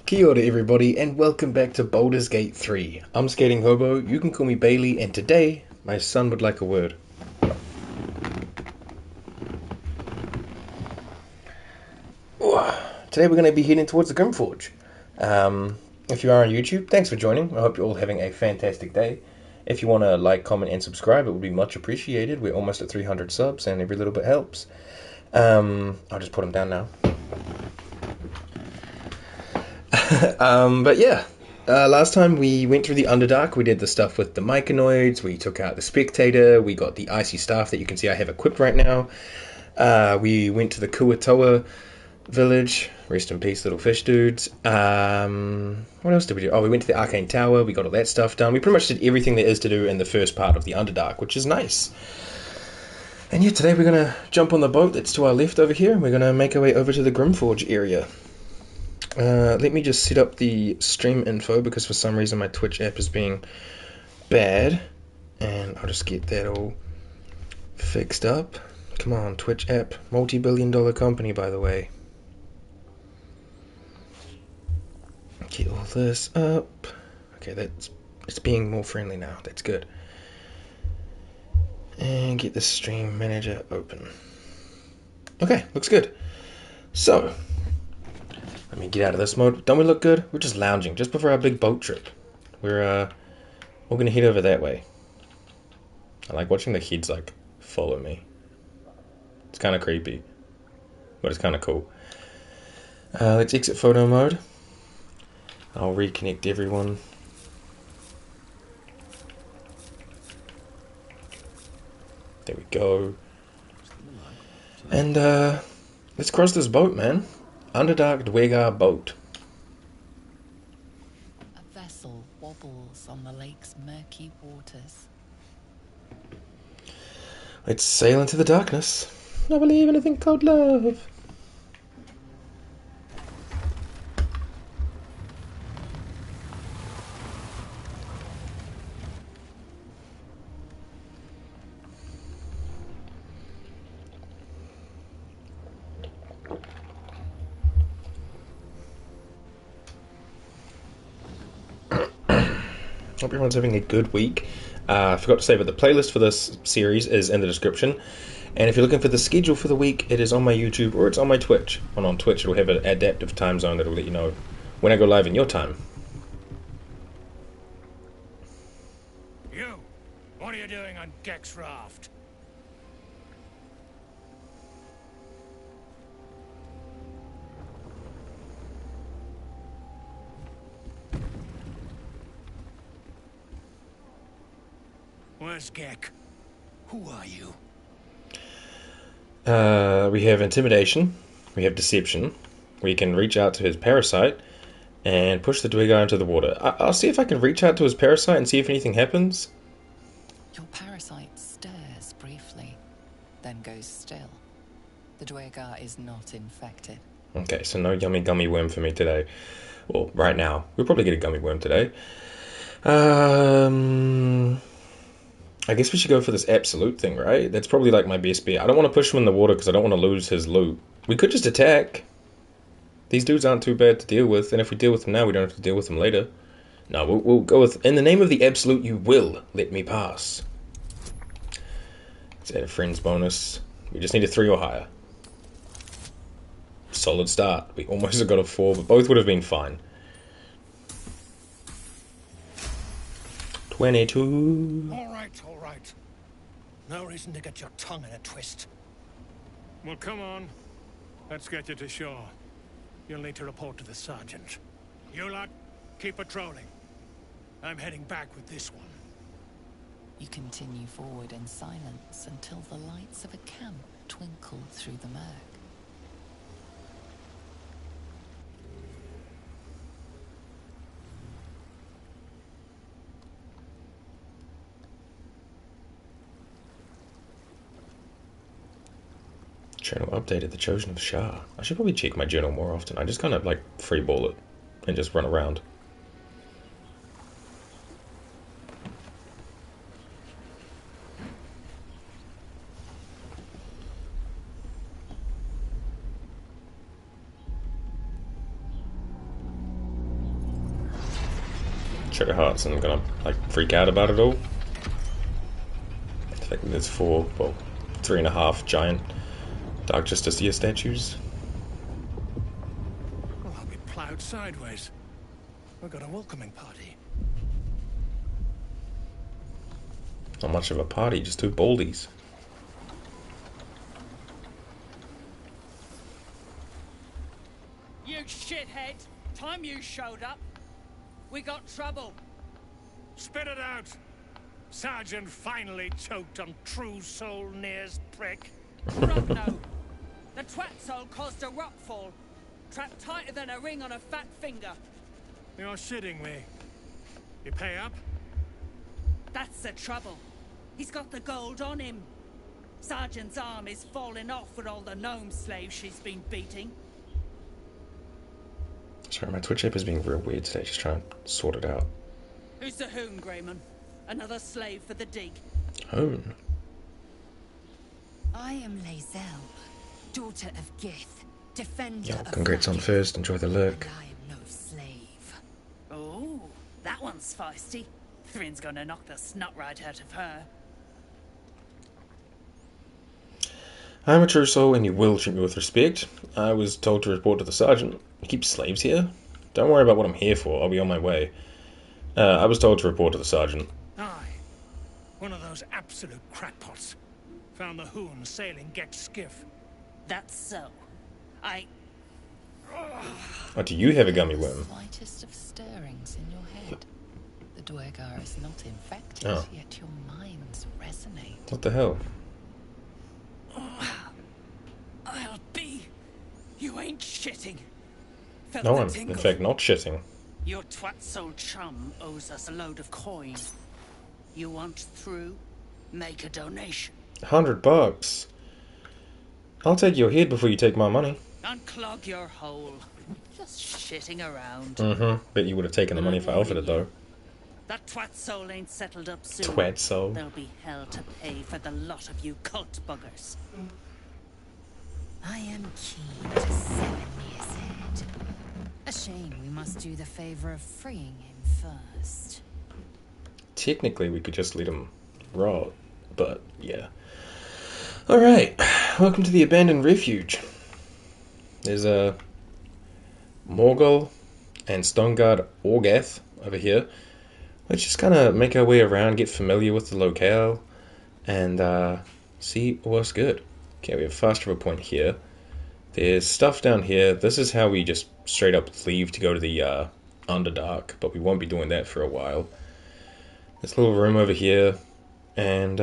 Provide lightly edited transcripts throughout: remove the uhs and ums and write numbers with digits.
Kia ora everybody and welcome back to Baldur's Gate 3. I'm Skating Hobo, you can call me Bailey, and today my son would like a word. Today we're going to be heading towards the Grym Forge. If you are on YouTube, thanks for joining. I hope you're all having a fantastic day. If you want to like, comment and subscribe, it would be much appreciated. We're almost at 300 subs and every little bit helps. I'll just put them down now. But yeah, last time we went through the Underdark. We did the stuff with the Myconoids, we took out the Spectator, we got the icy staff that you can see I have equipped right now. We went to the Kuatoa village, rest in peace little fish dudes. What else did we do? Oh, we went to the Arcane Tower, we got all that stuff done. We pretty much did everything there is to do in the first part of the Underdark, which is nice. And yeah, today we're going to jump on the boat that's to our left over here, and we're going to make our way over to the Grym Forge area. Let me just set up the stream info because for some reason my Twitch app is being bad, and I'll just get that all fixed up. Come on, Twitch app, multi-billion-dollar company, by the way. Get all this up. Okay, it's being more friendly now. That's good. And get the stream manager open. Okay, looks good. So let me get out of this mode. Don't we look good? We're just lounging just before our big boat trip. We're gonna head over that way. I like watching the heads like follow me. It's kind of creepy, but it's kind of cool. Let's exit photo mode. I'll reconnect everyone. There we go. And let's cross this boat, man. Underdark Dwegar boat. A vessel wobbles on the lake's murky waters. Let's sail into the darkness. I believe in a thing called love. Hope everyone's having a good week. I forgot to say, but the playlist for this series is in the description. And if you're looking for the schedule for the week, it is on my YouTube or it's on my Twitch. And on Twitch, it'll have an adaptive time zone that'll let you know when I go live in your time. You! What are you doing on Gek's raft? Where's Gek? Who are you? We have intimidation. We have deception. We can reach out to his parasite and push the Dwegar into the water. I'll see if I can reach out to his parasite and see if anything happens. Your parasite stirs briefly, then goes still. The Dwegar is not infected. Okay, so no yummy gummy worm for me today. Well, right now. We'll probably get a gummy worm today. I guess we should go for this absolute thing, right? That's probably like my best bet. I don't want to push him in the water because I don't want to lose his loot. We could just attack. These dudes aren't too bad to deal with, and if we deal with them now, we don't have to deal with them later. No, we'll go with, in the name of the absolute, you will let me pass. Let's add a friends bonus. We just need a 3 or higher. Solid start. We almost got a 4, but both would have been fine. 22. All right. No reason to get your tongue in a twist. Well, come on. Let's get you to shore. You'll need to report to the sergeant. You lot, keep patrolling. I'm heading back with this one. You continue forward in silence until the lights of a camp twinkle through the murk. Journal updated, the Chosen of Shah. I should probably check my journal more often. I just kind of like freeball it and just run around. Shadow Hearts and I'm gonna like freak out about it all. I think there's 3.5 giant Dark Justicia statues. Well, I'll be ploughed sideways. We've got a welcoming party. Not much of a party, just 2 baldies. You shithead! Time you showed up, we got trouble. Spit it out! Sergeant finally choked on True Soul Nere's prick. Rugno! The twat soul caused a rock fall, trapped tighter than a ring on a fat finger. You're shitting me. You pay up? That's the trouble. He's got the gold on him. Sergeant's arm is falling off with all the gnome slaves she's been beating. Sorry, my Twitch app is being real weird today, just trying to sort it out. Who's the hoon, Grayman? Another slave for the dig. Hoon? I am Lae'zel, daughter of Gith, defender Yo, of congrats on Valor, first, enjoy the lurk. and I am no slave. Oh, that one's feisty. Thrin's gonna knock the snot right out of her. I'm a true soul and you will treat me with respect. I was told to report to the sergeant. You keep slaves here? Don't worry about what I'm here for, I'll be on my way. I was told to report to the sergeant. Aye. One of those absolute crackpots. Found the hoon sailing Gex skiff. That's so. Oh, do you have a gummy worm? Slightest of stirrings in your head. The Dwegar is not infected, Oh. yet your minds resonate. What the hell? I'll be. You ain't shitting. Felt No, the I'm in tingle. fact not shitting. Your twat soul chum owes us a load of coin. You want through? Make a donation. $100. I'll take your head before you take my money. Unclog your hole. Just shitting around. Bet you would have taken the money if I offered it though. That twat soul ain't settled up soon. Twat soul. There'll be hell to pay for the lot of you cult buggers. I am keen to sever Nere's head. A shame we must do the favor of freeing him first. Technically, we could just let him rot, but yeah. Alright, welcome to the Abandoned Refuge. There's a Morgul and Stoneguard Orgath over here. Let's just kind of make our way around, get familiar with the locale, and see what's good. Okay, we have fast travel point here. There's stuff down here. This is how we just straight up leave to go to the Underdark, but we won't be doing that for a while. This little room over here, and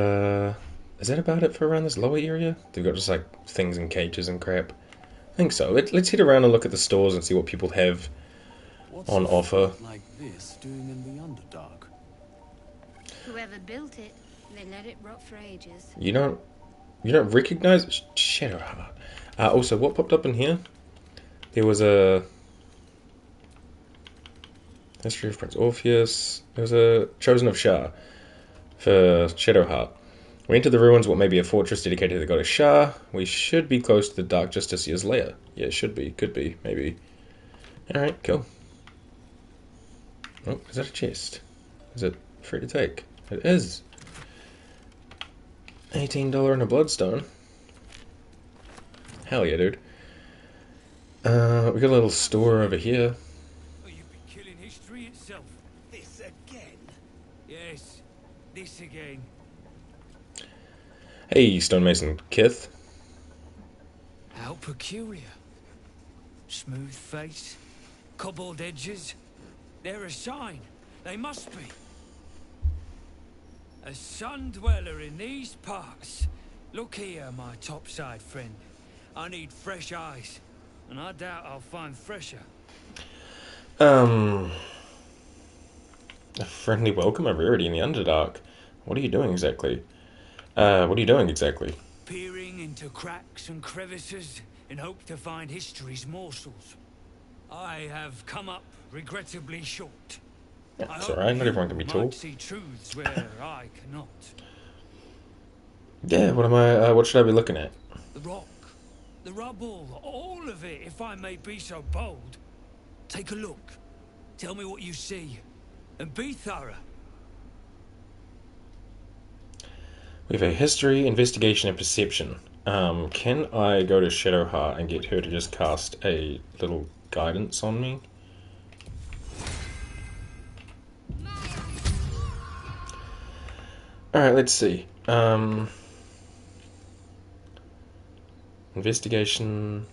is that about it for around this lower area? They've got just like things in cages and crap. I think so. Let's head around and look at the stores and see what people have on offer. Like this doing in the Underdark? Whoever built it, they let it rot for ages. You don't recognize Shadowheart. Also, what popped up in here? There was a history of Prince Orpheus. There was a Chosen of Shah for Shadowheart. We entered the ruins, what may be a fortress dedicated to the goddess Shah. We should be close to the Dark Justicia's lair. Yeah, should be, could be, maybe. Alright, cool. Oh, is that a chest? Is it free to take? It is. $18 and a bloodstone. Hell yeah, dude. We got a little store over here. Oh, you've been killing history itself. This again? Yes, this again. Hey, stonemason Kith. How peculiar. Smooth face, cobbled edges. They're a sign. They must be. A sun dweller in these parts. Look here, my topside friend. I need fresh eyes, and I doubt I'll find fresher. A friendly welcome, a rarity in the Underdark. What are you doing exactly? Peering into cracks and crevices in hope to find history's morsels. I have come up regrettably short. That's alright, not everyone can be tall. Might see truths where I cannot. Yeah, what should I be looking at? The rock, the rubble, all of it, if I may be so bold. Take a look. Tell me what you see. And be thorough. We have a history, investigation, and perception. Can I go to Shadowheart and get her to just cast a little guidance on me? Alright, let's see. Investigation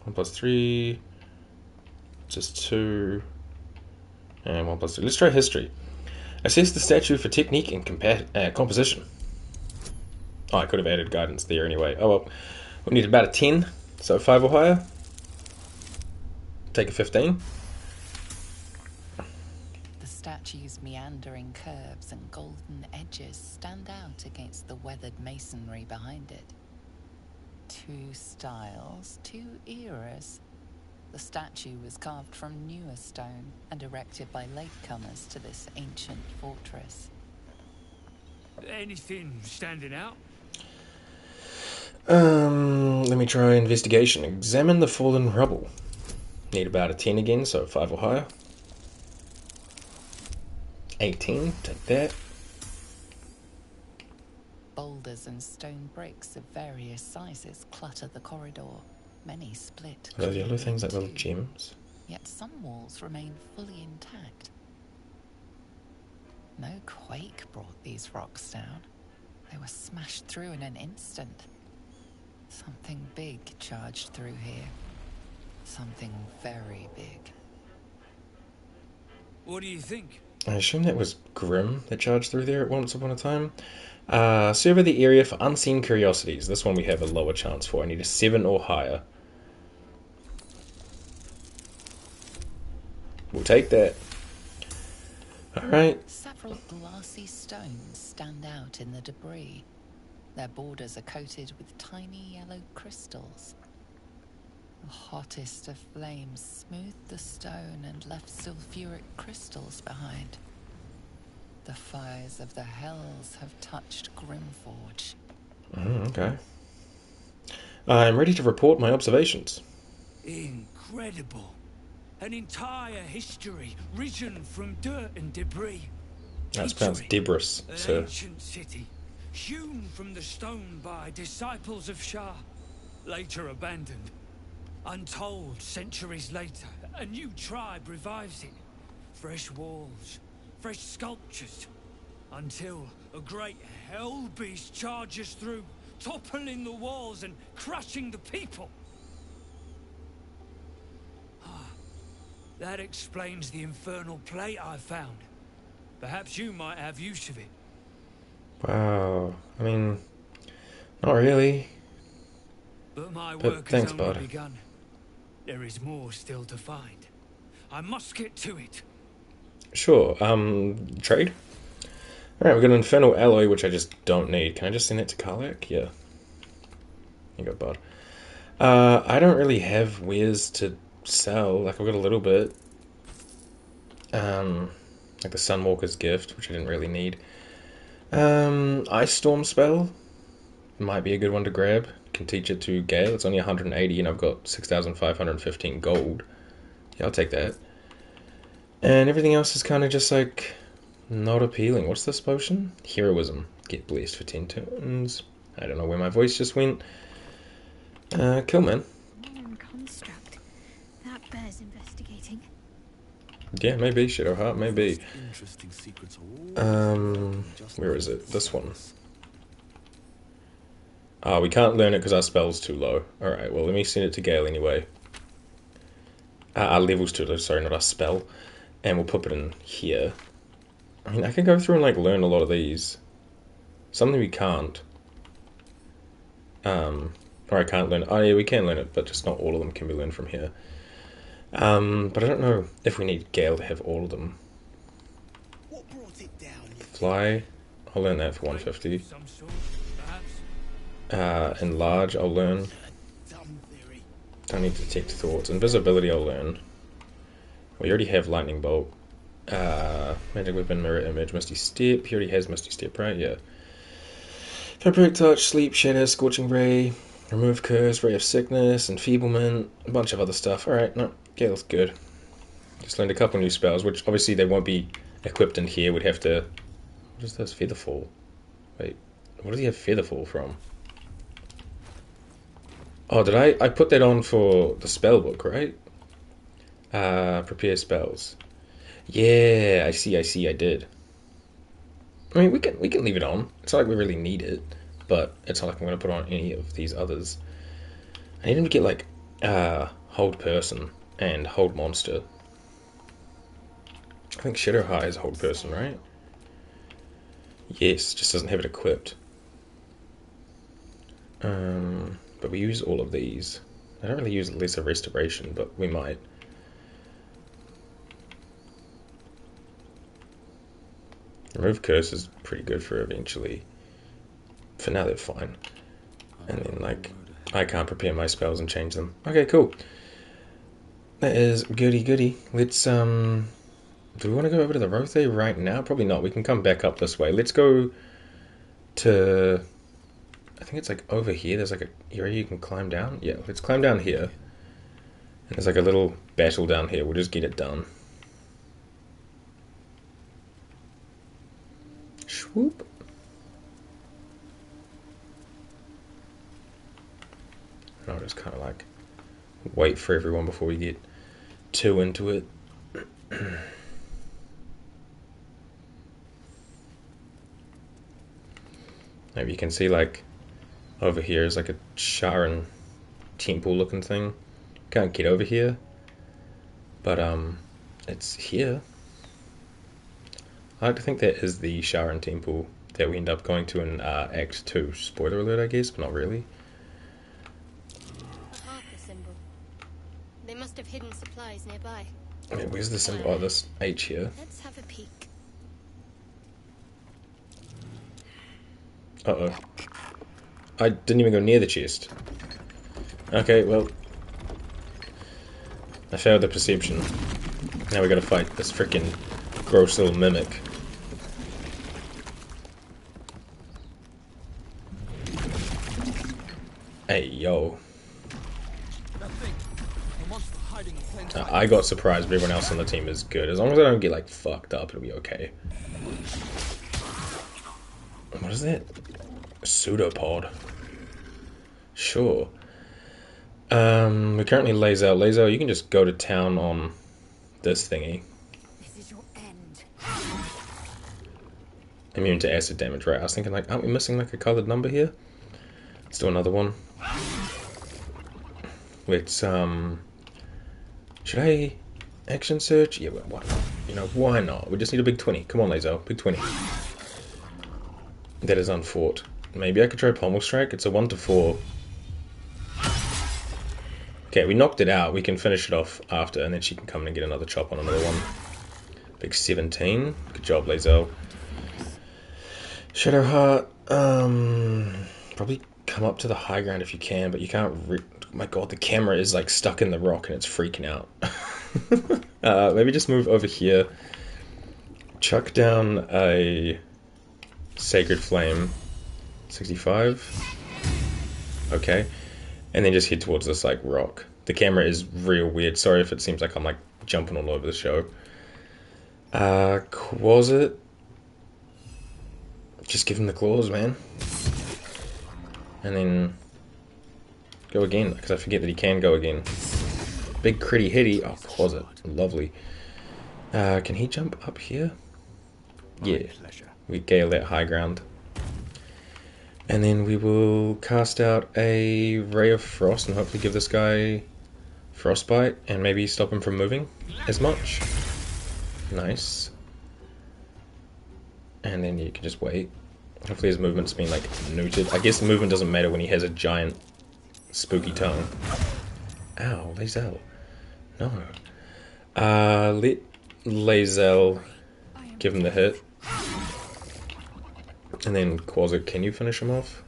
1+3, just 2, and 1+2. Let's try history. Assess the statue for technique and composition. Oh, I could have added guidance there anyway. Oh well, we need about a 10, so 5 or higher. Take a 15. The statue's meandering curves and golden edges stand out against the weathered masonry behind it. 2 styles, 2 eras. The statue was carved from newer stone and erected by latecomers to this ancient fortress. Anything standing out? Let me try investigation. Examine the fallen rubble. Need about a 10 again, so 5 or higher. 18, take that. Boulders and stone bricks of various sizes clutter the corridor. Many split. Are those yellow clearly things like in little two. gems? Yet some walls remain fully intact. No quake brought these rocks down. They were smashed through in an instant. Something big charged through here. Something very big. What do you think? I assume that was Grym that charged through there at once upon a time. Survey the area for unseen curiosities. This one we have a lower chance for. I need a 7 or higher. We'll take that. Alright. Several glassy stones stand out in the debris. Their borders are coated with tiny yellow crystals. The hottest of flames smoothed the stone and left sulfuric crystals behind. The fires of the hells have touched Grym Forge. Okay. I'm ready to report my observations. Incredible. An entire history risen from dirt and debris. That's pronounced History. Debris, An sir. ancient city, hewn from the stone by disciples of Shah, later abandoned. Untold centuries later, a new tribe revives it. Fresh walls, fresh sculptures, until a great hell beast charges through, toppling the walls and crushing the people. That explains the infernal plate I found. Perhaps you might have use of it. Wow. I mean, not really. But my But work thanks, has only bud. begun. There is more still to find. I must get to it. Sure. Trade? Alright, we've got an Infernal Alloy, which I just don't need. Can I just send it to Karlak? Yeah. You go, bud. I don't really have wares to sell. Like, I've got a little bit. Like the Sunwalker's Gift, which I didn't really need. Ice Storm spell might be a good one to grab. Can teach it to Gale. It's only 180 and I've got 6,515 gold. Yeah, I'll take that. And everything else is kind of just like not appealing. What's this potion? Heroism. Get blessed for 10 turns. I don't know where my voice just went. Kill man. Construct. That bears investigating. Yeah, maybe Shadowheart, maybe. Interesting secrets all Where is it? This one. Ah, we can't learn it because our spell's too low. Alright, well, let me send it to Gale anyway. Our level's too low, sorry, not our spell. And we'll put it in here. I mean, I can go through and, like, learn a lot of these. Something we can't. Or I can't learn. Oh, yeah, we can learn it, but just not all of them can be learned from here. But I don't know if we need Gale to have all of them. What brought it down? Fly, I'll learn that for 150. Some sort, perhaps. Enlarge, I'll learn. Dumb theory. Don't need detect thoughts. Invisibility, I'll learn. We already have lightning bolt. Magic weapon, mirror image, misty step. He already has misty step, right? Yeah. Vampiric touch, sleep, shadow, scorching ray, remove curse, ray of sickness, enfeeblement, a bunch of other stuff. Alright, no, Gale's good. Just learned a couple new spells, which obviously they won't be equipped in here. We'd have to... What is this? Featherfall. Wait, what does he have Featherfall from? Oh, did I put that on for the spell book, right? Prepare spells. Yeah, I see, I did. I mean, we can leave it on. It's not like we really need it, but it's not like I'm going to put on any of these others. I need him to get, like, Hold Person and Hold Monster. I think Shadowheart is Hold Person, right? Yes, just doesn't have it equipped. But we use all of these. I don't really use Lesser Restoration, but we might. Remove Curse is pretty good for eventually. For now, they're fine. And then, like, I can't prepare my spells and change them. Okay, cool. That is goody. Let's, do we want to go over to the Rothe right now? Probably not. We can come back up this way. Let's go to... I think it's, like, over here. There's, like, a area you can climb down. Yeah, let's climb down here. And there's, like, a little battle down here. We'll just get it done. Swoop. And I'll just kind of, like, wait for everyone before we get too into it. Maybe you can see, like, over here is like a Sharon temple looking thing. Can't get over here, but it's here. I like to think that is the Sharon temple that we end up going to in Act 2. Spoiler alert, I guess, but not really. A Harper symbol. They must have hidden supplies nearby. I mean, where's the symbol? Oh, this H here. Let's have a peek. Uh-oh. I didn't even go near the chest. Okay, well. I failed the perception. Now we gotta fight this frickin' gross little mimic. Hey, yo. I got surprised, but everyone else on the team is good. As long as I don't get, like, fucked up, it'll be okay. What is that? Pseudopod. Sure. We currently Lae'zel. Lae'zel, you can just go to town on this thingy. This is your end. Immune to acid damage, right? I was thinking, like, aren't we missing, like, a coloured number here? Let's do another one. Let's, should I action search? Yeah, why not? You know, why not? We just need a big 20. Come on, Lae'zel. Big 20. That is unfought. Maybe I could try Pommel Strike. It's a 1 to 4. Okay, we knocked it out. We can finish it off after, and then she can come and get another chop on another one. Big 17. Good job, Lae'zel. Shadowheart. Probably come up to the high ground if you can, but you can't. My God, the camera is like stuck in the rock and it's freaking out. Maybe just move over here. Chuck down a Sacred Flame. 65. Okay. And then just head towards this, like, rock. The camera is real weird. Sorry if it seems like I'm, like, jumping all over the show. Closet. Just give him the claws, man. And then go again, because I forget that he can go again. Big critty hitty. Oh, closet. Lovely. Can he jump up here? Yeah. We gale that high ground. And then we will cast out a Ray of Frost and hopefully give this guy Frostbite and maybe stop him from moving as much. Nice. And then you can just wait. Hopefully his movement's been, like, neutered. I guess the movement doesn't matter when he has a giant spooky tongue. Ow, Lae'zel. No. Let Lae'zel give him the hit. And then Quasar, can you finish him off?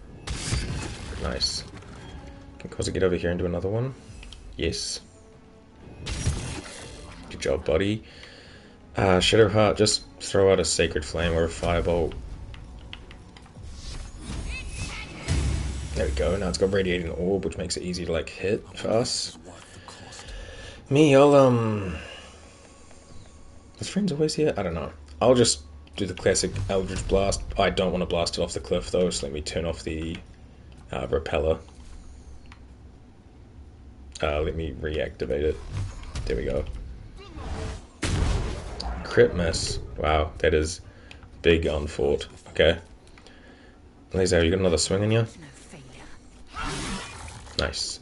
Nice. Can Quasar get over here and do another one? Yes. Good job, buddy. Shadowheart, just throw out a Sacred Flame or a Firebolt. There we go. Now it's got Radiating Orb, which makes it easy to, like, hit for us. Me, I'll His friend's always here? I don't know. I'll just do the classic Eldritch Blast. I don't want to blast it off the cliff though, so let me turn off the repeller. Let me reactivate it. There we go. Crit miss. Wow, that is big on fort. Okay. Laser, you got another swing in you? Nice.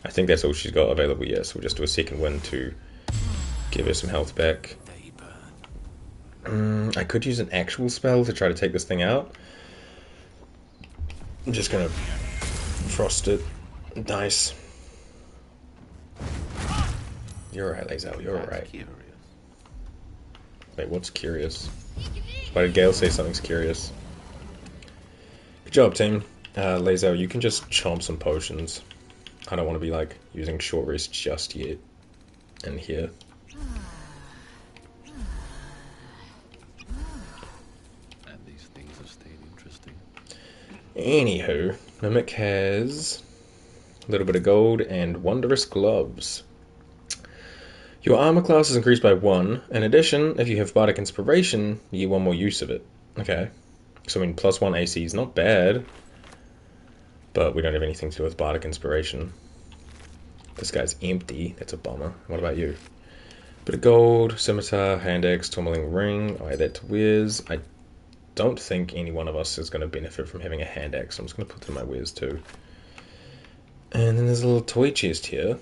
I think that's all she's got available, yeah, so we'll just do a second wind to give her some health back. I could use an actual spell to try to take this thing out. I'm just gonna frost it. Nice. You're alright, Laser, you're alright. Wait, what's curious? Why did Gale say something's curious? Good job, team. Laser, you can just chomp some potions. I don't want to be, like, using short rest just yet. In here. And these things have stayed interesting. Anywho, Mimic has a little bit of gold and wondrous gloves. Your armor class is increased by 1. In addition, if you have Bardic Inspiration, you get 1 more use of it. Okay. So I mean, +1 AC is not bad. But we don't have anything to do with Bardic Inspiration. This guy's empty. That's a bummer. What about you? Bit of gold, scimitar, hand axe, tumbling ring. I'll add that to wares. I don't think any one of us is going to benefit from having a hand axe. So I'm just going to put it in my wares too. And then there's a little toy chest here.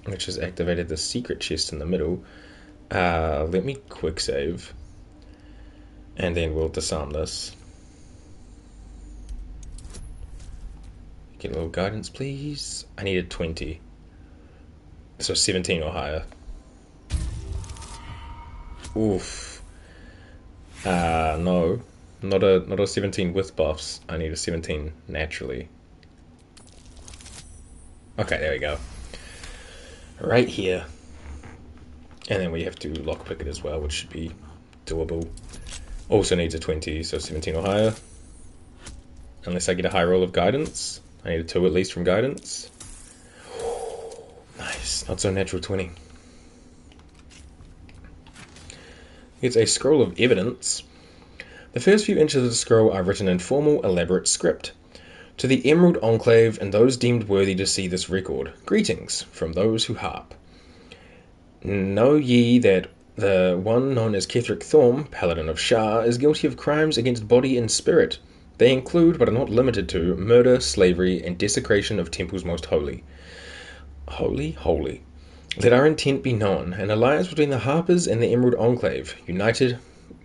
Which has activated the secret chest in the middle. Let me quick save. And then we'll disarm this. Get a little guidance, please. I needed 20. So 17 or higher. Oof. No. Not a 17 with buffs. I need a 17 naturally. Okay, there we go. Right here. And then we have to lockpick it as well, which should be doable. Also needs a 20, so 17 or higher. Unless I get a high roll of guidance. I need a 2 at least from guidance. Nice. Not so natural 20. It's a scroll of evidence. The first few inches of the scroll are written in formal, elaborate script. To the Emerald Enclave and those deemed worthy to see this record, greetings from those who harp. Know ye that the one known as Ketheric Thorm, Paladin of Shar, is guilty of crimes against body and spirit. They include, but are not limited to, murder, slavery, and desecration of temples most holy. Holy. Let our intent be known, an alliance between the Harpers and the Emerald Enclave. United,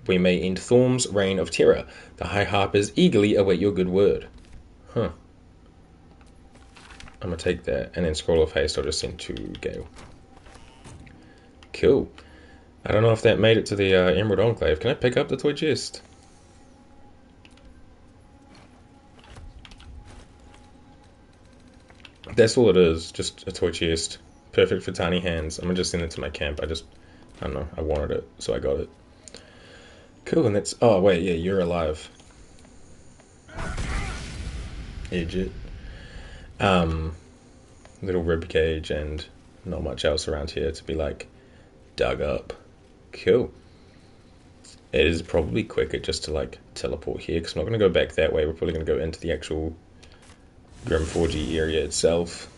we may end Thorm's reign of terror. The High Harpers eagerly await your good word. Huh. I'm gonna take that, and then Scroll of Haste I'll just send to Gale. Cool. I don't know if that made it to the Emerald Enclave. Can I pick up the toy chest? That's all it is, just a toy chest. Perfect for tiny hands. I'm gonna just send it to my camp. I don't know, I wanted it, so I got it. Cool, and that's, oh wait, yeah, you're alive. Legit. Little rib cage and not much else around here to be like dug up. Cool. It is probably quicker just to like teleport here because I'm not going to go back that way. We're probably going to go into the actual Grym Forge area itself.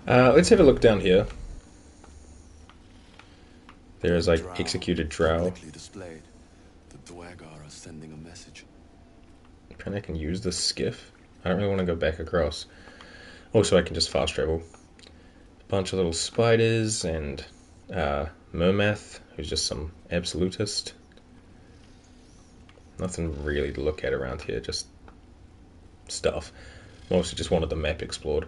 Let's have a look down here. There is like executed drow. Displayed. The Dwagar are sending a message. Apparently I can use the skiff. I don't really want to go back across. Also I can just fast travel. A bunch of little spiders and Mermath, who's just some absolutist. Nothing really to look at around here, just stuff. Mostly just wanted the map explored.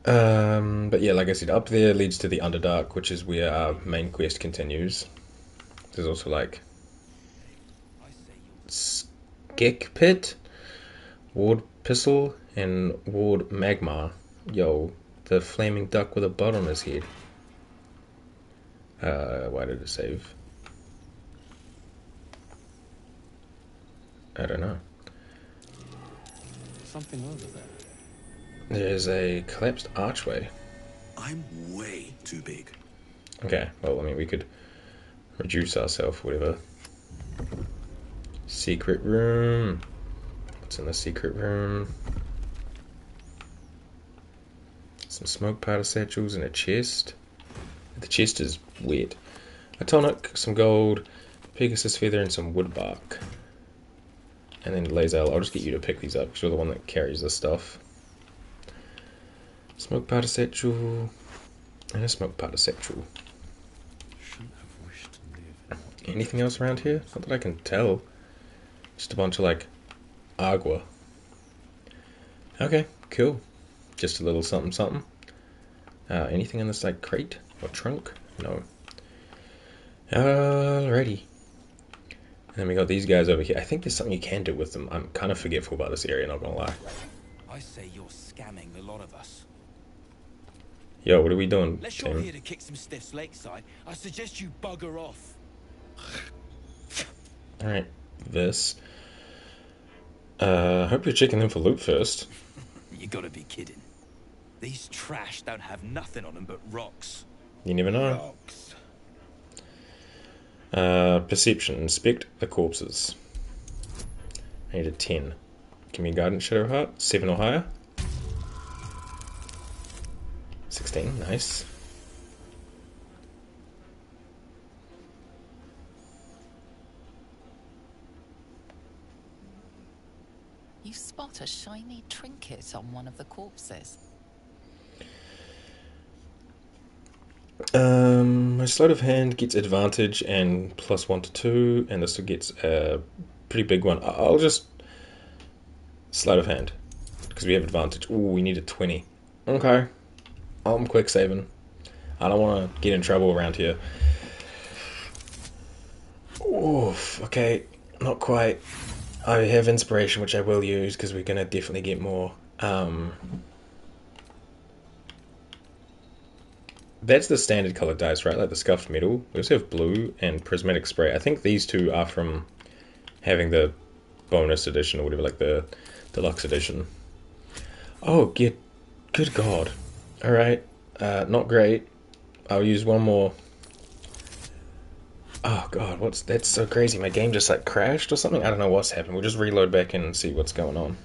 But yeah, like I said, up there leads to the Underdark, which is where our main quest continues. There's also like Skek Pit, Ward Pistol, and Ward Magma. Yo, the flaming duck with a butt on his head. Why did it save? I don't know. Something over there. There's a collapsed archway. I'm way too big. Okay, well, I mean, we could reduce ourselves, whatever. Secret room. What's in the secret room? Some smoke powder satchels and a chest. The chest is wet. A tonic, some gold, Pegasus feather, and some wood bark. And then Lazel, I'll just get you to pick these up because you're the one that carries this stuff. Smoke powder satchel. And a smoke powder satchel. Shouldn't have wished to live. Anything else around here? Not that I can tell. Just a bunch of like agua. Okay, cool. Just a little something something. Anything in this like crate or trunk? No. Alrighty. And then we got these guys over here. I think there's something you can do with them. I'm kind of forgetful about this area, not gonna lie. I say you're scamming the lot of us. Yo, what are we doing, Unless you're team? here to kick some stiffs lakeside, I suggest you bugger off. Alright, this. Hope you're checking them for loot first. You gotta be kidding. These trash don't have nothing on them but rocks. You never know. Rocks. Perception. Inspect the corpses. I need a 10. Give me a guidance shadow heart. 7 or higher. 16. Nice. You spot a shiny trinket on one of the corpses. My sleight of hand gets advantage and +1 to 2, and this gets a pretty big one. I'll just sleight of hand because we have advantage. Ooh, we need a 20. Okay, I'm quick saving. I don't want to get in trouble around here. Oof. Okay, not quite. I have inspiration, which I will use because we're gonna definitely get more. That's the standard colored dice, right? Like the scuffed metal. We also have blue and prismatic spray. I think these two are from having the bonus edition or whatever, like the deluxe edition. Oh, good God. Alright, not great. I'll use one more. Oh God, that's so crazy. My game just like crashed or something. I don't know what's happened. We'll just reload back in and see what's going on.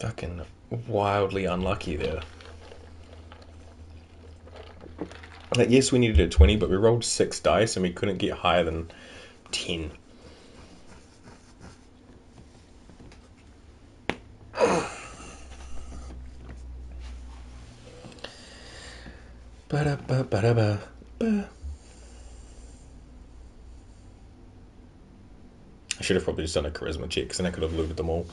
Fucking wildly unlucky there. Like, yes, we needed a 20, but we rolled 6 dice and we couldn't get higher than 10. Ba-da-ba-ba-da-ba. I should have probably just done a charisma check, because then I could have looted them all.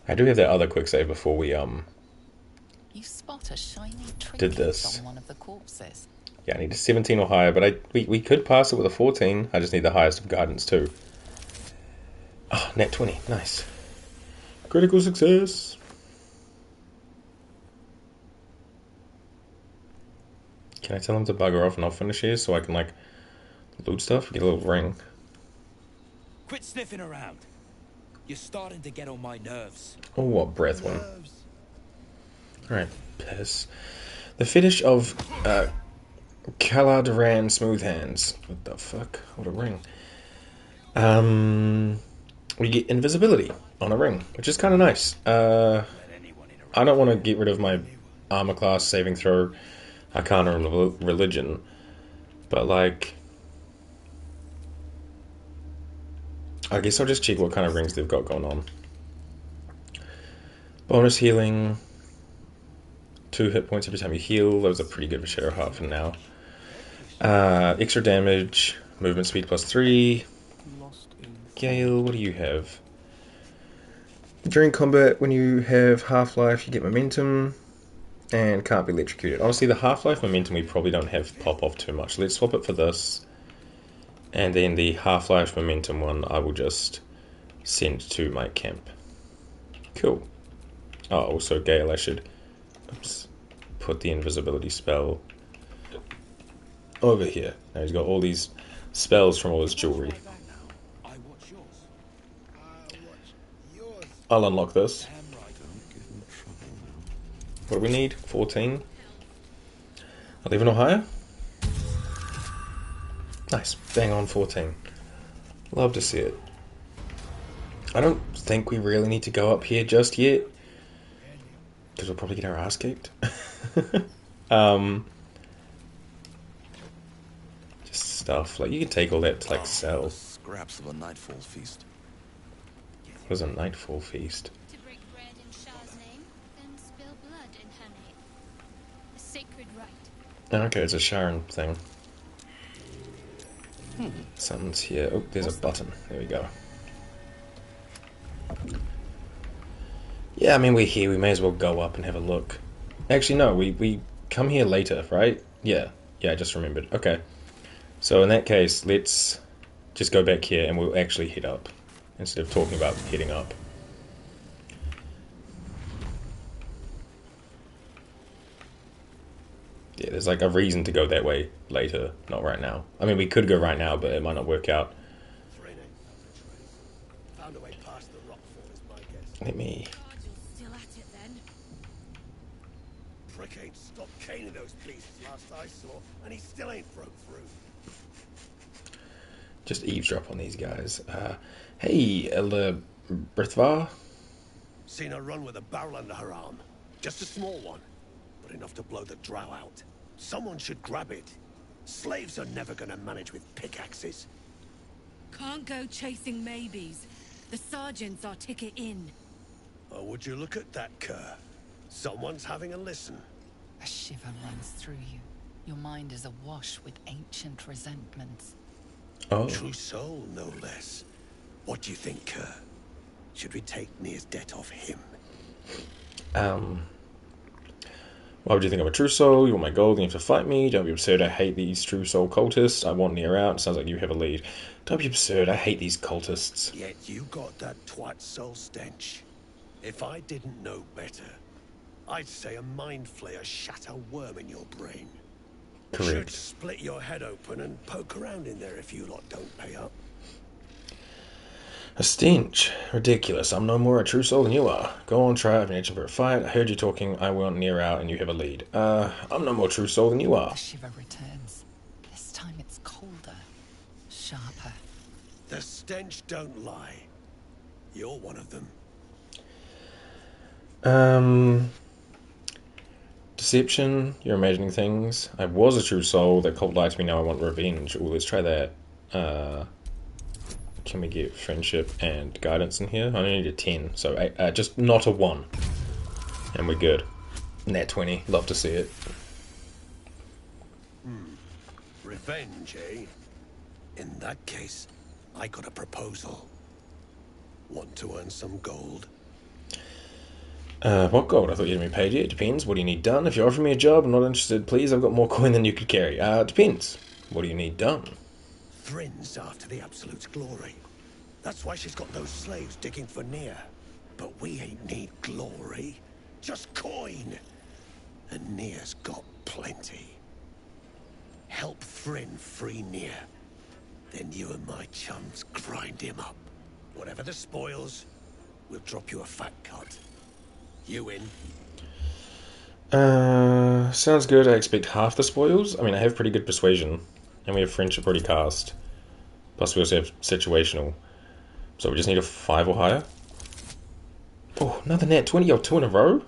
I do have that other quick save before we You spot a shiny trinket did this. on one of the corpses. Yeah, I need a 17 or higher, but we could pass it with a 14. I just need the highest of guidance too. Oh, nat 20, nice. Critical success. Can I tell him to bugger off and I'll finish here so I can like loot stuff? Get a little ring. Quit sniffing around. You're starting to get on my nerves. Oh, what breath one. Alright, piss. The fetish of Caladuran Smooth Hands. What the fuck? What a ring. We get invisibility on a ring, which is kind of nice. I don't want to get rid of my armor class saving throw, Arcana and religion, but like, I guess I'll just check what kind of rings they've got going on. Bonus healing, 2 hit points every time you heal. Those are pretty good for Shadow Heart for now. Extra damage, movement speed +3. Gale, what do you have? During combat, when you have half-life, you get momentum and can't be electrocuted. Honestly, the half-life momentum we probably don't have pop off too much. Let's swap it for this. And then the half-life momentum one I will just send to my camp. Cool. Oh, also Gale, I should put the invisibility spell over here. Now he's got all these spells from all his jewelry. I'll unlock this. Damn right. Don't give him trouble now. What do we need? 14. 11 or higher? Nice. Bang on 14. Love to see it. I don't think we really need to go up here just yet, because we'll probably get our ass kicked. Just stuff. Like, you can take all that to, like, sell. Scraps of a nightfall feast. What is a nightfall feast? To break bread in Shah's name, then spill blood in her name. A sacred rite. Okay, it's a Sharon thing. Something's here. Oh, there's a button. There we go. Yeah, I mean, we're here. We may as well go up and have a look. Actually, no, we come here later, right? Yeah, I just remembered. Okay. So in that case, let's just go back here and we'll actually head up instead of talking about heading up. Yeah, there's like a reason to go that way later, not right now. I mean, we could go right now, but it might not work out. Found a way past the rockfall is my guess. Let me... Still at it then? Prick ain't stopped caning those beasts last I saw, and he still ain't broke through. just eavesdrop on these guys. Hey, Brithvar? Seen her run with a barrel under her arm. Just a small one, but enough to blow the drow out. Someone should grab it. Slaves are never gonna manage with pickaxes. Can't go chasing maybes. The sergeant's our ticket in. Or would you look at that, Kerr? Someone's having a listen. A shiver runs through you. Your mind is awash with ancient resentments. Oh. True soul, no less. What do you think, Kerr? Should we take Nere's debt off him? Why would you think I'm a true soul? You want my gold and you have to fight me? Don't be absurd, I hate these true soul cultists. I want Nere out. It sounds like you have a lead. Don't be absurd, I hate these cultists. Yet you got that twat soul stench. If I didn't know better, I'd say a mind flayer shat a worm in your brain. Correct. Should split your head open and poke around in there if you lot don't pay up. A stench. Ridiculous. I'm no more a true soul than you are. Go on, try it. I've been itching for a fight. I heard you talking. I want Nere out and you have a lead. I'm no more true soul than you are. The shiver returns. This time it's colder, sharper. The stench don't lie. You're one of them. Deception. You're imagining things. I was a true soul. That cult lied to me. Now I want revenge. Ooh, let's try that. Can we get friendship and guidance in here? I only need a 10, so just not a 1. And we're good. Nat 20. Love to see it. Revenge, eh? In that case, I got a proposal. Want to earn some gold? What gold? I thought you hadn't been paid yet. Depends. What do you need done? If you're offering me a job, I'm not interested. Please, I've got more coin than you could carry. Depends. What do you need done? Thrin's after the Absolute's glory. That's why she's got those slaves digging for Nere. But we ain't need glory, just coin. And Nere's got plenty. Help Thryn free Nere. Then you and my chums grind him up. Whatever the spoils, we'll drop you a fat cut. You in? Sounds good. I expect half the spoils. I mean, I have pretty good persuasion. And we have friendship already cast. Plus we also have situational. So we just need a 5 or higher. Oh, another nat 20. Oh, 2 in a row?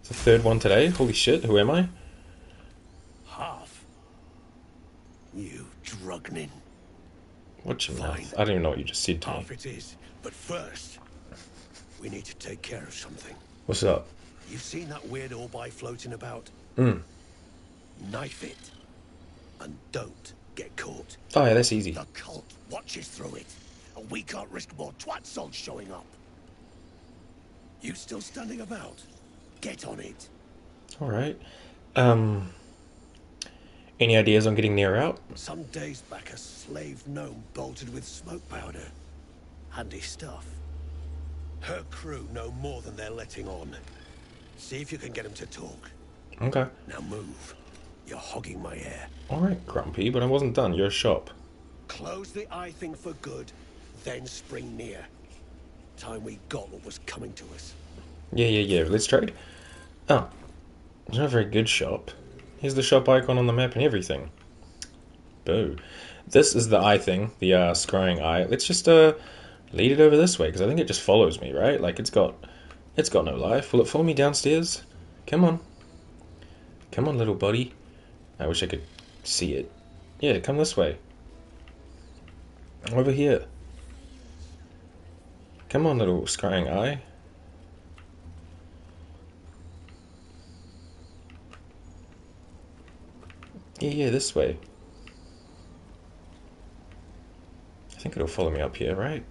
It's the third one today. Holy shit, who am I? Half? You drugnin. Watch your Fine. mouth. I don't even know what you just said to me. Half it is. But first, we need to take care of something. What's up? You've seen that weird orb floating about? Knife it. And don't get caught. Oh yeah, that's easy. The cult watches through it. And we can't risk more twat souls showing up. You still standing about? Get on it. Alright. Any ideas on getting Nere out? Some days back, a slave gnome bolted with smoke powder. Handy stuff. Her crew know more than they're letting on. See if you can get them to talk. Okay. Now move. You're hogging my air. Alright, Grumpy, but I wasn't done. You're a shop. Close the eye thing for good, then spring Nere. Time we got what was coming to us. Yeah. Let's trade. Oh, it's not a very good shop. Here's the shop icon on the map and everything. Boo. This is the eye thing, the scrying eye. Let's just lead it over this way, because I think it just follows me, right? Like, it's got no life. Will it follow me downstairs? Come on. Come on, little buddy. I wish I could see it. Yeah, come this way. Over here. Come on, little scrying eye. Yeah, this way. I think it'll follow me up here, right?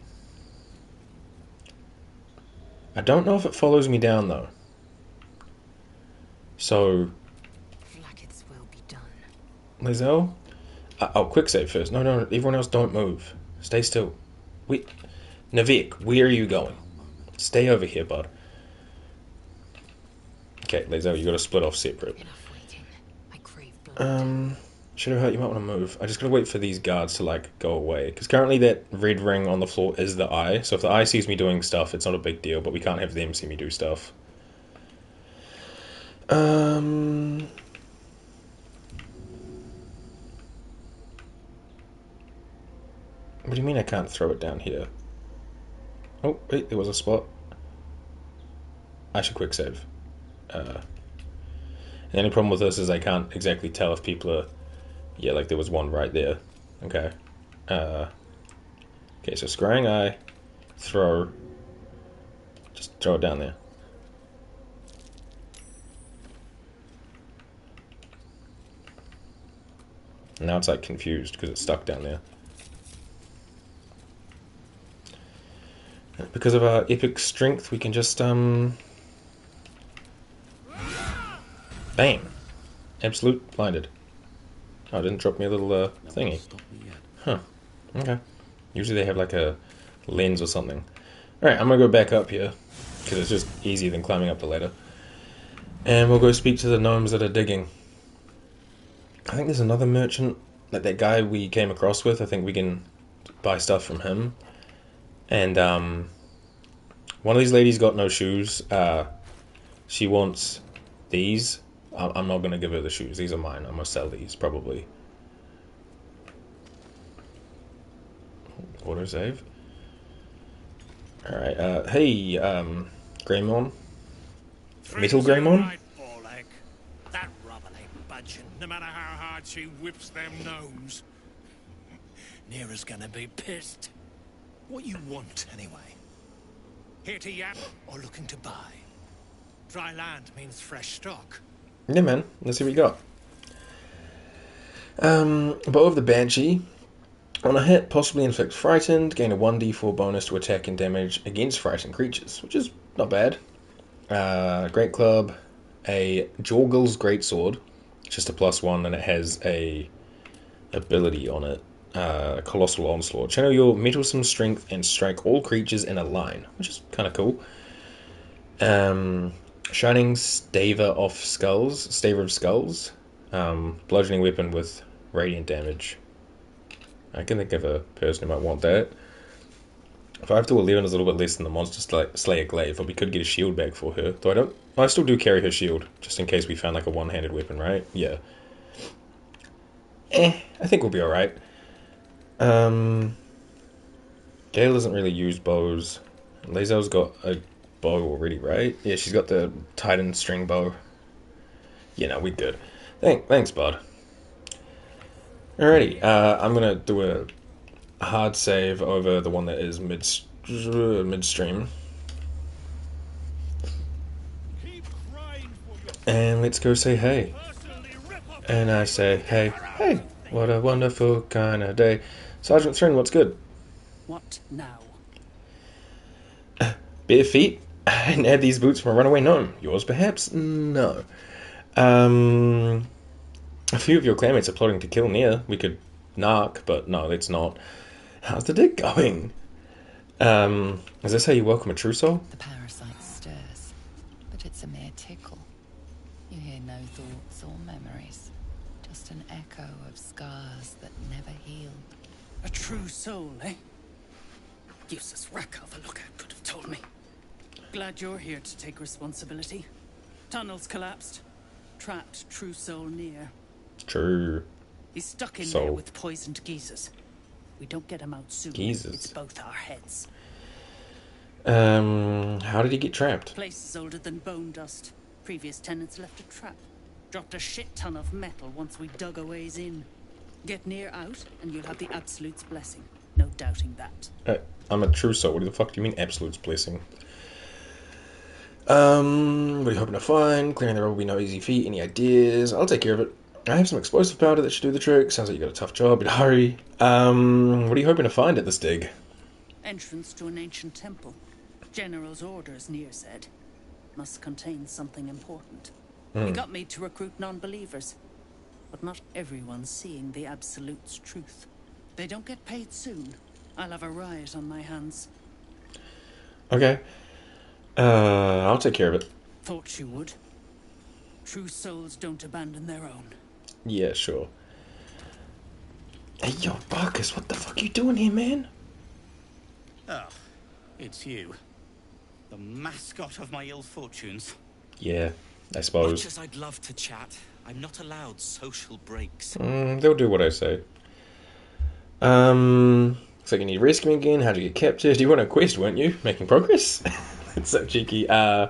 I don't know if it follows me down, though. So... Blackets will be done. Lizelle? Oh, quick save first. No, everyone else don't move. Stay still. Wait. Navik, where are you going? Stay over here, bud. Okay, Lizelle, you gotta split off separate. Enough waiting. I crave blood. Should have hurt. You might want to move. I just gotta wait for these guards to, like, go away. Because currently that red ring on the floor is the eye. So if the eye sees me doing stuff, it's not a big deal. But we can't have them see me do stuff. What do you mean I can't throw it down here? Oh, wait, there was a spot. I should quick save. The only problem with this is I can't exactly tell if people are... Yeah, like there was one right there. Okay. Okay, so scrying eye, throw. Just throw it down there. And now it's like confused because it's stuck down there. Because of our epic strength, we can just bang. Absolute blinded. Oh, it didn't drop me a little thingy. Huh. Okay. Usually they have like a lens or something. Alright, I'm gonna go back up here. Because it's just easier than climbing up the ladder. And we'll go speak to the gnomes that are digging. I think there's another merchant. Like that guy we came across with. I think we can buy stuff from him. And one of these ladies got no shoes. She wants these. I'm not going to give her the shoes. These are mine. I'm going to sell these, probably. Auto save. Alright, hey, Greymon. Metal Greymon? Right, Borleg. That rubber ain't budging, no matter how hard she whips them gnomes. Nere's gonna be pissed. What you want, anyway? Here to yap or looking to buy? Dry land means fresh stock. Yeah, man. Let's see what you got. Bow of the Banshee. On a hit, possibly inflict frightened, gain a 1d4 bonus to attack and damage against frightened creatures, which is not bad. Great Club, a Jorgul's Greatsword, just a +1, and it has a ability on it. Colossal Onslaught. Channel your mettlesome strength and strike all creatures in a line, which is kind of cool. Shining Staver of Skulls. Bludgeoning weapon with radiant damage. I can think of a person who might want that. 5 to 11 is a little bit less than the Monster Slayer Glaive, but we could get a shield bag for her. Though I still do carry her shield, just in case we found like a one-handed weapon, right? Yeah. I think we'll be alright. Gale doesn't really use bows. Lazel's got a bow already, right? Yeah, she's got the Titan string bow. Yeah, no, we're good. Thanks, bud. Alrighty, I'm gonna do a hard save over the one that is midstream. And let's go say hey. And I say, hey, what a wonderful kind of day. Sergeant Thrin, what's good? What now? Bare feet? And add these boots from a runaway gnome. Yours, perhaps? No. A few of your clanmates are plotting to kill Nere. We could narc, but no, let's not. How's the dig going? Is this how you welcome a true soul? The parasite stirs, but it's a mere tickle. You hear no thoughts or memories, just an echo of scars that never heal. A true soul, eh? Useless wreck of a lookout could have told me. Glad you're here to take responsibility. Tunnels collapsed. Trapped True Soul Nere. True. He's stuck in Soul. there with poisoned geezers. We don't get him out soon. Geezers? It's both our heads. How did he get trapped? Place is older than bone dust. Previous tenants left a trap. Dropped a shit ton of metal once we dug a ways in. Get Nere out, and you'll have the Absolute's blessing. No doubting that. I'm a true soul. What the fuck do you mean, Absolute's blessing? What are you hoping to find? Clearing the road will be no easy feat. Any ideas? I'll take care of it. I have some explosive powder that should do the trick. Sounds like you got a tough job, but hurry. What are you hoping to find at this dig? Entrance to an ancient temple. General's orders, Nere said. Must contain something important. He got me to recruit non-believers. But not everyone's seeing the Absolute's truth. They don't get paid soon. I'll have a riot on my hands. Okay. I'll take care of it. Thought you would. True souls don't abandon their own. Yeah, sure. Hey, yo, Barkus, what the fuck you doing here, man? Oh, it's you. The mascot of my ill fortunes. Yeah, I suppose. Much as I'd love to chat, I'm not allowed social breaks. They'll do what I say. So you need rescuing again? How'd you get captured? You were on a quest, weren't you? Making progress? That's so cheeky. How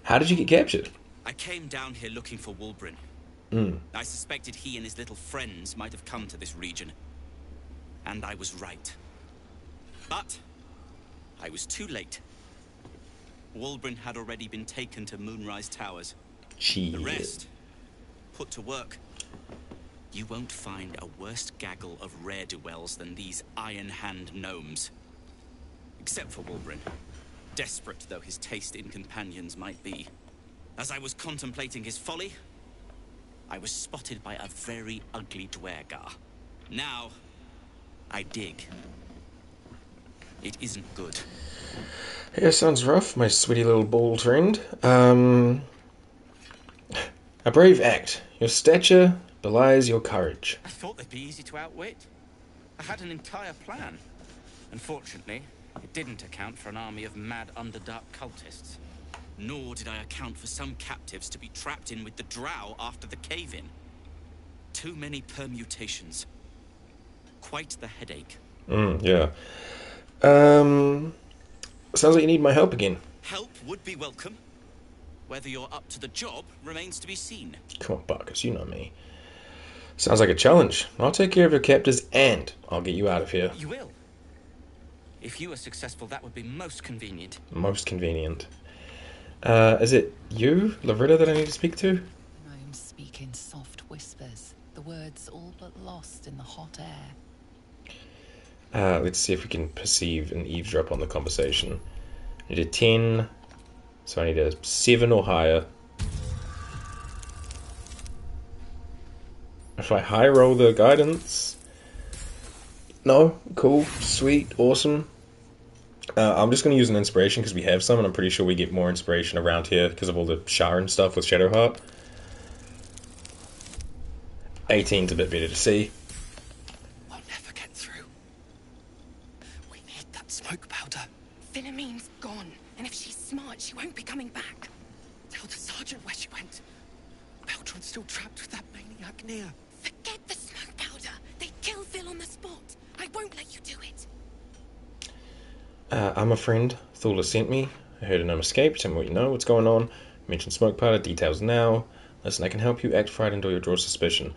did you get captured? I came down here looking for Wulbren. I suspected he and his little friends might have come to this region. And I was right. But I was too late. Wulbren had already been taken to Moonrise Towers. Shit. The rest, put to work. You won't find a worse gaggle of ne'er-do-wells than these Iron Hand gnomes. Except for Wulbren. Desperate though his taste in companions might be. As I was contemplating his folly, I was spotted by a very ugly Dwergar. Now, I dig. It isn't good. Yeah, sounds rough, my sweaty little bald friend. A brave act. Your stature belies your courage. I thought they'd be easy to outwit. I had an entire plan. Unfortunately, it didn't account for an army of mad Underdark cultists. Nor did I account for some captives to be trapped in with the drow after the cave-in. Too many permutations. Quite the headache. Yeah. Sounds like you need my help again. Help would be welcome. Whether you're up to the job remains to be seen. Come on, Barkus, you know me. Sounds like a challenge. I'll take care of your captors and I'll get you out of here. You will. If you are successful, that would be most convenient. Most convenient. Is it you, Loretta, that I need to speak to? Gnomes speak in soft whispers, the words all but lost in the hot air. Let's see if we can perceive and eavesdrop on the conversation. I need a 10, so I need a 7 or higher. If I high roll the guidance... No? Cool. Sweet. Awesome. I'm just going to use an inspiration because we have some, and I'm pretty sure we get more inspiration around here because of all the Sharon stuff with Shadowheart. 18's a bit better to see. We'll never get through. We need that smoke powder. Philommene's gone, and if she's smart, she won't be coming back. Tell the sergeant where she went. Baltur's still trapped with that maniac Nere. Forget the smoke powder. They'd kill Phil on the spot. I won't let you do it. I'm a friend. Thula sent me. I heard a gnome escaped. Tell me what you know. What's going on? Mention smoke powder. Details now. Listen, I can help you. Act frightened or you'll draw suspicion.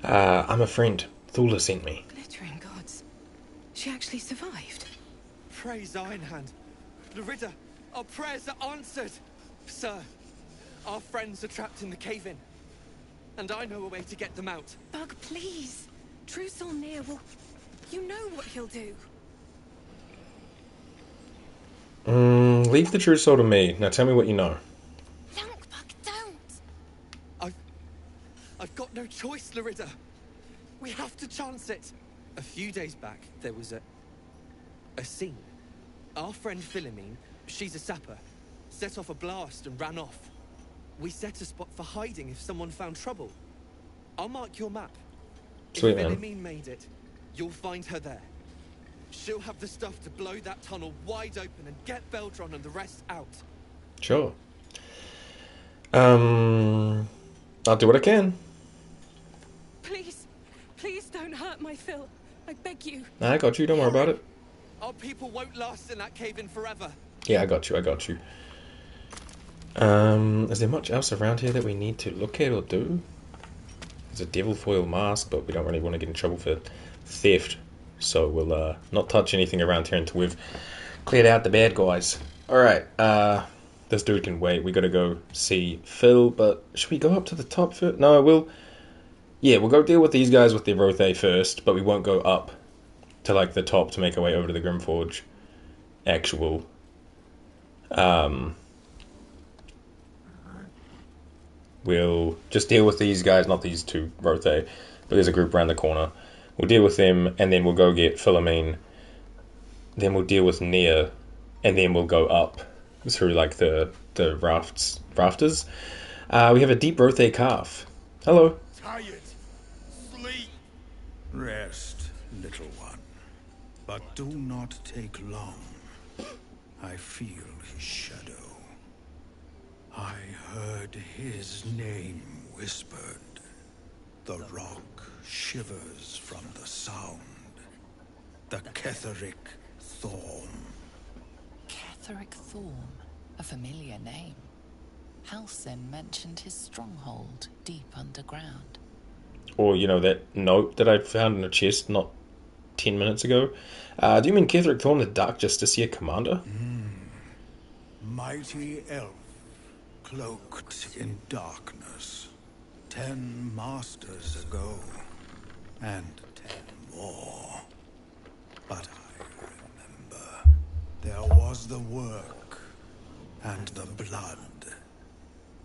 I'm a friend. Thula sent me. Glittering gods. She actually survived. Praise Ironhand. Loretta, our prayers are answered. Sir, our friends are trapped in the cave-in. And I know a way to get them out. Bug, please. True Soul Nere will... You know what he'll do. Leave the true soul to me. Now tell me what you know. Lunk, Bug, don't. I've got no choice, Loretta. We have to chance it. A few days back, there was a scene. Our friend Philomene, she's a sapper, set off a blast and ran off. We set a spot for hiding if someone found trouble. I'll mark your map. Sweet, if man. Philomene made it, you'll find her there. She'll have the stuff to blow that tunnel wide open and get Beldron and the rest out. Sure. I'll do what I can. Please don't hurt my Phil. I beg you. I got you, don't worry about it. Our people won't last in that cave-in forever. Yeah, I got you. Is there much else around here that we need to look at or do? There's a devil foil mask, but we don't really want to get in trouble for theft. So we'll not touch anything around here until we've cleared out the bad guys. Alright, this dude can wait. We gotta go see Phil, but should we go up to the top first? No, we'll go deal with these guys with their Rothe first, but we won't go up to like the top to make our way over to the Grym Forge. Actual. We'll just deal with these guys, not these two Rothe, but there's a group around the corner. We'll deal with them, and then we'll go get Philomene. Then we'll deal with Nere, and then we'll go up through like the rafters. We have a deep Rothe calf. Hello. Tired. Sleep. Rest, little one. But do not take long. I feel his shadow. I heard his name whispered. The rock shivers from the sound. The Ketheric Thorm. Ketheric Thorm, a familiar name. Halsin mentioned his stronghold deep underground. Or, that note that I found in a chest not 10 minutes ago. Do you mean Ketheric Thorm, the Dark Justicia commander? Mighty elf, cloaked in darkness. 10 masters ago, and 10 more. But I remember, there was the work, and the blood.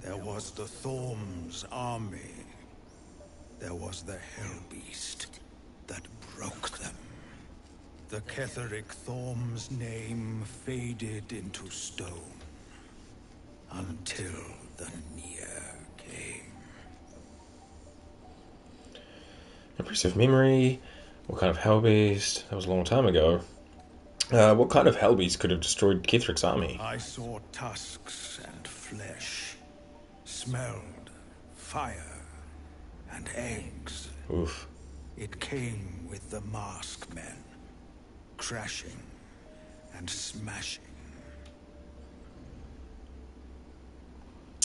There was the Thorm's army. There was the Hellbeast that broke them. The Ketheric Thorm's name faded into stone. Until the Nere came. Impressive memory. What kind of Hellbeast? That was a long time ago. What kind of Hellbeast could have destroyed Ketheric's army? I saw tusks and flesh. Smelled fire and eggs. Oof. It came with the mask men. Crashing and smashing.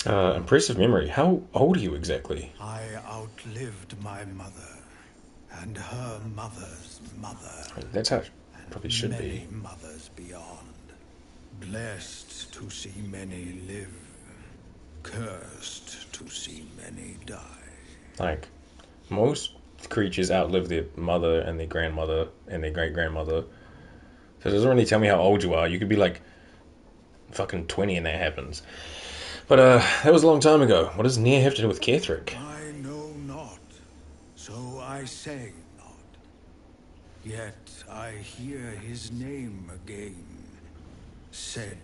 Impressive memory. How old are you exactly? I outlived my mother and her mother's mother. That's how it probably should many be. Mothers beyond. Blessed to see many live. Cursed to see many die. Like, most creatures outlive their mother and their grandmother and their great-grandmother. So it doesn't really tell me how old you are. You could be like fucking 20 and that happens. But that was a long time ago. What does Nere have to do with Ketheric? I know not, so I say not. Yet I hear his name again, said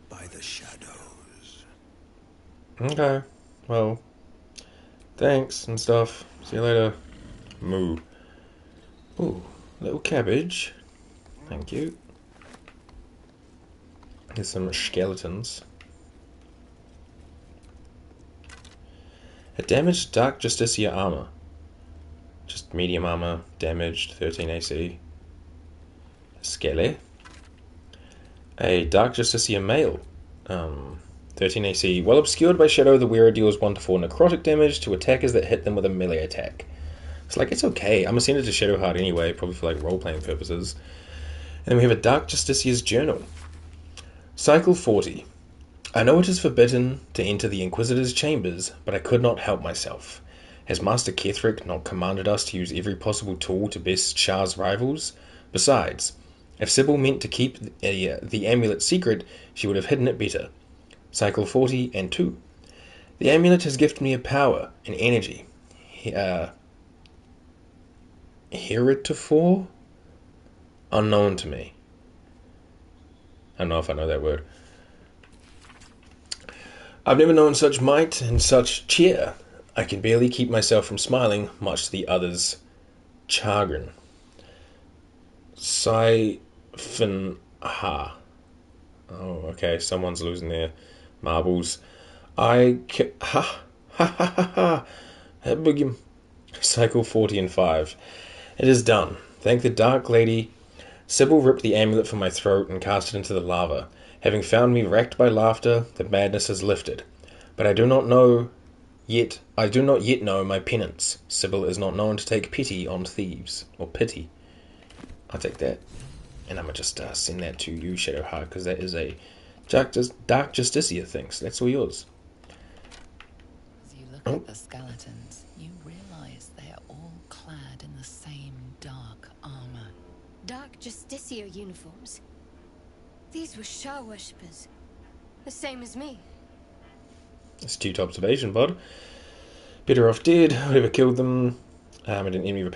by the shadows. Okay, well, thanks and stuff. See you later. Moo. Ooh, little cabbage. Thank you. Here's some skeletons. A damaged Dark Justicia armor. Just medium armor, damaged, 13 AC. A skele. A Dark Justicia mail. 13 AC. While obscured by shadow, the wearer deals 1 to 4 necrotic damage to attackers that hit them with a melee attack. It's like, it's okay. I'm gonna send it to Shadowheart anyway, probably for like role-playing purposes. And then we have a Dark Justicia's journal. Cycle 40. I know it is forbidden to enter the Inquisitor's chambers, but I could not help myself. Has Master Ketheric not commanded us to use every possible tool to best Shah's rivals? Besides, if Sybil meant to keep the amulet secret, she would have hidden it better. Cycle 40 and 2. The amulet has gifted me a power, an energy. Heretofore? Unknown to me. I don't know if I know that word. I've never known such might and such cheer. I can barely keep myself from smiling, much to the others' chagrin. Siphon Ha. Oh, okay. Someone's losing their marbles. Ha ha ha ha. Cycle 40 and 5. It is done. Thank the Dark Lady. Sybil ripped the amulet from my throat and cast it into the lava. Having found me racked by laughter, the madness has lifted. But I do not yet know my penance. Sybil is not known to take pity on thieves. Or pity. I'll take that. And I'm going to just send that to you, Shadowheart, because that is a Dark Justicia thing, so that's all yours. As you look at the skeletons, you realize they are all clad in the same dark armor. Dark Justicia uniforms. These were Shah worshippers. The same as me. Astute observation, bud. Better off dead. Whatever killed them made an enemy of a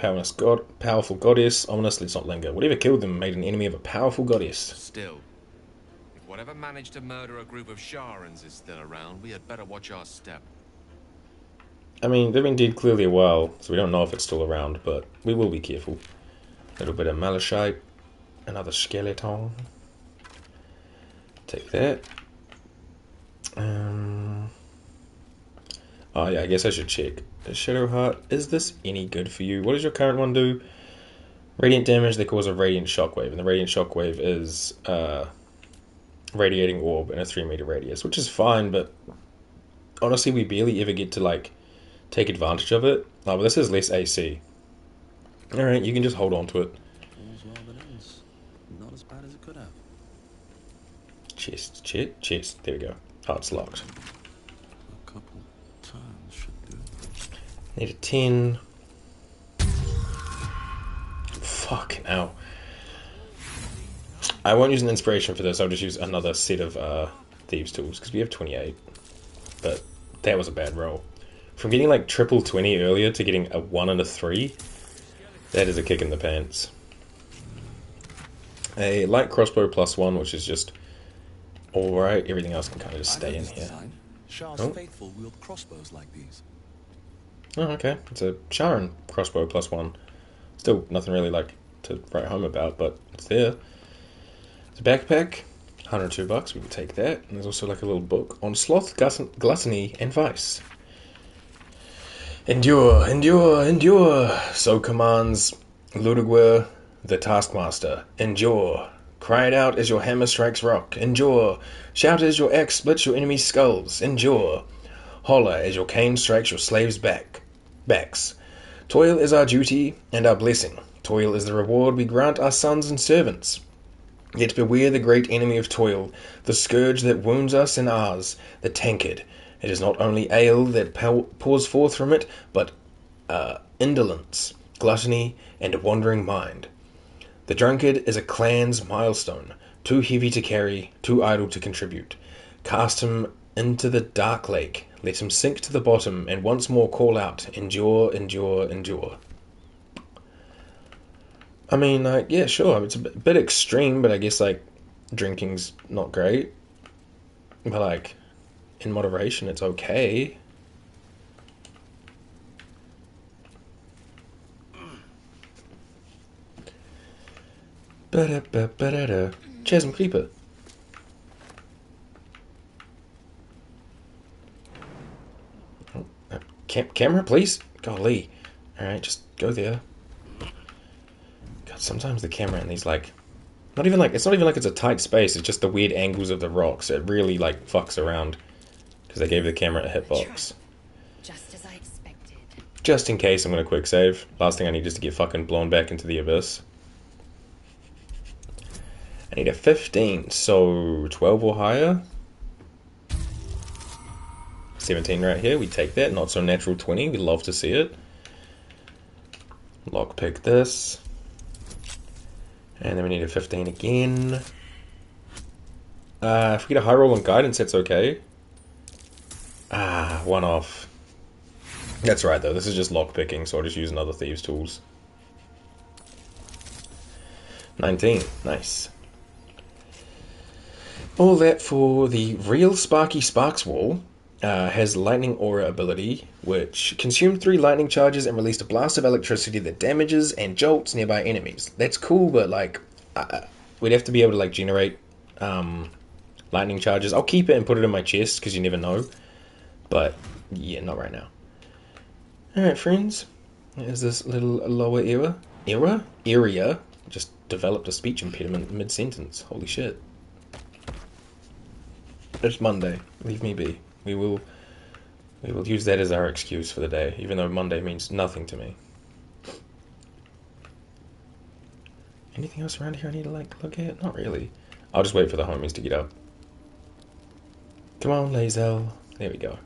powerful goddess. Ominous, let's not linger. Whatever killed them made an enemy of a powerful goddess. Still, if whatever managed to murder a group of Sharans is still around, we had better watch our step. I mean, they've been dead clearly a while, so we don't know if it's still around, but we will be careful. A little bit of malachite. Another skeleton. Take that. Oh yeah, I guess I should check. Shadowheart, is this any good for you? What does your current one do? Radiant damage, they cause a radiant shockwave, and the radiant shockwave is radiating orb in a 3 meter radius, which is fine, but honestly we barely ever get to like take advantage of it. Oh, but this is less AC. Alright, you can just hold on to it. All's well that ends. Not as bad as it could have. Chest. There we go. Oh, it's locked. A couple turns should do. Need a 10. Fucking hell. I won't use an inspiration for this. I'll just use another set of thieves tools because we have 28. But that was a bad roll. From getting like triple 20 earlier to getting a 1 and a 3, that is a kick in the pants. A light crossbow +1, which is just alright. Everything else can kind of just stay in here. Shah's faithful wield crossbows like these. Oh, okay. It's a Sharon crossbow +1. Still nothing really like to write home about, but it's there. It's a backpack, $102. We can take that. And there's also like a little book on sloth, gluttony, and vice. Endure, endure, endure. So commands Ludwig the Taskmaster. Endure. Cry it out as your hammer strikes rock. Endure. Shout as your axe splits your enemy's skulls. Endure. Holler as your cane strikes your slaves' backs. Toil is our duty and our blessing. Toil is the reward we grant our sons and servants. Yet beware the great enemy of toil, the scourge that wounds us and ours, the tankard. It is not only ale that pours forth from it, but indolence, gluttony, and a wandering mind. The drunkard is a clan's milestone, too heavy to carry, too idle to contribute. Cast him into the dark lake, let him sink to the bottom, and once more call out, endure, endure, endure. I mean, like, yeah, sure, it's a bit extreme, but I guess, like, drinking's not great. But, like, in moderation, it's okay. Ba-da-ba-ba-da-da. Chasm Creeper. Camera, please? Golly. Alright, just go there. God, sometimes the camera in these, like... it's not even like it's a tight space, it's just the weird angles of the rocks. It really, like, fucks around. Because they gave the camera a hitbox. Just as I expected. Just in case, I'm going to quick save. Last thing I need is to get fucking blown back into the abyss. I need a 15, so 12 or higher. 17 right here, we take that. Not so natural 20, we love to see it. Lockpick this. And then we need a 15 again. If we get a high roll on guidance, that's okay. One off. That's right though, this is just lockpicking, so I'll just use another Thieves' Tools. 19, nice. All that for the real Sparky Sparks wall. has lightning aura ability, which consumed 3 lightning charges and released a blast of electricity that damages and jolts nearby enemies. That's cool, but like, we'd have to be able to like generate lightning charges. I'll keep it and put it in my chest because you never know. But yeah, not right now. Alright, friends. There's this little lower area. Just developed a speech impediment mid-sentence. Holy shit. It's Monday. Leave me be. We will use that as our excuse for the day, even though Monday means nothing to me. Anything else around here I need to like look at? Not really. I'll just wait for the homies to get up. Come on, Lazel. There we go.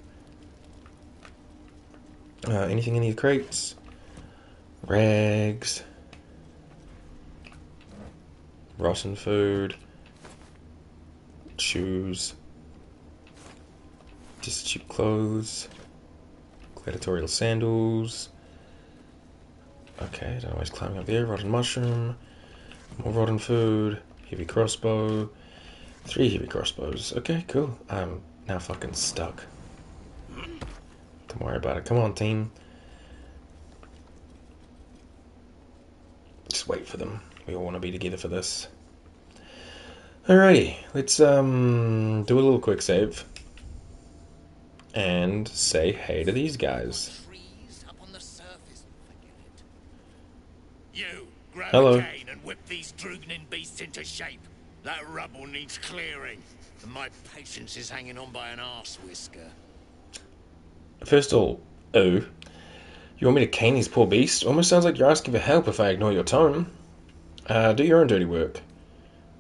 Anything in these crates? Rags. Rotten food. Shoes. Just cheap clothes. Gladiatorial sandals. Okay, don't know why he's climbing up there. Rotten mushroom. More rotten food. Heavy crossbow. 3 heavy crossbows. Okay, cool. I'm now fucking stuck. Don't worry about it. Come on, team. Just wait for them. We all want to be together for this. Alrighty, let's do a little quick save. And say hey to these guys. You, grab Hello. a cane and whip these Drugnin beasts into shape. That rubble needs clearing, and my patience is hanging on by an arse whisker. First of all, you want me to cane these poor beasts? Almost sounds like you're asking for help if I ignore your tone. Do your own dirty work.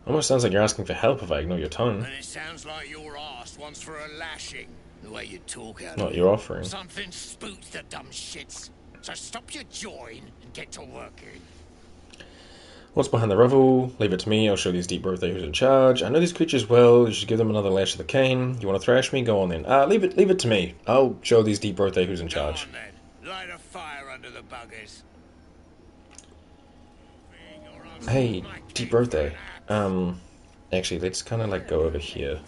Almost sounds like you're asking for help if I ignore your tone. And it sounds like your arse wants for a lashing, the way you talk out What of you're it. offering. Something spooks the dumb shits. So stop your jawing and get to working. What's behind the revel? Leave it to me. I'll show these deep birthday who's in charge. I know these creatures well. You should give them another lash of the cane. You want to thrash me? Go on then. Leave it to me. I'll show these deep birthday who's in charge. Go on then. Light a fire under the buggers. Hey, deep birthday. Actually, let's kind of like go over here.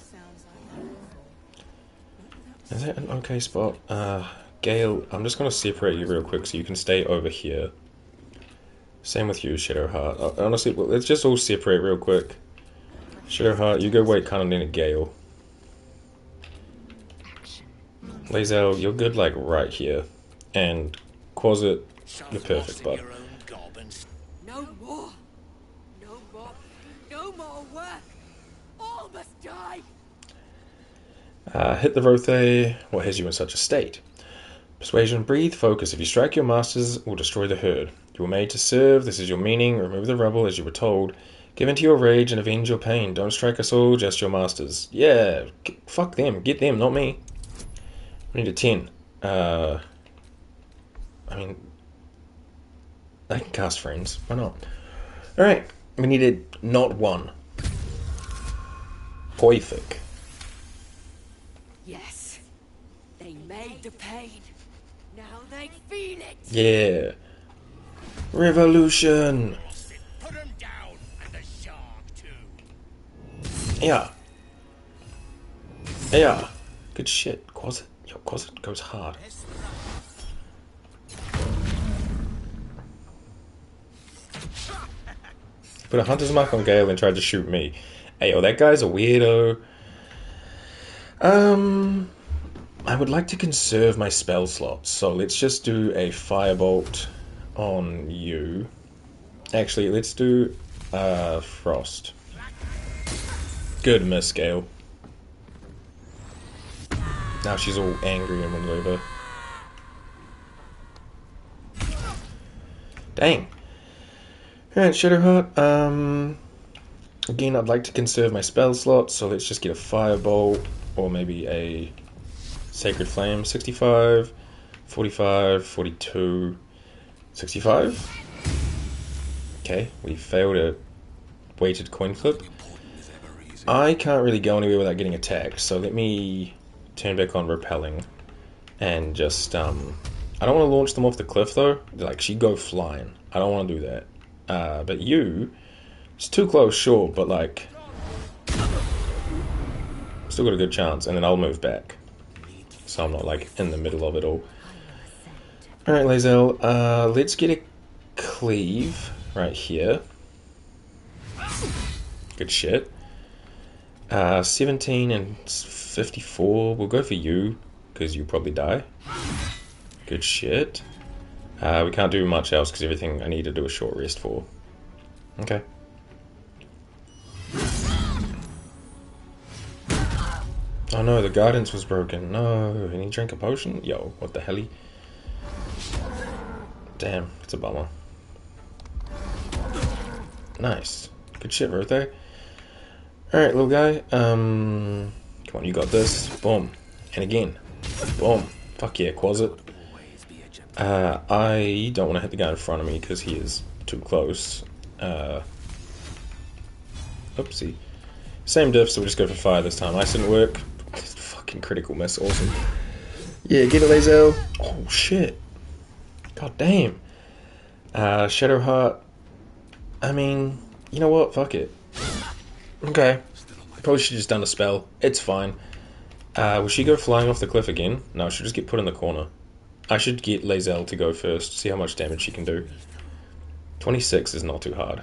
Is that an okay spot? Gale, I'm just going to separate you real quick so you can stay over here. Same with you, Shadowheart. Honestly, well, let's just all separate real quick. Shadowheart, you go wait kind of near Gale. Lazel, you're good like right here. And Quasit, you're perfect, bud. No more. No more. No more work. All must die. Hit the Rothe. What has you in such a state? Persuasion, breathe, focus. If you strike your masters, will destroy the herd. You were made to serve. This is your meaning. Remove the rubble as you were told. Give in to your rage and avenge your pain. Don't strike us all, just your masters. Yeah, fuck them. Get them, not me. We need a 10. I mean, I can cast friends. Why not? Alright, we needed not 1. Perfect. Yes. They made the pain. Now they feel it. Yeah. Revolution. Put him down, and the shark too. Yeah. Yeah. Good shit. Quasit. Yo, Quasit goes hard. Put a hunter's mark on Gale and tried to shoot me. Hey, yo, that guy's a weirdo. I would like to conserve my spell slots, so let's just do a firebolt on you. Actually, let's do frost. Good miss, Gale. Now she's all angry and runs over. Dang. Alright, Shadowheart. Again, I'd like to conserve my spell slots, so let's just get a firebolt or maybe a Sacred Flame. 65, 45, 42, 65. Okay, we failed a weighted coin flip. I can't really go anywhere without getting attacked, so let me turn back on repelling and just I don't want to launch them off the cliff though. Like, she'd go flying. I don't want to do that. But you, it's too close, sure, but like, still got a good chance, and then I'll move back. so I'm not like in the middle of it all. Alright, Lae'zel, let's get a cleave right here. Good shit. 17 and 54. We'll go for you, because you'll probably die. Good shit. We can't do much else, because everything I need to do a short rest for. Okay. Oh no, the guidance was broken. No, and he drank a potion? Yo, what the helly? Damn, it's a bummer. Nice. Good shit, Rothe. Alright, little guy. Come on, you got this. Boom. And again. Boom. Fuck yeah, Quasit. I don't want to hit the guy in front of me because he is too close. Oopsie. Same diff, so we'll just go for fire this time. Ice didn't work. Fucking critical miss, awesome. Yeah, get it, Lae'zel. Oh, shit. God damn. Shadowheart. I mean, you know what? Fuck it. Okay. Probably should have just done a spell. It's fine. Will she go flying off the cliff again? No, she'll just get put in the corner. I should get Lae'zel to go first, see how much damage she can do. 26 is not too hard.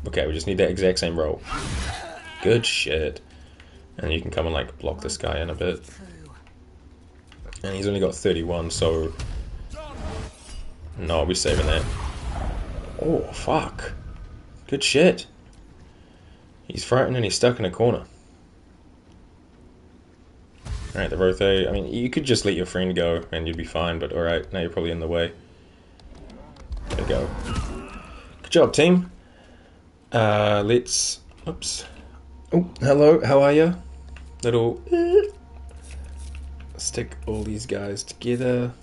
Okay, we just need that exact same roll. Good shit. And you can come and like block this guy in a bit. And he's only got 31, so... No, I'll be saving that. Oh, fuck. Good shit. He's frightened and he's stuck in a corner. Alright, the Rothe. I mean, you could just let your friend go and you'd be fine, but alright, now you're probably in the way. There we go. Good job, team. Let's... Oops. Oh, hello, how are ya? Little... Stick all these guys together.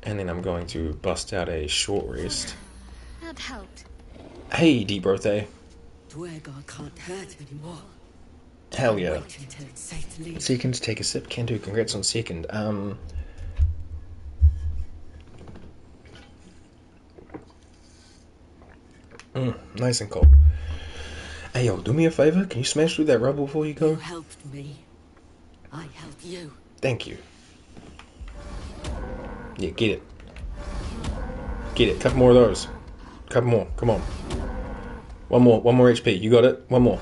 And then I'm going to bust out a short rest. That helped. Hey, Deep Rothe. Duergar can't hurt anymore. Hell yeah. Wait until it's safe to leave. Second, take a sip. Can do. Congrats on second. Nice and cold. Hey, yo, do me a favor. Can you smash through that rubble before you go? You helped me. I helped you. Thank you. Yeah, get it. Get it. Couple more of those. Couple more. Come on. One more HP. You got it? One more.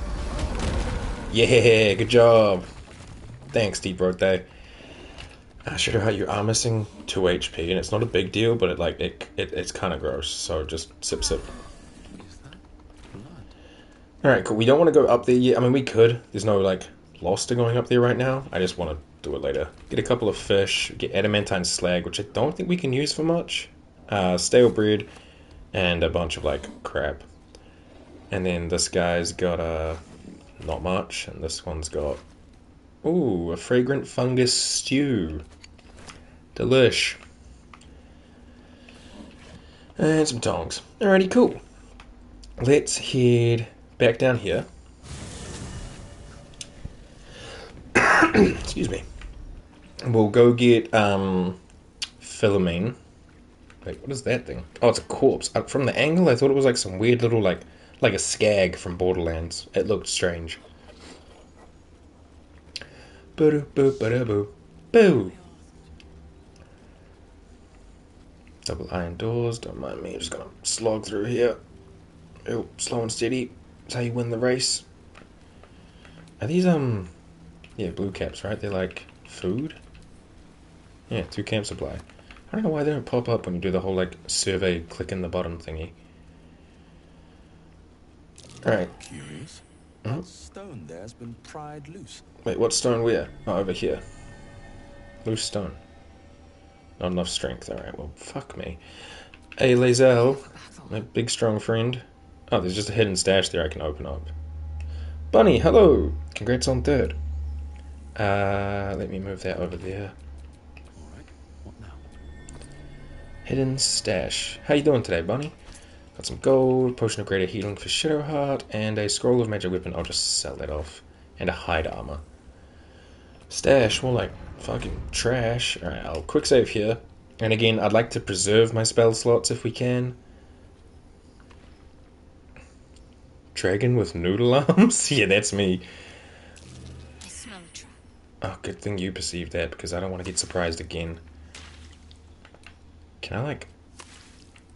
Yeah, good job. Thanks, Deep Rothe. I should have had you are missing 2 HP, and it's not a big deal, but it's kind of gross. So just sip. All right, cool. We don't want to go up there yet. I mean, we could. There's no like loss to going up there right now. I just want to do it later. Get a couple of fish. Get adamantine slag, which I don't think we can use for much. Stale bread, and a bunch of like crap. And then this guy's got not much, and this one's got a fragrant fungus stew. Delish. And some tongs. Alrighty, cool. Let's head back down here. Excuse me. We'll go get Philomene. Wait, what is that thing? Oh, it's a corpse. From the angle, I thought it was like some weird little like a skag from Borderlands. It looked strange. Boo. Double iron doors, don't mind me, I'm just gonna slog through here. Oh, slow and steady. That's how you win the race. Are these blue caps, right? They're like food? Yeah, 2 camp supply. I don't know why they don't pop up when you do the whole like survey click in the bottom thingy. Alright. Curious. That stone there's been pried loose. Wait, what stone where? Oh, over here. Loose stone. Not enough strength. Alright, well, fuck me. Hey, Lae'zel, my big strong friend. Oh, there's just a hidden stash there I can open up. Bunny, hello! Congrats on 3rd. Let me move that over there. Alright, what now? Hidden stash. How you doing today, Bunny? Got some gold, potion of greater healing for Shadowheart, and a scroll of magic weapon. I'll just sell that off. And a hide armor. Stash, more like fucking trash. Alright, I'll quick save here. And again, I'd like to preserve my spell slots if we can. Dragon with noodle arms? Yeah, that's me. I smell a trap. Oh, good thing you perceived that, because I don't want to get surprised again. Can I, like,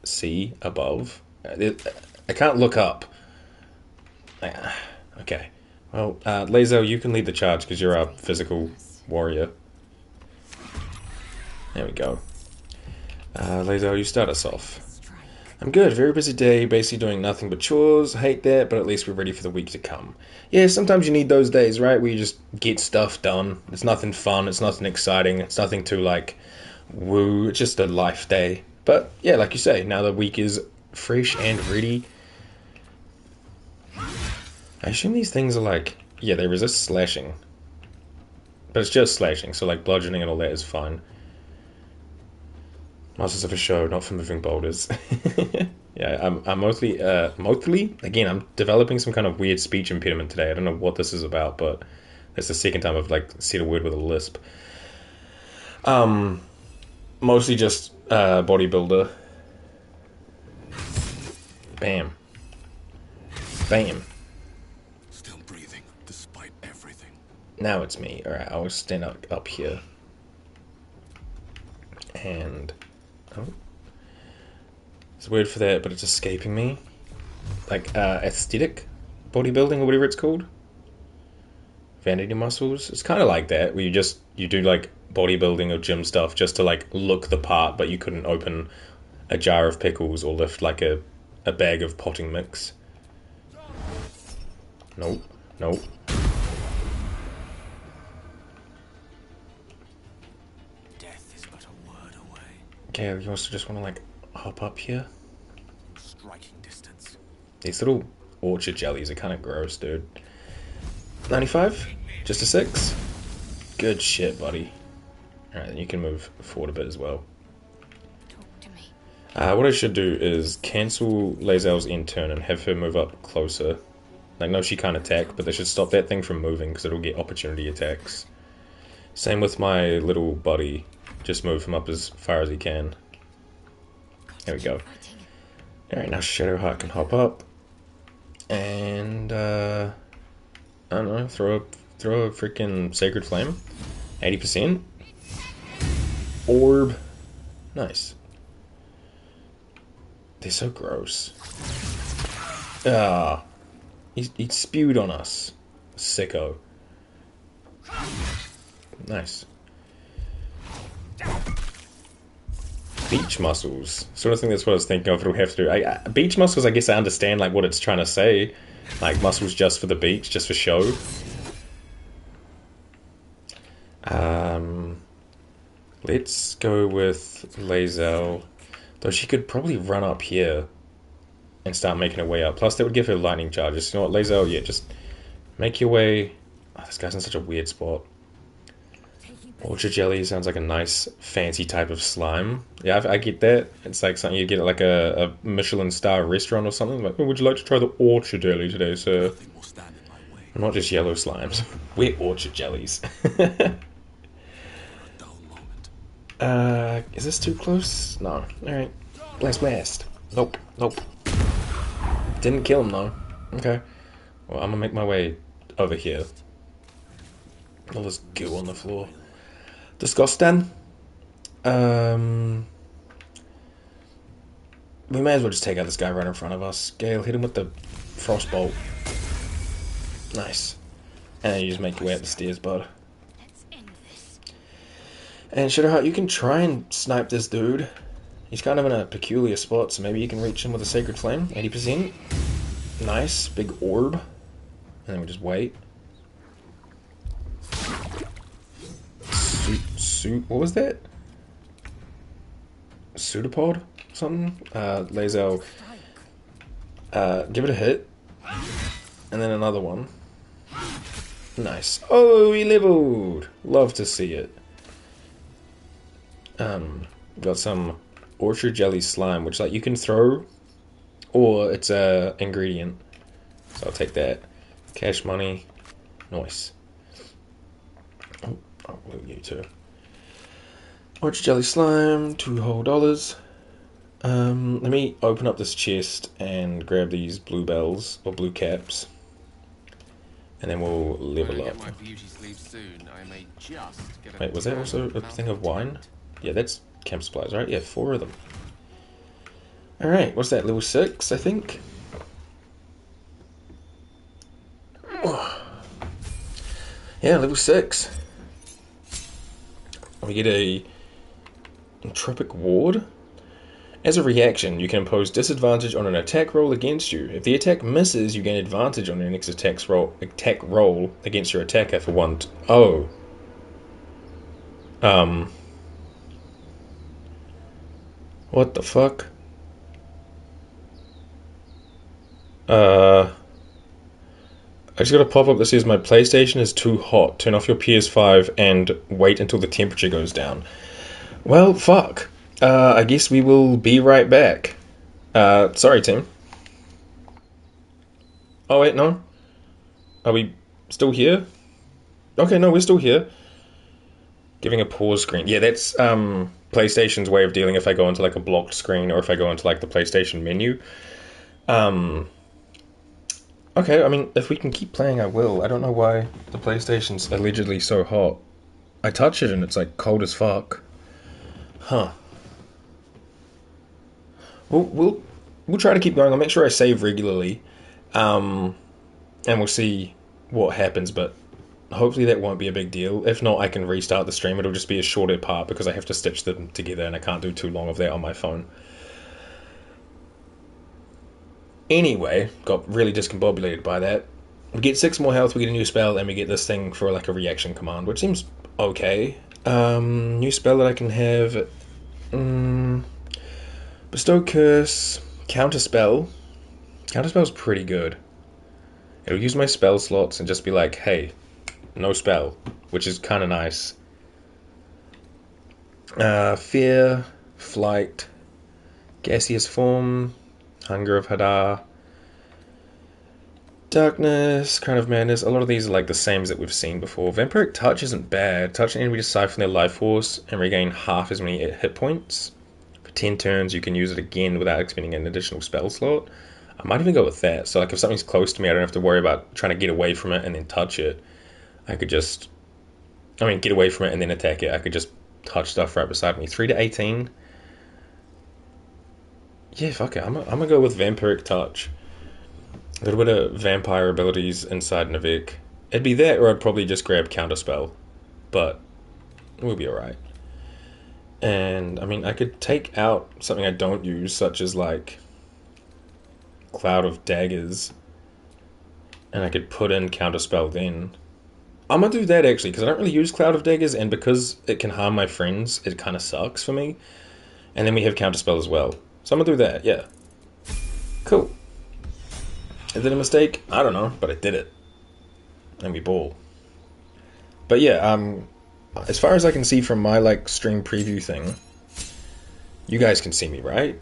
see above? I can't look up. Okay. Well, Lazo, you can lead the charge, because you're our physical warrior. There we go. Lazo, you start us off. I'm good. Very busy day, basically doing nothing but chores. Hate that, but at least we're ready for the week to come. Yeah, sometimes you need those days, right? Where you just get stuff done. It's nothing fun. It's nothing exciting. It's nothing to, like, woo. It's just a life day. But, yeah, like you say, now the week is fresh and ready. I assume these things are like... Yeah, they resist slashing. But it's just slashing, so, like, bludgeoning and all that is fine. Masters of a show, not for moving boulders. Yeah, I'm mostly, again, I'm developing some kind of weird speech impediment today. I don't know what this is about, but it's the second time I've, like, said a word with a lisp. Mostly just, bodybuilder. Bam. Bam. Still breathing, despite everything. Now it's me. Alright, I'll stand up here. And... Oh. It's weird for that, but it's escaping me. Like, aesthetic bodybuilding or whatever it's called. Vanity muscles. It's kind of like that, where you do, like, bodybuilding or gym stuff just to, like, look the part, but you couldn't open a jar of pickles or lift, like, a bag of potting mix. Nope. Nope. Death is but a word away. Okay, you also just want to, like, hop up here. Striking distance. These little orchard jellies are kind of gross, dude. 95? Just a 6? Good shit, buddy. Alright, then you can move forward a bit as well. What I should do is cancel Lazel's end turn and have her move up closer. Like, no, she can't attack, but they should stop that thing from moving because it'll get opportunity attacks. Same with my little buddy. Just move him up as far as he can. There we go. Alright, now Shadowheart can hop up. And, I don't know, throw a freaking Sacred Flame. 80%. Orb. Nice. They're so gross. Ah. He spewed on us. Sicko. Nice. Beach muscles. Sort of think that's what I was thinking of. It'll have to do. Beach muscles, I guess I understand like what it's trying to say. Like muscles just for the beach, just for show. Let's go with Lae'zel. Though she could probably run up here and start making her way up. Plus that would give her lightning charges. You know what, Lae'zel, yeah, just make your way. Oh, this guy's in such a weird spot. Orchard jelly sounds like a nice, fancy type of slime. Yeah, I get that. It's like something you get at like a Michelin star restaurant or something. Like, oh, would you like to try the orchard jelly today, sir? Not just yellow slimes. We're orchard jellies. Is this too close? No. Alright. Blast. Nope. Didn't kill him though. Okay. Well, I'm gonna make my way over here. All this goo on the floor. Disgusting. We may as well just take out this guy right in front of us. Gale, hit him with the frostbolt. Nice. And you just make your way up the stairs, bud. And Shadowheart, you can try and snipe this dude. He's kind of in a peculiar spot, so maybe you can reach him with a Sacred Flame. 80%. Nice. Big orb. And then we just wait. What was that? Pseudopod? Something? Lae'zel. Give it a hit. And then another one. Nice. Oh, he leveled! Love to see it. Got some orchard jelly slime, which like you can throw, or it's a ingredient. So I'll take that. Cash money. Nice. Oh, I'll loot you too. Orchard jelly slime, $2 whole. Let me open up this chest and grab these bluebells or blue caps. And then we'll level When I up. get my beauty sleep soon, I may just get a Wait, was that also a thing of wine? Yeah, that's camp supplies, right? Yeah, 4 of them. Alright, what's that? Level 6, I think? Yeah, level 6. We get a entropic ward. As a reaction, you can impose disadvantage on an attack roll against you. If the attack misses, you gain advantage on your next attack roll against your attacker for 1. Oh. What the fuck? I just got a pop-up that says my PlayStation is too hot. Turn off your PS5 and wait until the temperature goes down. Well, fuck. I guess we will be right back. Sorry, Tim. Oh, wait, no? Are we still here? Okay, no, we're still here. Giving a pause screen. Yeah, that's PlayStation's way of dealing if I go into like a blocked screen or if I go into like the PlayStation menu. Okay, I mean, if we can keep playing, I will. I don't know why the PlayStation's allegedly so hot. I touch it and it's like cold as fuck. Huh. We'll try to keep going. I'll make sure I save regularly, and we'll see what happens. But hopefully that won't be a big deal. If not, I can restart the stream. It'll just be a shorter part because I have to stitch them together, and I can't do too long of that on my phone. Anyway, got really discombobulated by that. We get 6 more health, we get a new spell, and we get this thing for like a reaction command, which seems okay. New spell that I can have. Bestow Curse, Counterspell. Counterspell's pretty good. It'll use my spell slots and just be like, hey, no spell, which is kind of nice. Fear, Flight, Gaseous Form, Hunger of Hadar, Darkness, Crown of Madness. A lot of these are like the same as that we've seen before. Vampiric Touch isn't bad. Touch an enemy to siphon their life force and regain half as many hit points. For 10 turns, you can use it again without expending an additional spell slot. I might even go with that. So like if something's close to me, I don't have to worry about trying to get away from it and then touch it. I could just... get away from it and then attack it. I could just touch stuff right beside me. 3 to 18. Yeah, fuck it. I'm gonna go with Vampiric Touch. A little bit of vampire abilities inside Navik. It'd be that, or I'd probably just grab Counterspell. But we'll be alright. And, I could take out something I don't use, such as, like, Cloud of Daggers. And I could put in Counterspell then. I'm gonna do that, actually, because I don't really use Cloud of Daggers, and because it can harm my friends, it kind of sucks for me. And then we have Counterspell as well. So I'm gonna do that, yeah. Cool. Is it a mistake? I don't know, but I did it. And we ball. But yeah, as far as I can see from my, like, stream preview thing, you guys can see me, right?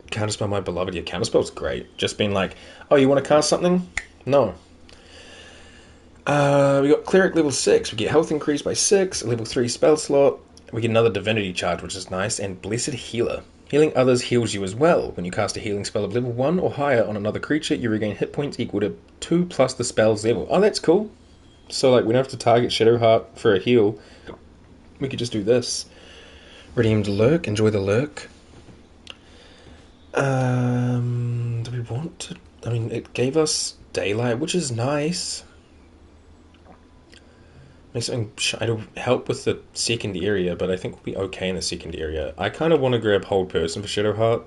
Counterspell my beloved. Yeah, Counterspell's great. Just being like, oh, you want to cast something? No. We got Cleric level 6. We get health increased by 6. Level 3 spell slot. We get another Divinity charge, which is nice. And Blessed Healer. Healing others heals you as well. When you cast a healing spell of level 1 or higher on another creature, you regain hit points equal to 2 plus the spell's level. Oh, that's cool. So, like, we don't have to target Shadowheart for a heal. We could just do this. Redeemed Lurk. Enjoy the Lurk. Do we want to... it gave us Daylight, which is nice. Makes something... It'll help with the second area, but I think we'll be okay in the second area. I kind of want to grab Hold Person for Shadowheart.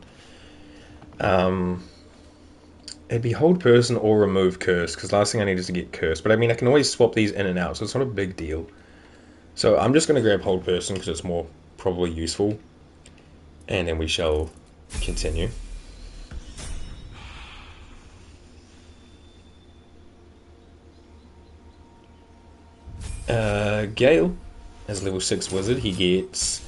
It'd be Hold Person or Remove Curse, because last thing I need is to get Curse. But I can always swap these in and out, so it's not a big deal. So I'm just going to grab Hold Person, because it's more probably useful. And then we shall continue. Gale, as level 6 wizard, he gets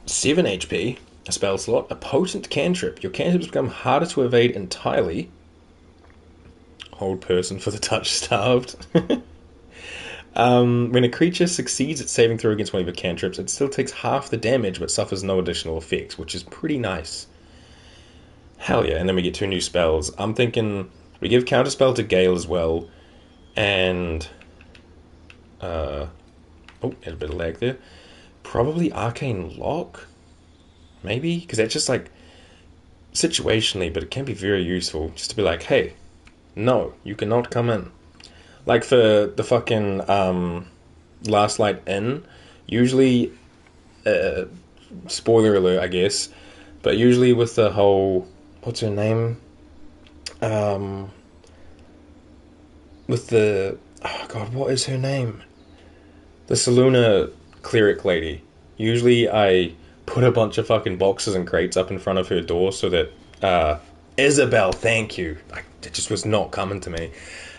7 HP, a spell slot, a potent cantrip. Your cantrips become harder to evade entirely. Hold Person for the touch starved. When a creature succeeds at saving throw against one of your cantrips, it still takes half the damage but suffers no additional effects, which is pretty nice. Hell yeah, and then we get 2 new spells. I'm thinking We give Counterspell to Gale as well, and oh, there's a bit of lag there. Probably Arcane Lock, maybe, because that's just like situationally, but it can be very useful just to be like, hey, no, you cannot come in. Like for the fucking Last Light Inn, usually, spoiler alert, I guess, but usually with the whole, what's her name? With the, oh god, what is her name? The Saluna cleric lady. Usually I put a bunch of fucking boxes and crates up in front of her door so that, Isabel, thank you. It just was not coming to me.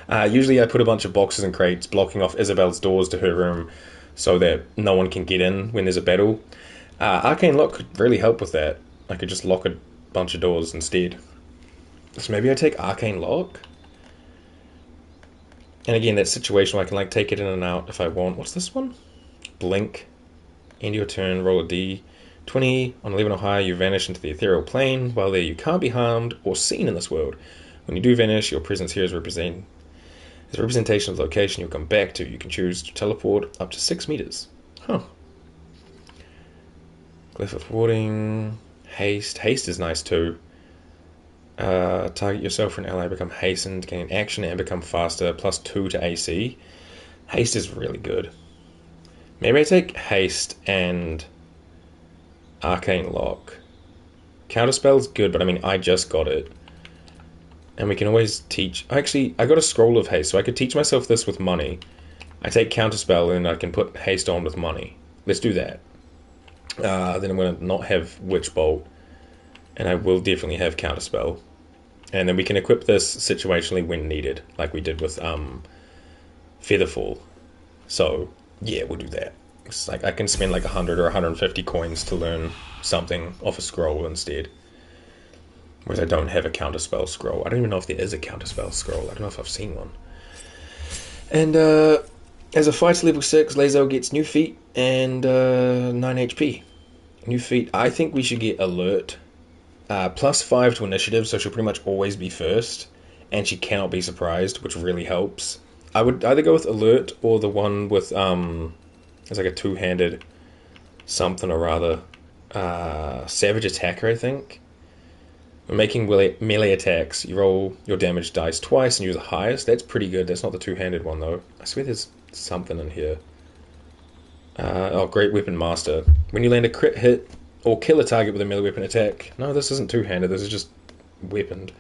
Usually I put a bunch of boxes and crates blocking off Isabel's doors to her room so that no one can get in when there's a battle. Arcane Lock could really help with that. I could just lock a bunch of doors instead. So maybe I take Arcane Lock? And again, that situation where I can like take it in and out if I want. What's this one? Blink. End your turn, roll a d20. On 11 or higher, you vanish into the ethereal plane. While there, you can't be harmed or seen in this world. When you do vanish, your presence here is a representation of the location you'll come back to. You can choose to teleport up to 6 meters. Huh. Glyph of Warding. Haste. Haste is nice too. Target yourself or an ally, become hastened, gain action and become faster, +2 to AC. Haste is really good. Maybe I take Haste and Arcane Lock. Counterspell's good, but I mean, I just got it. And we can always teach... Actually, I got a Scroll of Haste, so I could teach myself this with money. I take Counterspell and I can put Haste on with money. Let's do that. Then I'm going to not have Witch Bolt. And I will definitely have Counterspell. And then we can equip this situationally when needed, like we did with Featherfall. So, yeah, we'll do that. It's like I can spend like 100 or 150 coins to learn something off a scroll instead. Whereas I don't have a Counterspell scroll. I don't even know if there is a Counterspell scroll. I don't know if I've seen one. And as a fight to level 6, Lae'zel gets new feet and 9 HP. New feet. I think we should get Alert. +5 to initiative, so she'll pretty much always be first, and she cannot be surprised, which really helps. I would either go with Alert or the one with it's like a two-handed something or rather. Savage Attacker, I think. When making melee attacks, you roll your damage dice twice and use the highest. That's pretty good. That's not the two-handed one though. I swear there's something in here. Great Weapon Master. When you land a crit hit or kill a target with a melee weapon attack. No, this isn't two-handed, this is just weaponed.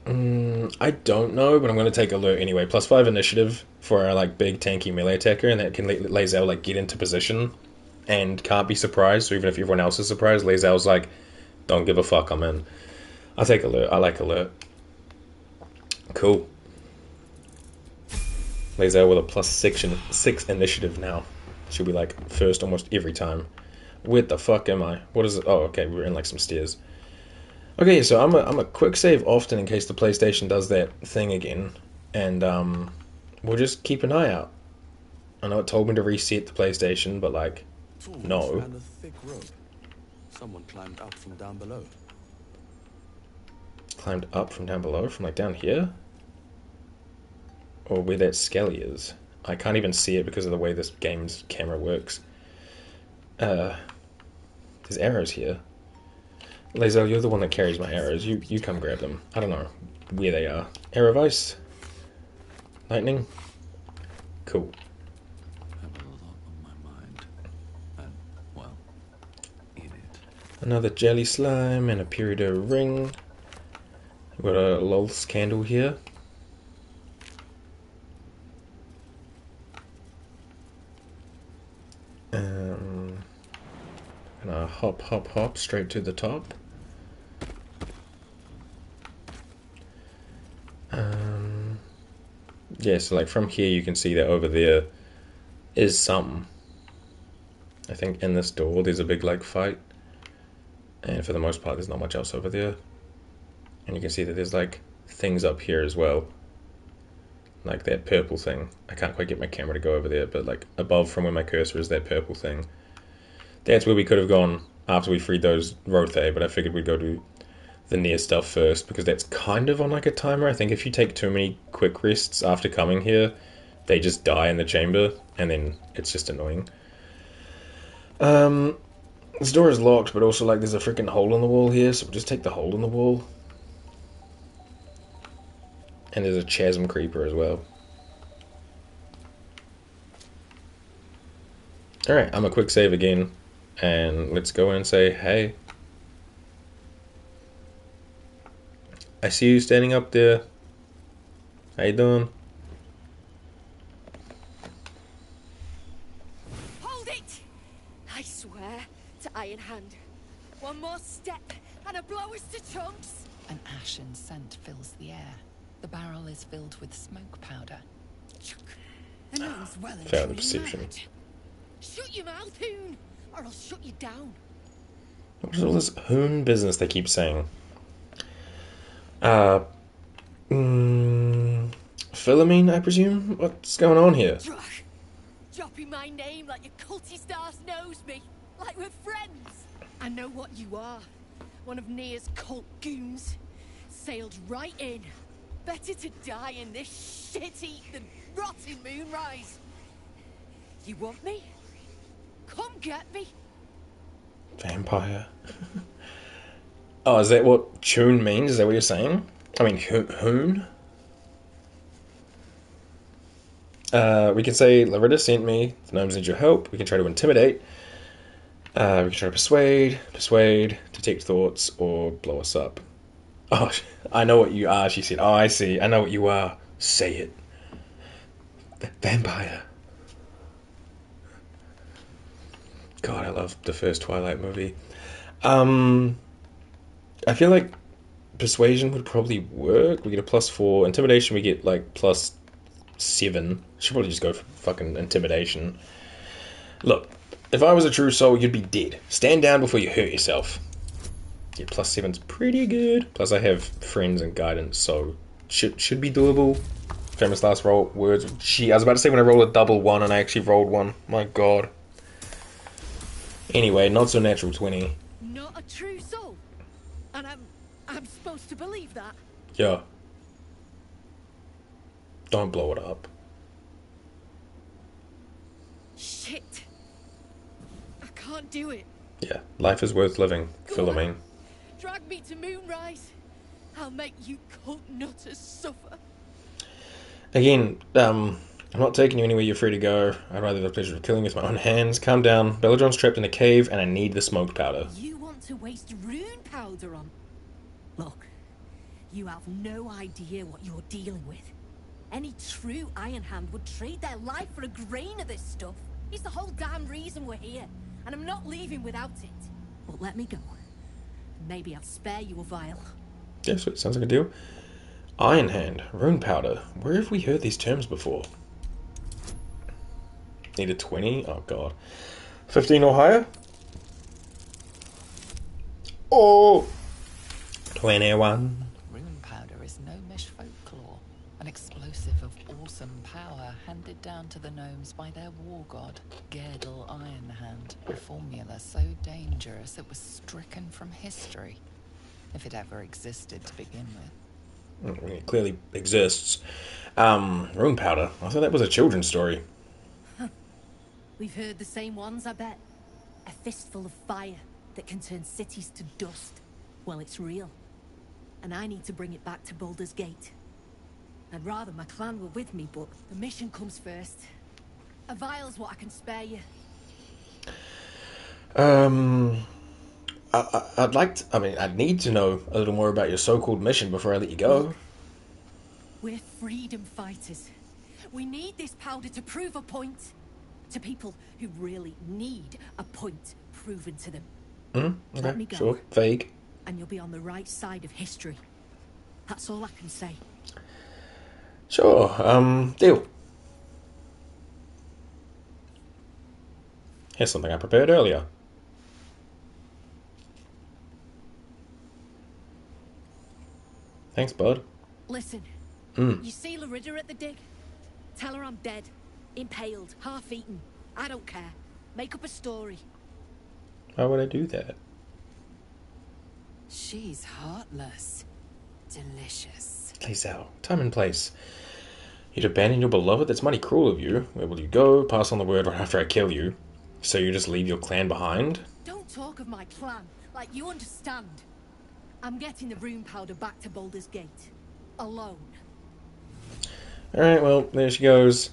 I don't know, but I'm going to take Alert anyway. +5 initiative for our like big tanky melee attacker, and that can let Lae'zel like get into position and can't be surprised. So even if everyone else is surprised, Lae'zel's like, don't give a fuck, I'm in. I'll take Alert. I like Alert. Cool. Lae'zel with a +6 initiative now. She'll be like first almost every time. Where the fuck am I? What is it? Oh, okay, we're in like some stairs. Okay, so I'm a quick save often in case the PlayStation does that thing again, and we'll just keep an eye out. I know it told me to reset the PlayStation, but like, no. And a thick rope. Someone climbed up from down below. Climbed up from down below, from like down here, or where that skelly is. I can't even see it because of the way this game's camera works. There's arrows here. Lae'zel, you're the one that carries my arrows. You come grab them. I don't know where they are. Arrow of Ice? Lightning? Cool. I have a lot on my mind. And, well, in it. Another jelly slime and a Peridot ring. We've got a Lolth's candle here. Gonna hop straight to the top. Yeah, so like from here you can see that over there is some. I think in this door there's a big like fight. And for the most part there's not much else over there. And you can see that there's like things up here as well. Like that purple thing. I can't quite get my camera to go over there, but like above from where my cursor is, that purple thing. That's where we could have gone after we freed those Rothe, but I figured we'd go to the Nere stuff first, because that's kind of on like a timer. I think if you take too many quick rests after coming here, they just die in the chamber, and then it's just annoying. This door is locked, but also like there's a freaking hole in the wall here, so we'll just take the hole in the wall. And there's a chasm creeper as well. Alright, I'm a quick save again, and let's go in and say, hey. I see you standing up there. How you doing? Hold it! I swear to Iron Hand. One more step, and a blow us to chunks. An ashen scent fills the air. The barrel is filled with smoke powder. The gnome's well and Failed truly perception. mad. Shut your mouth, Hoon, or I'll shut you down. What is all this hoon business they keep saying? Philomene, I presume? What's going on here? Dropping my name like your cultist ass knows me. Like we're friends. I know what you are. One of Nere's cult goons. Sailed right in. Better to die in this shit-eat than rot in Moonrise. You want me? Come get me. Vampire. Oh, is that what tune means? Is that what you're saying? I mean, hoon? We can say, Larita sent me, the gnomes need your help. We can try to intimidate. We can try to persuade, detect thoughts, or blow us up. Oh, I know what you are, she said. Oh, I see. I know what you are. Say it. Vampire. God, I love the first Twilight movie. I feel like persuasion would probably work. We get a +4. Intimidation, we get like +7. Should probably just go for fucking intimidation. Look, if I was a true soul, you'd be dead. Stand down before you hurt yourself. Yeah, +7's pretty good. Plus I have friends and guidance, so should be doable. Famous last roll words. Gee, I was about to say when I rolled a double 1 and I actually rolled 1. My god. Anyway, not so natural 20. Not a true soul. And I'm supposed to believe that. Yeah. Don't blow it up. Shit. I can't do it. Yeah, life is worth living, Philomene. Drag me to Moonrise. I'll make you cult nutters suffer. Again, I'm not taking you anywhere you're free to go. I'd rather have the pleasure of killing you with my own hands. Calm down. Belladron's trapped in a cave, and I need the smoke powder. You want to waste rune powder on? Look, you have no idea what you're dealing with. Any true Iron Hand would trade their life for a grain of this stuff. It's the whole damn reason we're here, and I'm not leaving without it. But let me go. Maybe I'll spare you a vial. Yeah, sweet. Sounds like a deal. Iron Hand, rune powder. Where have we heard these terms before? Need a 20? Oh god. 15 or higher? Oh! 21. Rune powder is gnomish folklore, an explosive of awesome power handed down to the gnomes by their war god, Gerdel Ironhand. A formula so dangerous it was stricken from history, if it ever existed to begin with. It clearly exists. Rune powder. I thought that was a children's story. We've heard the same ones, I bet. A fistful of fire that can turn cities to dust. Well, it's real. And I need to bring it back to Baldur's Gate. I'd rather my clan were with me, but the mission comes first. A vial's what I can spare you. I'd like to, I'd need to know a little more about your so-called mission before I let you go. We're freedom fighters. We need this powder to prove a point. To people who really need a point proven to them. Let me Okay, go. sure. Vague. And you'll be on the right side of history. That's all I can say. Sure, deal. Here's something I prepared earlier. Thanks, bud. Listen, you see Larita at the dig? Tell her I'm dead, impaled, half-eaten. I don't care. Make up a story. Why would I do that? She's heartless. Delicious. Lae'zel, time and place. You'd abandon your beloved? That's mighty cruel of you. Where will you go? Pass on the word right after I kill you. So you just leave your clan behind? Don't talk of my clan, like you understand. I'm getting the rune powder back to Baldur's Gate. Alone. Alright, well, there she goes.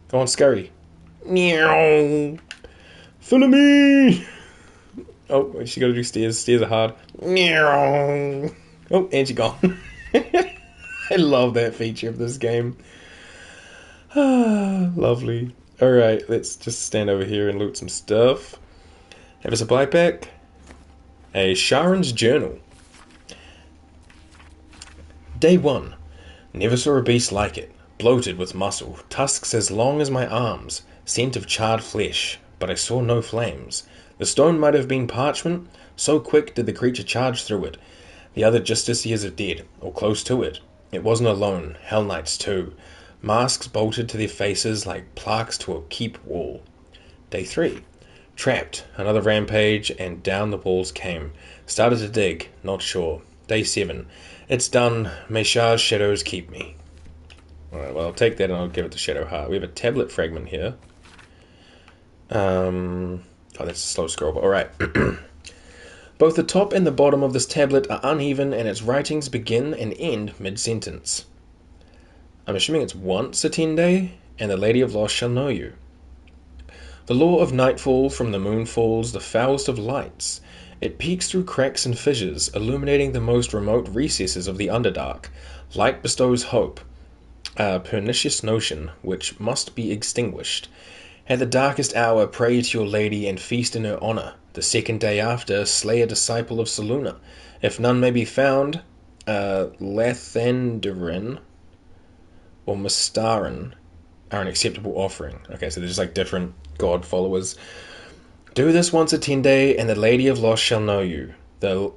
Go on, scurry. Meow. Follow me! Oh, she gotta do stairs. Stairs are hard. Meow. Oh, and she gone. I love that feature of this game. Ah, lovely. Alright, let's just stand over here and loot some stuff. Have a supply pack. A Sharon's Journal. Day 1. Never saw a beast like it. Bloated with muscle, tusks as long as my arms, scent of charred flesh, but I saw no flames. The stone might have been parchment, so quick did the creature charge through it. The other justiciars are dead, or close to it. It wasn't alone, Hell Knights too. Masks bolted to their faces like plaques to a keep wall. Day 3. Trapped, another rampage, and down the walls came. Started to dig, not sure. Day 7. It's done. May Shah's shadows keep me. Alright, well, I'll take that and I'll give it to Shadow Heart. We have a tablet fragment here. Oh, that's a slow scroll, but alright. Both the top and the bottom of this tablet are uneven, and its writings begin and end mid-sentence. I'm assuming it's once a 10-day, and the Lady of Lost shall know you. The law of nightfall from the moon falls, the foulest of lights. It peeks through cracks and fissures, illuminating the most remote recesses of the Underdark. Light bestows hope, a pernicious notion which must be extinguished. At the darkest hour pray to your lady and feast in her honour. The second day after, slay a disciple of Selûne. If none may be found, Lathandarin or Mustarin are an acceptable offering. Okay, so they're just like different god followers. Do this once a 10-day, and the Lady of Lost shall know you. The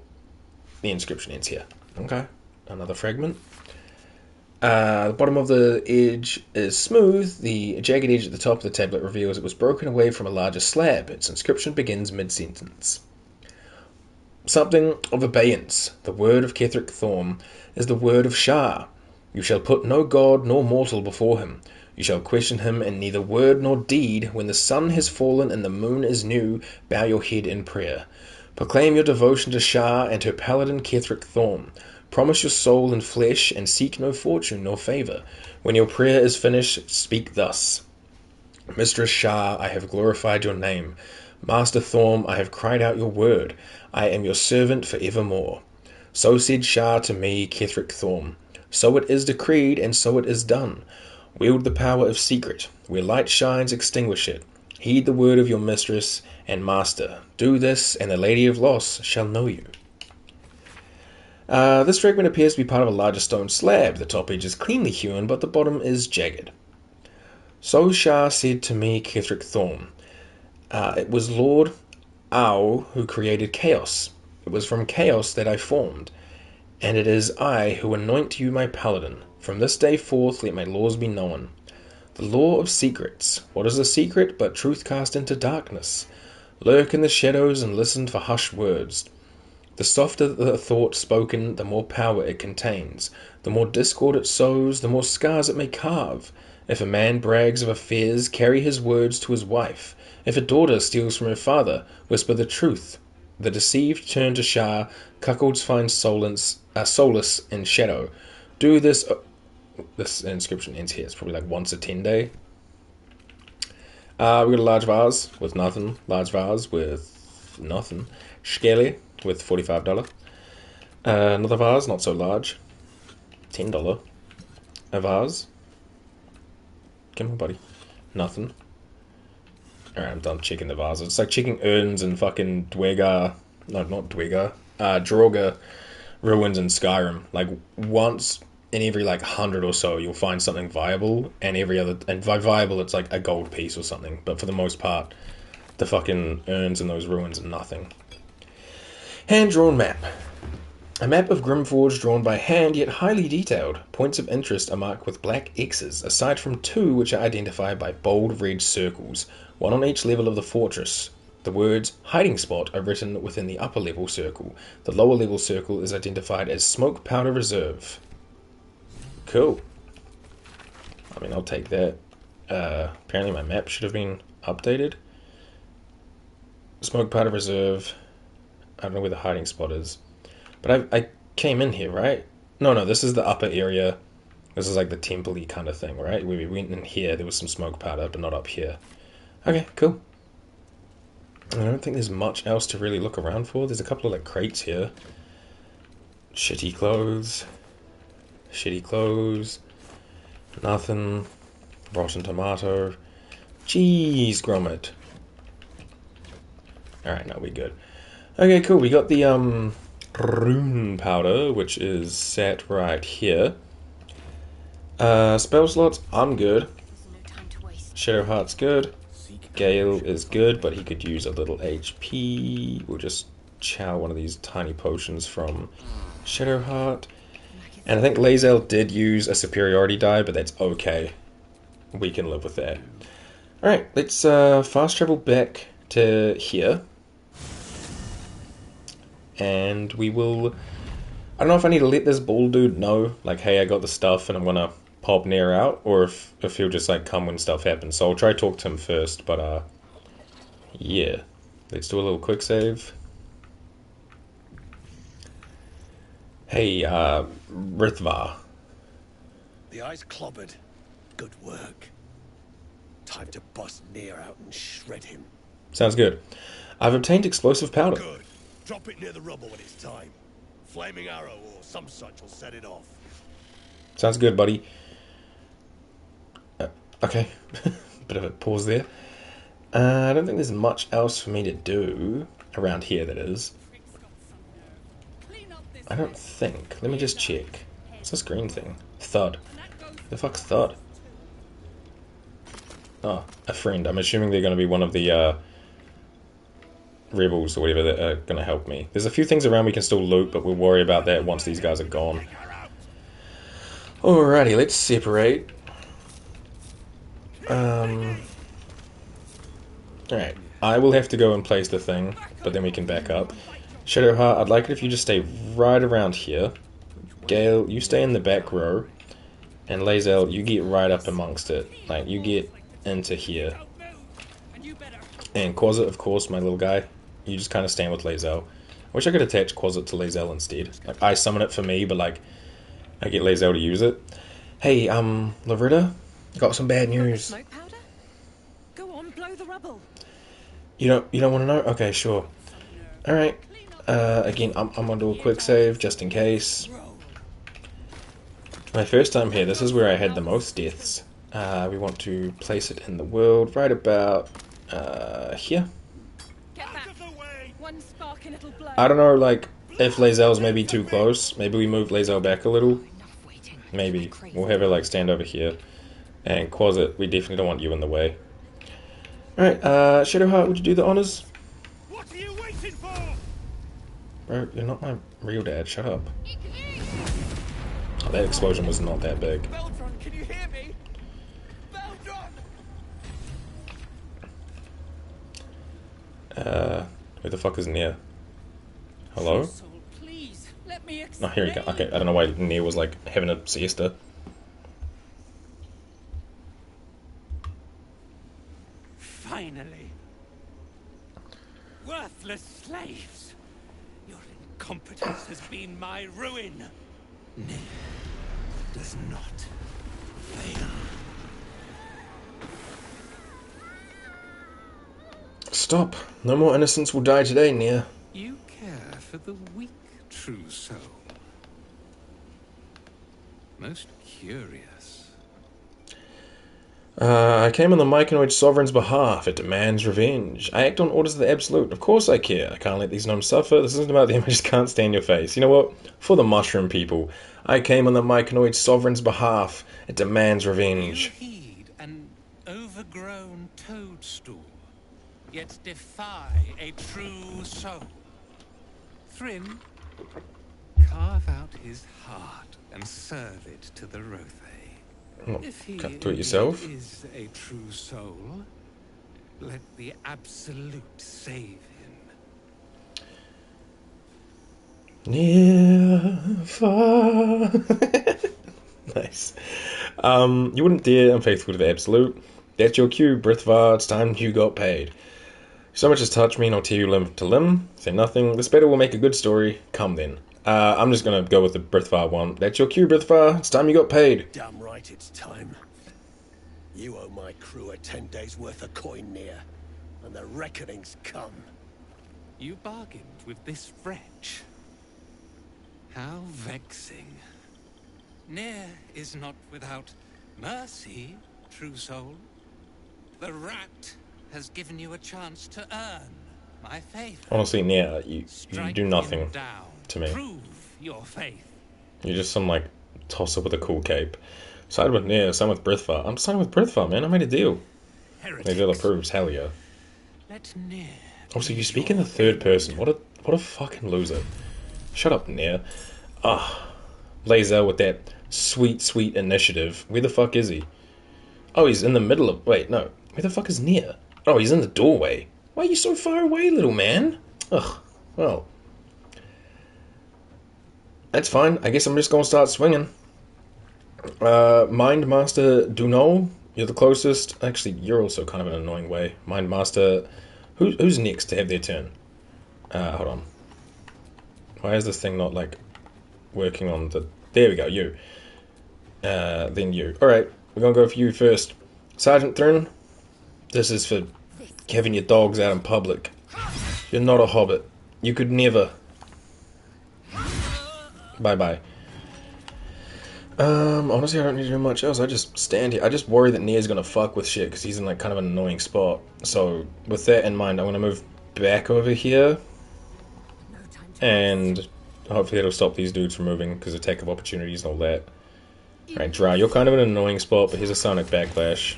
inscription ends here. Okay, another fragment. The bottom of the edge is smooth. The jagged edge at the top of the tablet reveals it was broken away from a larger slab. Its inscription begins mid-sentence. Something of abeyance. The word of Ketheric Thorm is the word of Shah. You shall put no god nor mortal before him. You shall question him in neither word nor deed. When the sun has fallen and the moon is new, bow your head in prayer. Proclaim your devotion to Shah and her paladin Ketheric Thorm. Promise your soul and flesh, and seek no fortune nor favour. When your prayer is finished, speak thus. Mistress Shah, I have glorified your name. Master Thorm, I have cried out your word. I am your servant for evermore. So said Shah to me, Ketheric Thorm. So it is decreed, and so it is done. Wield the power of secret. Where light shines, extinguish it. Heed the word of your mistress and master. Do this, and the Lady of Lost shall know you. This fragment appears to be part of a larger stone slab. The top edge is cleanly hewn, but the bottom is jagged. So Shah said to me, Ketheric Thorm. It was Lord Au who created chaos. It was from chaos that I formed. And it is I who anoint you my paladin. From this day forth let my laws be known. The law of secrets. What is a secret but truth cast into darkness? Lurk in the shadows and listen for hushed words. The softer the thought spoken, the more power it contains. The more discord it sows, the more scars it may carve. If a man brags of affairs, carry his words to his wife. If a daughter steals from her father, whisper the truth. The deceived turn to Shah, cuckolds find solace in shadow. Do this... this inscription ends here. It's probably like once a 10-day. We got a large vase with nothing. Large vase with nothing. Skelly with $45. Another vase, not so large. $10. A vase. Come on, buddy. Nothing. Alright, I'm done checking the vases. It's like checking urns and fucking Dwegar. No, not Dwegar. Draugr ruins in Skyrim. Like, once in every, like, 100 or so, you'll find something viable, and every other... And by viable, it's like a gold piece or something. But for the most part, the fucking urns in those ruins are nothing. Hand-drawn map. A map of Grym Forge drawn by hand, yet highly detailed. Points of interest are marked with black X's, aside from two which are identified by bold red circles, one on each level of the fortress. The words hiding spot are written within the upper level circle. The lower level circle is identified as smoke powder reserve. Cool. I mean, I'll take that. Apparently my map should have been updated. Smoke powder reserve. I don't know where the hiding spot is. But I came in here, right? No, this is the upper area. This is like the temple-y kind of thing, right? Where we went in here, there was some smoke powder, but not up here. Okay, cool. I don't think there's much else to really look around for. There's a couple of like crates here. Shitty clothes. Shitty clothes. Nothing. Rotten tomato. Jeez, grommet. Alright, now we're good. Okay, cool. We got the rune powder, which is sat right here. Spell slots, I'm good. Shadowheart's good. Gale is good, but he could use a little HP. We'll just chow one of these tiny potions from Shadowheart. And I think Lae'zel did use a superiority die, but that's okay. We can live with that. Alright, let's fast travel back to here. And we will... I don't know if I need to let this Baldur know, like, hey, I got the stuff and I'm gonna pop Nere out, or if he'll just, like, come when stuff happens. So I'll try to talk to him first, but, yeah. Let's do a little quick save. Hey, Rithvar. The eye's clobbered. Good work. Time to bust Nere out and shred him. Sounds good. I've obtained explosive powder. Good. Drop it near the rubble when it's time. Flaming arrow or some such will set it off. Sounds good, buddy. Okay. Bit of a pause there. I don't think there's much else for me to do around here, that is. I don't think. Let me just check. What's this green thing? Thud. The fuck's Thud? Oh, a friend. I'm assuming they're going to be one of the rebels or whatever that are going to help me. There's a few things around we can still loot, but we'll worry about that once these guys are gone. Alrighty, let's separate. Alright, I will have to go and place the thing, but then we can back up. Shadowheart, I'd like it if you just stay right around here. Gale, you stay in the back row. And Lae'zel, you get right up amongst it. Like, you get into here. And Quasit, of course, my little guy. You just kind of stand with Lae'zel. I wish I could attach Quasit to Lae'zel instead. Like, I summon it for me, but, like, I get Lae'zel to use it. Hey, Loretta, got some bad news. Smoke powder? Go on, blow the rubble. You don't want to know? Okay, sure. Alright. Again, I'm gonna do a quick save, just in case. My first time here, this is where I had the most deaths. We want to place it in the world right about here. Get back. One spark and it'll blow. I don't know, like, if Lae'zel's maybe too close. Maybe we move Lae'zel back a little. Maybe. We'll have her, like, stand over here. And Quasit, we definitely don't want you in the way. Alright, Shadowheart, would you do the honors? What are you waiting for? Bro, you're not my real dad, shut up. Oh, that explosion was not that big. Baldur, can you hear me? Baldur! Who the fuck is Nere? Hello? Please, let me Oh, here you go. Okay, I don't know why Nere was, like, having a siesta. Finally. Worthless slaves. Your incompetence has been my ruin. Nere does not fail. Stop. No more innocents will die today, Nere. You care for the weak, true soul. Most curious. I came on the Myconid Sovereign's behalf. It demands revenge. I act on orders of the Absolute. Of course I care. I can't let these gnomes suffer. This isn't about them. I just can't stand your face. You know what? For the mushroom people. I came on the Myconid Sovereign's behalf. It demands revenge. You heed an overgrown toadstool, yet defy a true soul. Thrym, carve out his heart and serve it to the Rothe. Well, If he do it yourself. is a true soul, Let the absolute save him. Near, far. Nice. You wouldn't dare unfaithful to the absolute. That's your cue, Brithvar. It's time you got paid. So much as touch me and I'll tear you limb to limb. Say nothing. This battle will make a good story. Come then. I'm just gonna go with the Brithvar one. That's your cue, Brithvar. It's time you got paid. Damn right it's time. You owe my crew a 10 days worth of coin near, and the reckoning's come. You bargained with this wretch. How vexing. Nere is not without mercy, true soul. The rat has given you a chance to earn my faith. Honestly, Nere, you do nothing to me. Prove your faith. You're just some, like, tosser with a cool cape. Side with Nere, side with Brithvar. I'm siding with Brithvar, man. I made a deal. Maybe that approves. Hell yeah. Let Nere. Also, you speak in the third person. What a fucking loser. Shut up, Nere. Laser with that sweet initiative. Where the fuck is he? Oh, he's in the middle of... Wait, no. Where the fuck is Nere? Oh, he's in the doorway. Why are you so far away, little man? Ugh. Well. That's fine. I guess I'm just gonna start swinging. Mind Master Dunol, you're the closest. Actually, you're also kind of an annoying way. Mind Master... Who's next to have their turn? Hold on. Why is this thing not, like, working on the... There we go, you. Then you. Alright, we're gonna go for you first. Sergeant Thrun, this is for having your dogs out in public. You're not a hobbit. You could never... Bye-bye. Honestly, I don't need to do much else. I just stand here. I just worry that Nere's gonna fuck with shit, because he's in, like, kind of an annoying spot. So, with that in mind, I'm gonna move back over here. And hopefully that'll stop these dudes from moving, because attack of opportunities and all that. Alright, Dry, you're kind of in an annoying spot, but here's a Sonic Backlash.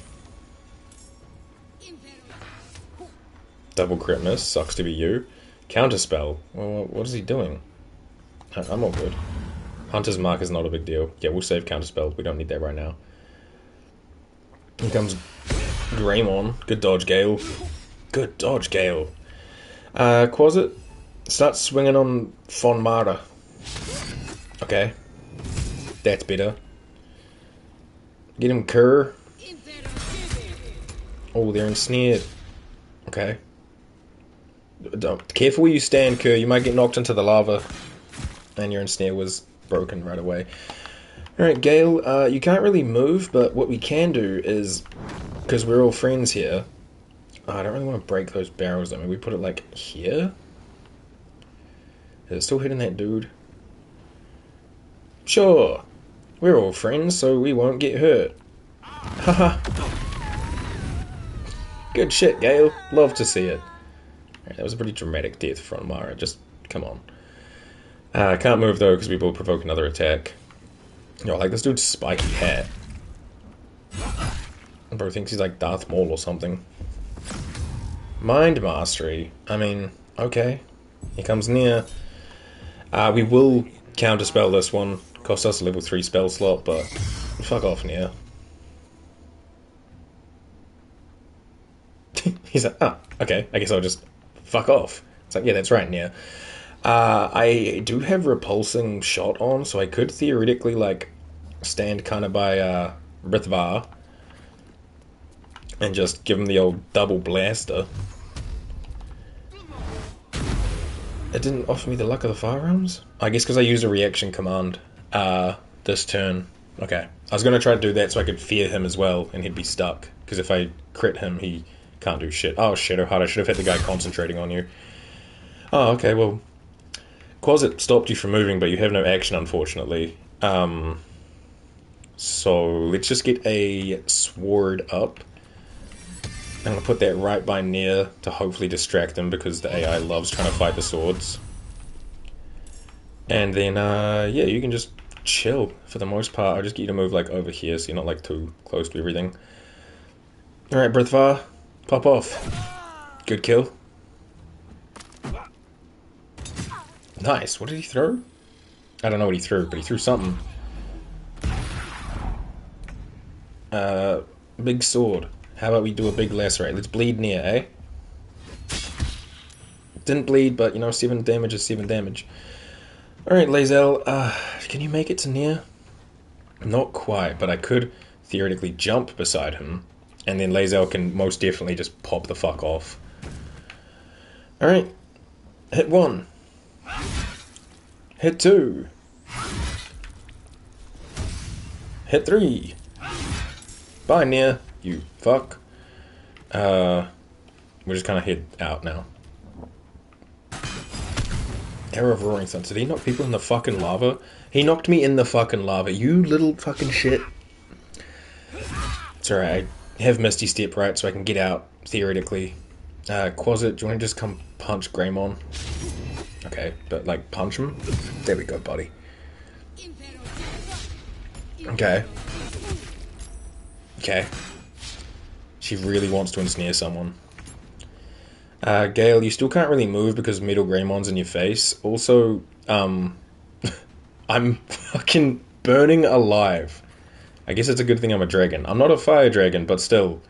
Double crit miss, sucks to be you. Counterspell. Well, what is he doing? I'm all good. Hunter's Mark is not a big deal. Yeah, we'll save Counterspell. We don't need that right now. Here comes Greymon. Good dodge, Gale. Good dodge, Gale. Quasit. Start swinging on Von Mara. Okay. That's better. Get him, Kerr. Oh, they're ensnared. Okay. Careful where you stand, Kerr. You might get knocked into the lava. And your ensnare was broken right away. Alright, Gale, you can't really move, but what we can do is, because we're all friends here, I don't really want to break those barrels. I mean, we put it, like, here? Is it still hitting that dude? Sure. We're all friends, so we won't get hurt. Haha. Good shit, Gale. Love to see it. Right, that was a pretty dramatic death from Mara. Just, come on. I can't move, though, because we will provoke another attack. Yo, like this dude's spiky hat. Bro thinks he's like Darth Maul or something. Mind Mastery. I mean, okay. He comes near. We will counterspell this one. Cost us a level 3 spell slot, but fuck off, Nere. He's like, oh, okay, I guess I'll just fuck off. It's like, yeah, that's right, Nere. I do have repulsing shot on, so I could theoretically, like, stand kind of by Brithvar and just give him the old double blaster. It didn't offer me the luck of the firearms? I guess because I used a reaction command this turn. Okay. I was going to try to do that so I could fear him as well, and he'd be stuck. Because if I crit him, he can't do shit. Oh, Shadowheart, I should have had the guy concentrating on you. Oh, okay, well... Quasit stopped you from moving, but you have no action, unfortunately. So, let's just get a sword up. I'm going to put that right by Nere to hopefully distract him, because the AI loves trying to fight the swords. And then, yeah, you can just chill for the most part. I'll just get you to move, like, over here so you're not, like, too close to everything. Alright, Brithvar, pop off. Good kill. Nice. What did he throw? I don't know what he threw, but he threw something. Big sword. How about we do a big lacerate? Let's bleed Nere, eh? Didn't bleed, but, you know, 7 damage is 7 damage. Alright, Lae'zel, can you make it to Nere? Not quite, but I could theoretically jump beside him, and then Lae'zel can most definitely just pop the fuck off. Alright. Hit 1. Hit 2. Hit 3. Bye, Nere, you fuck. We're just gonna head out now. Arrow of Roaring Thunder. Did he knock people in the fucking lava? He knocked me in the fucking lava, you little fucking shit. It's alright, I have Misty Step, right, so I can get out, theoretically. Quasit, do you want to just come punch Greymon? Okay, but, like, punch him? There we go, buddy. Okay. Okay. She really wants to ensnare someone. Gale, you still can't really move because Metal Greymon's in your face. Also, I'm fucking burning alive. I guess it's a good thing I'm a dragon. I'm not a fire dragon, but still.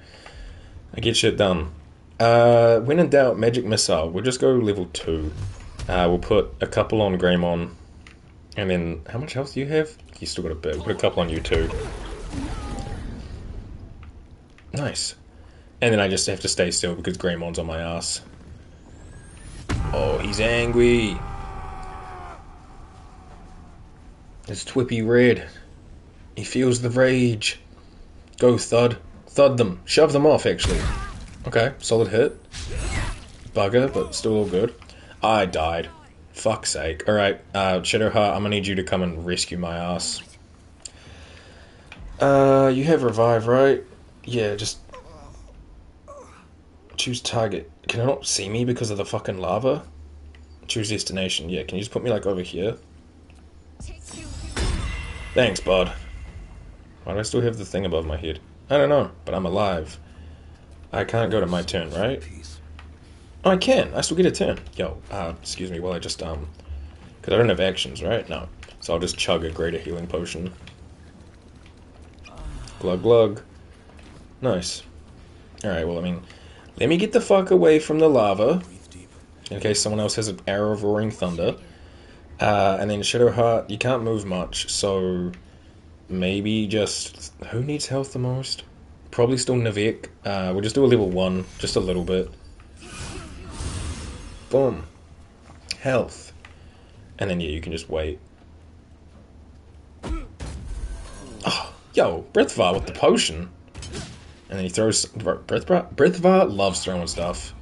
I get shit done. When in doubt, Magic Missile. We'll just go level 2. We'll put a couple on Greymon. And then, how much health do you have? You still got a bit. We'll put a couple on you too. Nice. And then I just have to stay still because Greymon's on my ass. Oh, he's angry. It's Twippy Red. He feels the rage. Go, Thud. Thud them. Shove them off, actually. Okay, solid hit. Bugger, but still all good. I died. Fuck's sake. Alright, Shadowheart, I'm gonna need you to come and rescue my ass. You have revive, right? Yeah, just choose target. Can it not see me because of the fucking lava? Choose destination. Yeah, can you just put me, like, over here? Thanks, bud. Why do I still have the thing above my head? I don't know, but I'm alive. I can't go to my turn, right? Oh, I can. I still get a turn. Yo, excuse me while I just, because I don't have actions, right? No. So I'll just chug a greater healing potion. Glug glug. Nice. Alright, well, I mean, let me get the fuck away from the lava, in case someone else has an arrow of roaring thunder. And then Shadowheart, you can't move much, so maybe just... Who needs health the most? Probably still Navek. We'll just do a level 1, just a little bit. Boom. Health. And then, yeah, you can just wait. Oh, yo, Brithvar with the potion. And then he throws... Brithvar loves throwing stuff.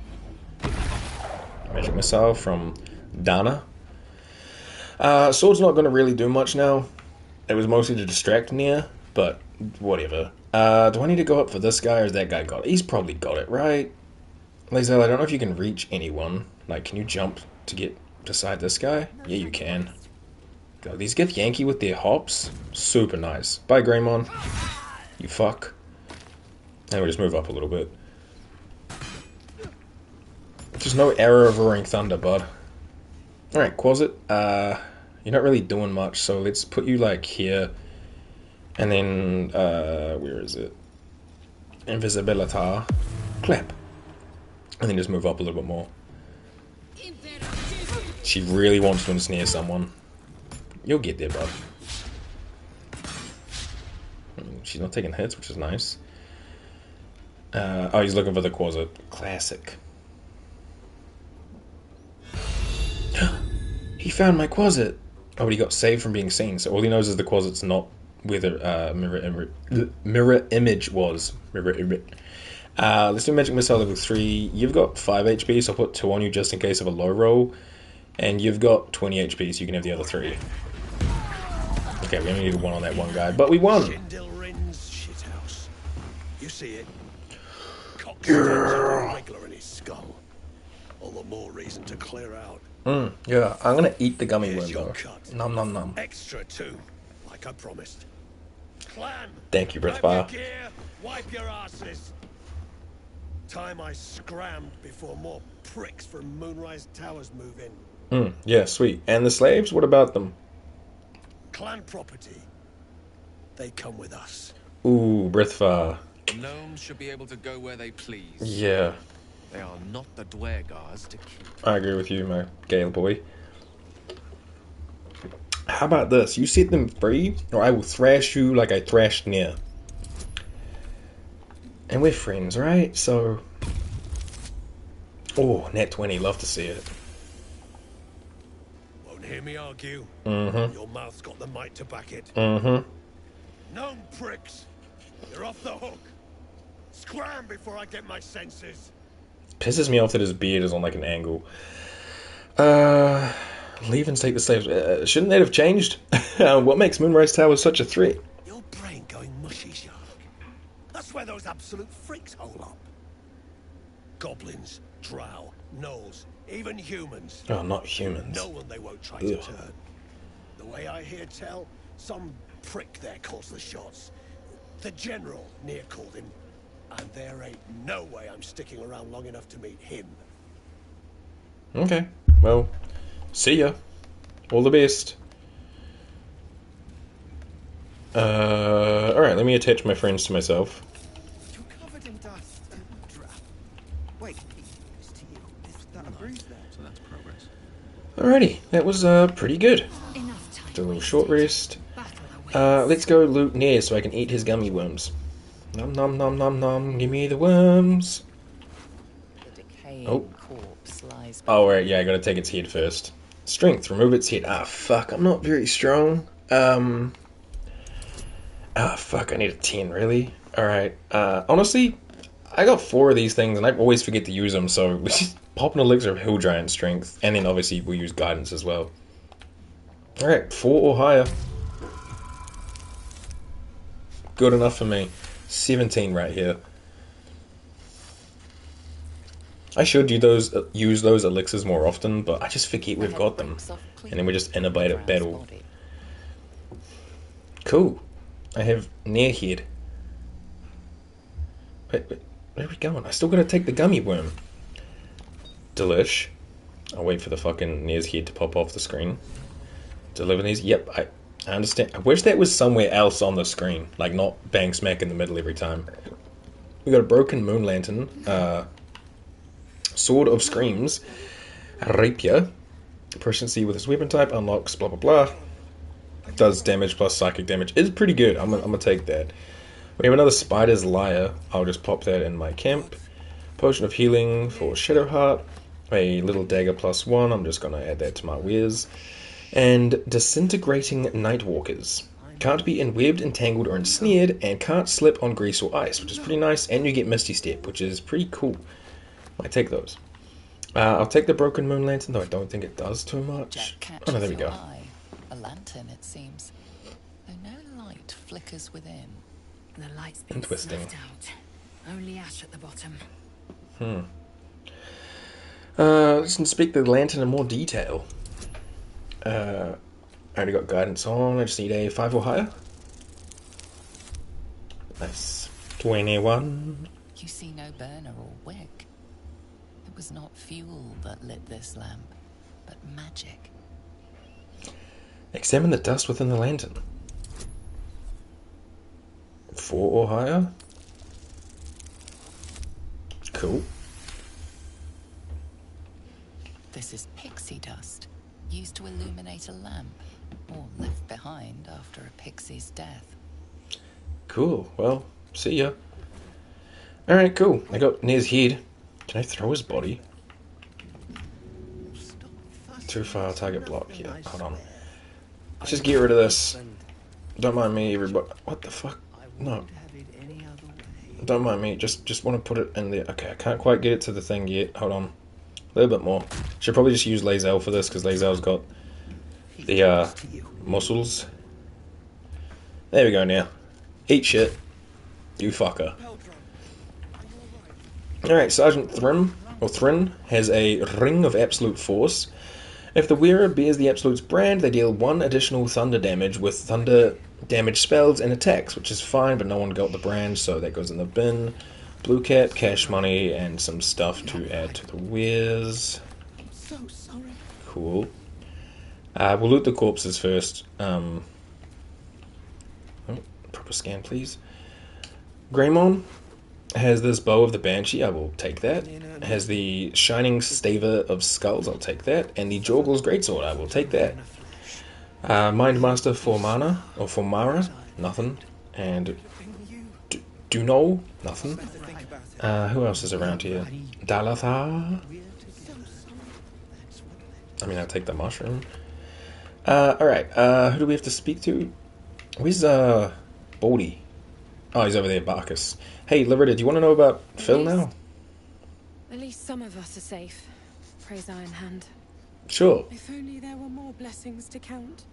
Magic Missile from Dana. Sword's not going to really do much now. It was mostly to distract Nere, but whatever. Do I need to go up for this guy, or has that guy got it? He's probably got it, right? Lae'zel, I don't know if you can reach anyone. Like, can you jump to get beside this guy? Yeah, you can. God, these get Yankee with their hops. Super nice. Bye, Greymon. You fuck. And we'll just move up a little bit. There's no arrow of roaring thunder, bud. Alright, Quasit. You're not really doing much, so let's put you, like, here. And then, where is it? Invisibility. Clap. And then just move up a little bit more. She really wants to ensnare someone. You'll get there, bud. She's not taking hits, which is nice. Oh, he's looking for the Quasit. Classic. He found my Quasit! Oh, but he got saved from being seen, so all he knows is the Quasit's not where the mirror image was. Let's do Magic Missile level 3. You've got 5 HP, so I'll put 2 on you just in case of a low roll. And you've got 20 HP, so you can have the other 3. Okay, we only needed 1 on that one guy, but we won! You see it? Yeah. Regular in his skull. All the more reason to clear out. Yeah, I'm gonna eat the gummy worm though. Nom nom nom. Extra too, like I promised. Clan. Thank you, Brithvar. Wipe your asses. Time I scrammed before more pricks from Moonrise Towers move in. Yeah, sweet. And the slaves? What about them? Clan property. They come with us. Ooh, Brithvar. Gnomes should be able to go where they please. Yeah. They are not the Dwergars to keep. I agree with you, my Gale boy. How about this? You set them free, or I will thrash you like I thrashed Nere. And we're friends, right? So... Oh, nat 20. Love to see it. Won't hear me argue. Mm-hmm. Your mouth's got the might to back it. Mm-hmm. Gnome pricks! You're off the hook. Scram before I get my senses. Pisses me off that his beard is on like an angle. Leave and take the slaves. Shouldn't that have changed? What makes Moonrise Tower such a threat? Your brain going mushy, Shark. That's where those absolute freaks hole up. Goblins, drow, gnolls, even humans. Oh, not humans. No one they won't try to turn. The way I hear tell, some prick there calls the shots. The general, Nere called him. And there ain't no way I'm sticking around long enough to meet him. Okay, well, see ya. All the best. Alright, let me attach my friends to myself. You're covered in dust and drap. Wait, it's to you. Is that a bruise there? So that's progress. Alrighty, that was pretty good. Do a little short rest. Let's go loot Nere so I can eat his gummy worms. Nom nom nom nom nom, give me the worms. The decaying corpse lies. Oh, right, yeah, I gotta take its head first. Strength, remove its head. Ah, fuck, I'm not very strong. Fuck, I need a 10, really? Alright, honestly, I got 4 of these things and I always forget to use them, so let's just pop an elixir of Hill Giant Strength, and then obviously we'll use Guidance as well. Alright, 4 or higher. Good enough for me. 17 right here. I should use those elixirs more often, but I just forget we've got them. And then we just innovate at battle. Cool. I have Nere head. Wait, where are we going? I still gotta take the gummy worm. Delish. I'll wait for the fucking Nere's head to pop off the screen. Deliver these. Yep, I understand. I wish that was somewhere else on the screen, like not bang smack in the middle every time. We got a broken moon lantern, sword of screams, rapier, proficiency with his weapon type, unlocks blah blah blah, does damage plus psychic damage. It's pretty good. I'm gonna take that. We have another spider's lyre. I'll just pop that in my camp. Potion of healing for Shadowheart, a little dagger +1. I'm just gonna add that to my wares. And disintegrating nightwalkers. Can't be enwebbed, entangled, or ensnared, and can't slip on grease or ice, which is pretty nice. And you get Misty Step, which is pretty cool. Might take those. I'll take the broken moon lantern, though I don't think it does too much. Oh no, there we go. A lantern, it seems. Though no light flickers within. The light's been snuffed out. Only ash at the bottom. Let's inspect the lantern in more detail. I already got guidance on. I just need a 5 or higher. Nice. 21. You see no burner or wick. It was not fuel that lit this lamp, but magic. Examine the dust within the lantern. 4 or higher. Cool. This is pixie dust, used to illuminate a lamp, or left behind after a pixie's death. Cool. Well, see ya. Alright, cool. I got Nere's head. Can I throw his body? Too far, target block. Yeah, hold on. Let's just get rid of this. Don't mind me, everybody. What the fuck? No. Don't mind me. Just want to put it in there. Okay, I can't quite get it to the thing yet. Hold on. A little bit more. Should probably just use Lae'zel for this, because Lae'zel's got the muscles. There we go now. Eat shit. You fucker. Alright, Sergeant Thrin has a Ring of Absolute Force. If the wearer bears the Absolute's brand, they deal 1 additional thunder damage with thunder damage spells and attacks, which is fine, but no one got the brand, so that goes in the bin. Blue cap, cash money, and some stuff to add to the wares. So sorry. Cool. We'll loot the corpses first. Proper scan, please. Greymon has this bow of the Banshee, I will take that. It has the shining staver of skulls, I'll take that. And the Jorgel's greatsword, I will take that. Mindmaster for mana, or for Mara, nothing. And Duno, nothing. Who else is around here? Dalathar? I mean, I'll take the mushroom. Alright, who do we have to speak to? Where's, Baldy? Oh, he's over there, Barkus. Hey, Loretta, do you want to know about Phil now? At least some of us are safe. Praise Iron Hand. Sure. If only there were more blessings to count.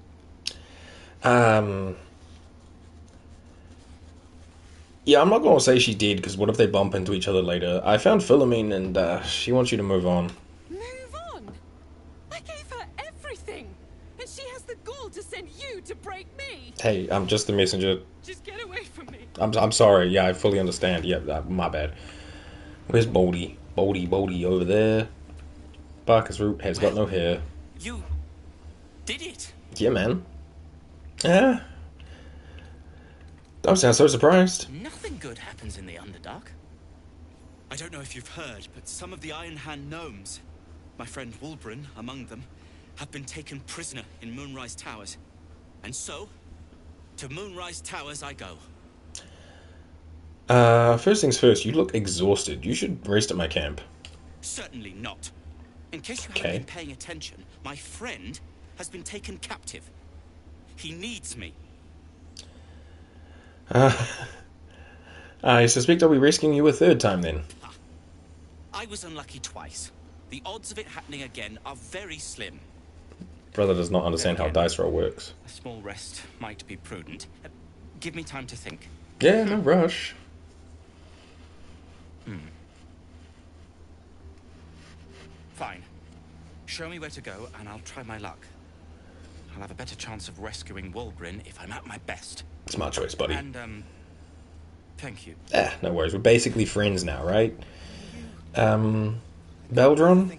Yeah, I'm not going to say she did, because what if they bump into each other later? I found Philomene, and she wants you to move on. Move on? I gave her everything, and she has the gall to send you to break me. Hey, I'm just the messenger. Just get away from me. I'm sorry. Yeah, I fully understand. Yeah, my bad. Where's Baldy? Baldy over there. Barker's root has got no hair. You did it. Yeah, man. Yeah. Don't sound so surprised. Nothing good happens in the Underdark. I don't know if you've heard, but some of the Iron Hand gnomes, my friend Wulbren among them, have been taken prisoner in Moonrise Towers. And so, to Moonrise Towers I go. First things first, you look exhausted. You should rest at my camp. Certainly not. In case you haven't been paying attention, my friend has been taken captive. He needs me. I suspect I'll be rescuing you a third time then. I was unlucky twice. The odds of it happening again are very slim. Brother does not understand how dice roll works. A small rest might be prudent. Give me time to think. Yeah, no rush. Fine. Show me where to go, and I'll try my luck. I'll have a better chance of rescuing Wulbren if I'm at my best. Smart choice, buddy. And, thank you. No worries. We're basically friends now, right? Beldron?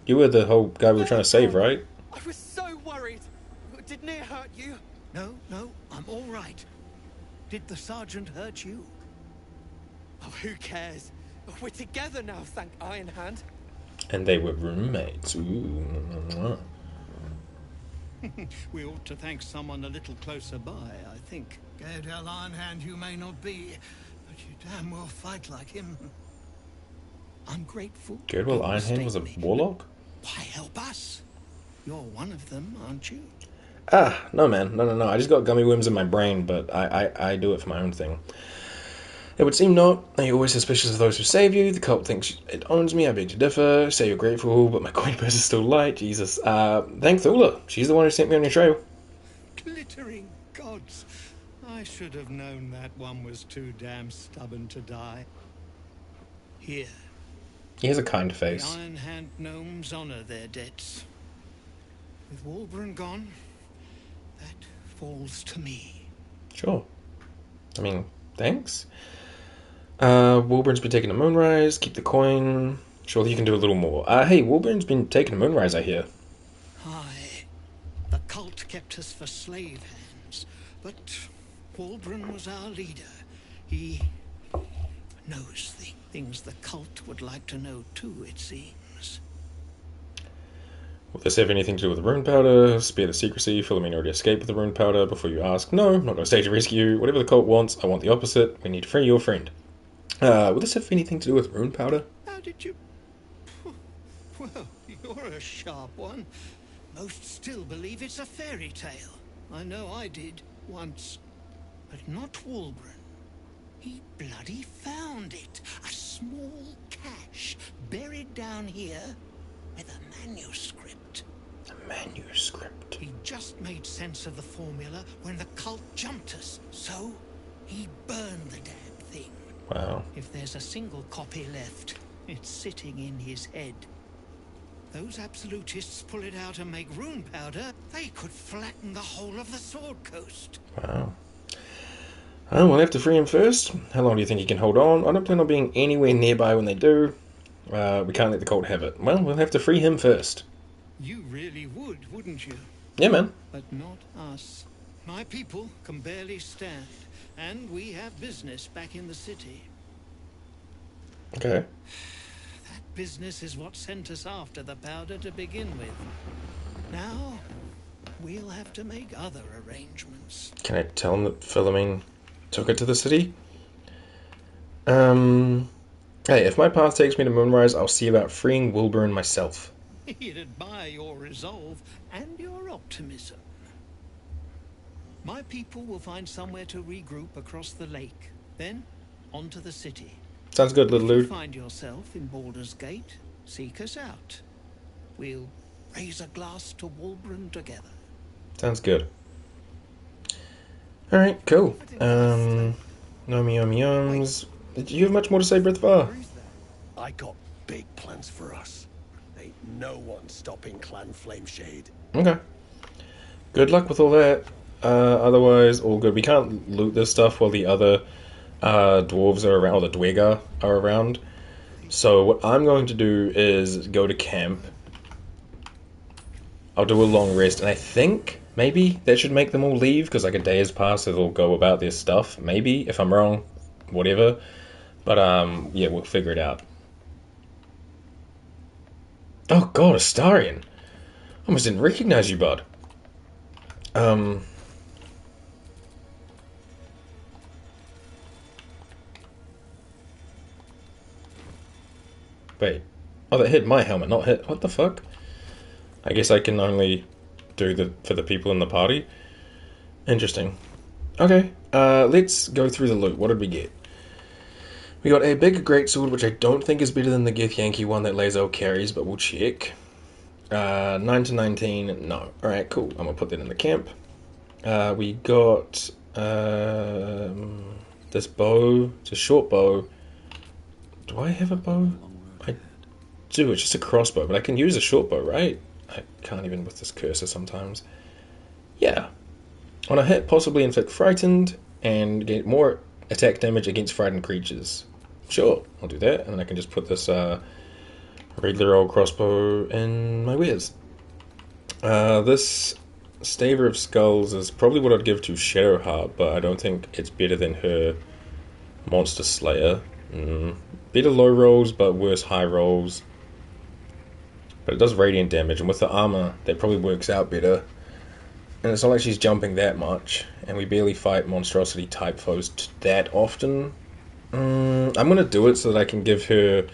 You were the whole guy we were trying to save, right? I was so worried. Did Nere hurt you? No, I'm all right. Did the sergeant hurt you? Oh, who cares? We're together now, thank Iron Hand. And they were roommates. Ooh. We ought to thank someone a little closer by, I think. Gaedel Iron Hand you may not be, but you damn well fight like him. I'm grateful. Gaedel Iron Hand was a warlock? Why, help us. You're one of them, aren't you? No, man. No. I just got gummy worms in my brain, but I do it for my own thing. It would seem not. Are you always suspicious of those who save you? The cult thinks it owns me. I beg to differ. Say you're grateful, but my coin purse is still light. Jesus. Thank Thula. She's the one who sent me on your trail. Glittering gods. I should have known that one was too damn stubborn to die. Here. He has a kind face. The Iron Hand gnomes honor their debts. With Wulbren gone, that falls to me. Sure. I mean, thanks. Wulbren's been taking a Moonrise. Keep the coin. Surely you can do a little more. Hey, Wulbren's been taking a Moonrise, I hear. Aye. The cult kept us for slave hands, but Wulbren was our leader. He knows the things the cult would like to know too, it seems. Will this have anything to do with the rune powder? Spare the secrecy. Philomene already escaped with the rune powder. Before you ask, no, I'm not going to stay to rescue you. Whatever the cult wants, I want the opposite. We need to free your friend. Will this have anything to do with rune powder? How did you... Well, you're a sharp one. Most still believe it's a fairy tale. I know I did, once. But not Wulbren. He bloody found it. A small cache buried down here with a manuscript. A manuscript? He just made sense of the formula when the cult jumped us. So, he burned the damn thing. Wow. If there's a single copy left, it's sitting in his head. Those absolutists pull it out and make rune powder, they could flatten the whole of the Sword Coast. Wow. Oh, we'll have to free him first. How long do you think he can hold on? I don't plan on being anywhere nearby when they do. We can't let the cult have it. Well, we'll have to free him first. You really would, wouldn't you? Yeah, man. But not us. My people can barely stand, and we have business back in the city. Okay. That business is what sent us after the powder to begin with. Now, we'll have to make other arrangements. Can I tell him that Philomene took it to the city? Hey, if my path takes me to Moonrise, I'll see about freeing Wilbur and myself. He'd admire your resolve and your optimism. My people will find somewhere to regroup across the lake. Then, on to the city. Sounds good, little If you dude. find yourself in Baldur's Gate, seek us out. We'll raise a glass to Walbran together. Sounds good. Alright, cool. Yummy yums. Did you have much more to say, Brithvar? I got big plans for us. Ain't no one stopping Clan Flameshade. Okay. Good luck with all that. Otherwise, all good. We can't loot this stuff while the other dwarves are around, or the Dwegar are around. So what I'm going to do is go to camp. I'll do a long rest, and I think maybe that should make them all leave, because like a day has passed, so they'll go about their stuff. Maybe, if I'm wrong, whatever. But yeah, we'll figure it out. Oh god, Astarion! I almost didn't recognize you, bud. Wait. Oh, that hit my helmet, not hit... What the fuck? I guess I can only do for the people in the party. Interesting. Okay, let's go through the loot. What did we get? We got a big greatsword, which I don't think is better than the Gith Yankee one that Lazo carries, but we'll check. 9 to 19, no. Alright, cool. I'm gonna put that in the camp. We got this bow. It's a short bow. Do I have a bow? I do. It's just a crossbow, but I can use a short bow, right? I can't even with this cursor sometimes. Yeah. On a hit, possibly inflict frightened and get more attack damage against frightened creatures. Sure, I'll do that, and then I can just put this regular old crossbow in my wares. This Staver of Skulls is probably what I'd give to Shadowheart, but I don't think it's better than her Monster Slayer. Better low rolls, but worse high rolls. But it does radiant damage, and with the armor, that probably works out better. And it's not like she's jumping that much, and we barely fight monstrosity type foes that often. I'm gonna do it so that I can give her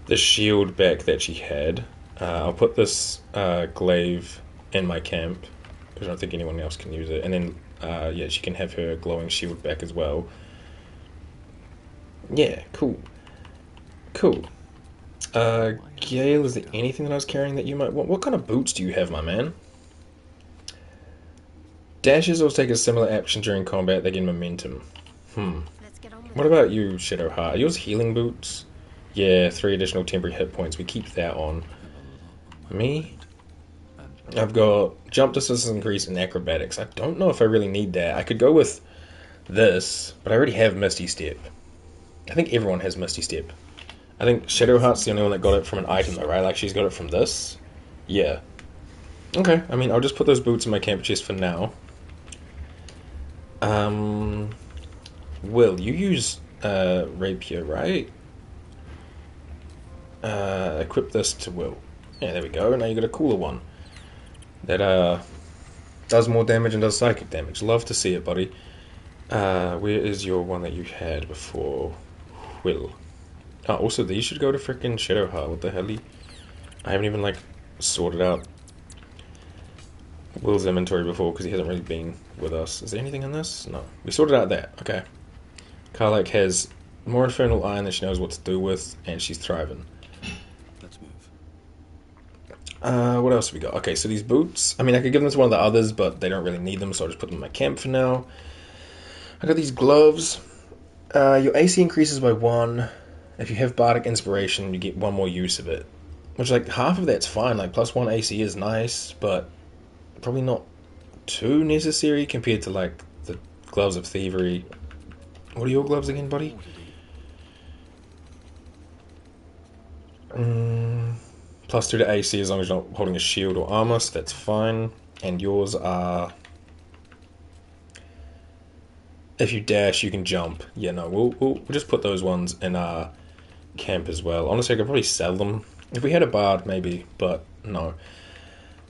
the shield back that she had. I'll put this glaive in my camp, because I don't think anyone else can use it. And then, yeah, she can have her glowing shield back as well. Yeah, cool. Cool. Gale, is there anything that I was carrying that you might want? What kind of boots do you have, my man? Dashes will take a similar action during combat, they gain momentum. What about you, Shadowheart? Are yours healing boots? Yeah, 3 additional temporary hit points. We keep that on. Me? I've got jump distance increase and acrobatics. I don't know if I really need that. I could go with this, but I already have Misty Step. I think everyone has Misty Step. I think Shadowheart's the only one that got it from an item though, right? Like she's got it from this? Yeah. Okay, I mean, I'll just put those boots in my camp chest for now. Will, you use rapier, right? Equip this to Will. Yeah, there we go. Now you got a cooler one. That does more damage and does psychic damage. Love to see it, buddy. Where is your one that you had before? Will. Oh, also these should go to frickin' Shadowheart. What the hell? I haven't even, like, sorted out Will's inventory before because he hasn't really been with us. Is there anything in this? No. We sorted out that. Okay. Karlak has more infernal iron that she knows what to do with, and she's thriving. Let's move. What else have we got? Okay, so these boots. I mean, I could give them to one of the others, but they don't really need them, so I'll just put them in my camp for now. I got these gloves. Your AC increases by 1. If you have Bardic Inspiration, you get 1 more use of it. Which, like, half of that's fine. Like, +1 AC is nice, but probably not too necessary compared to, like, the Gloves of Thievery. What are your gloves again, buddy? +2 to AC as long as you're not holding a shield or armor, so that's fine. And yours are If you dash, you can jump. Yeah, no, we'll just put those ones in our camp as well. Honestly, I could probably sell them. If we had a bard, maybe, but no.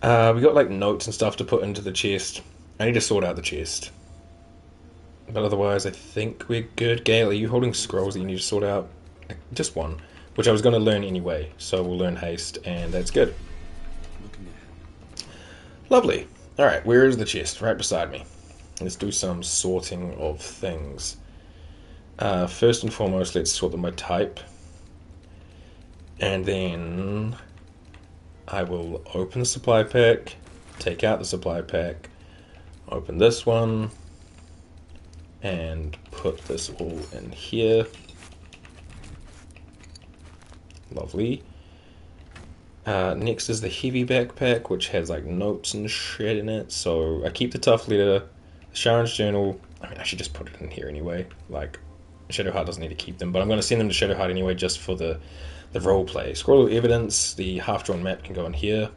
We got like notes and stuff to put into the chest. I need to sort out the chest. But otherwise, I think we're good. Gale, are you holding scrolls that you need to sort out? Just one, which I was going to learn anyway. So we'll learn haste, and that's good. Lovely. Alright, where is the chest? Right beside me. Let's do some sorting of things. First and foremost, let's sort them by type. And then I will open the supply pack, take out the supply pack, open this one, and put this all in here. Lovely. Next is the heavy backpack, which has like notes and shit in it. So I keep the tough letter, the Sharon's journal. I mean, I should just put it in here anyway. Like, Shadowheart doesn't need to keep them, but I'm going to send them to Shadowheart anyway, just for the roleplay. Scroll of evidence. The half-drawn map can go in here.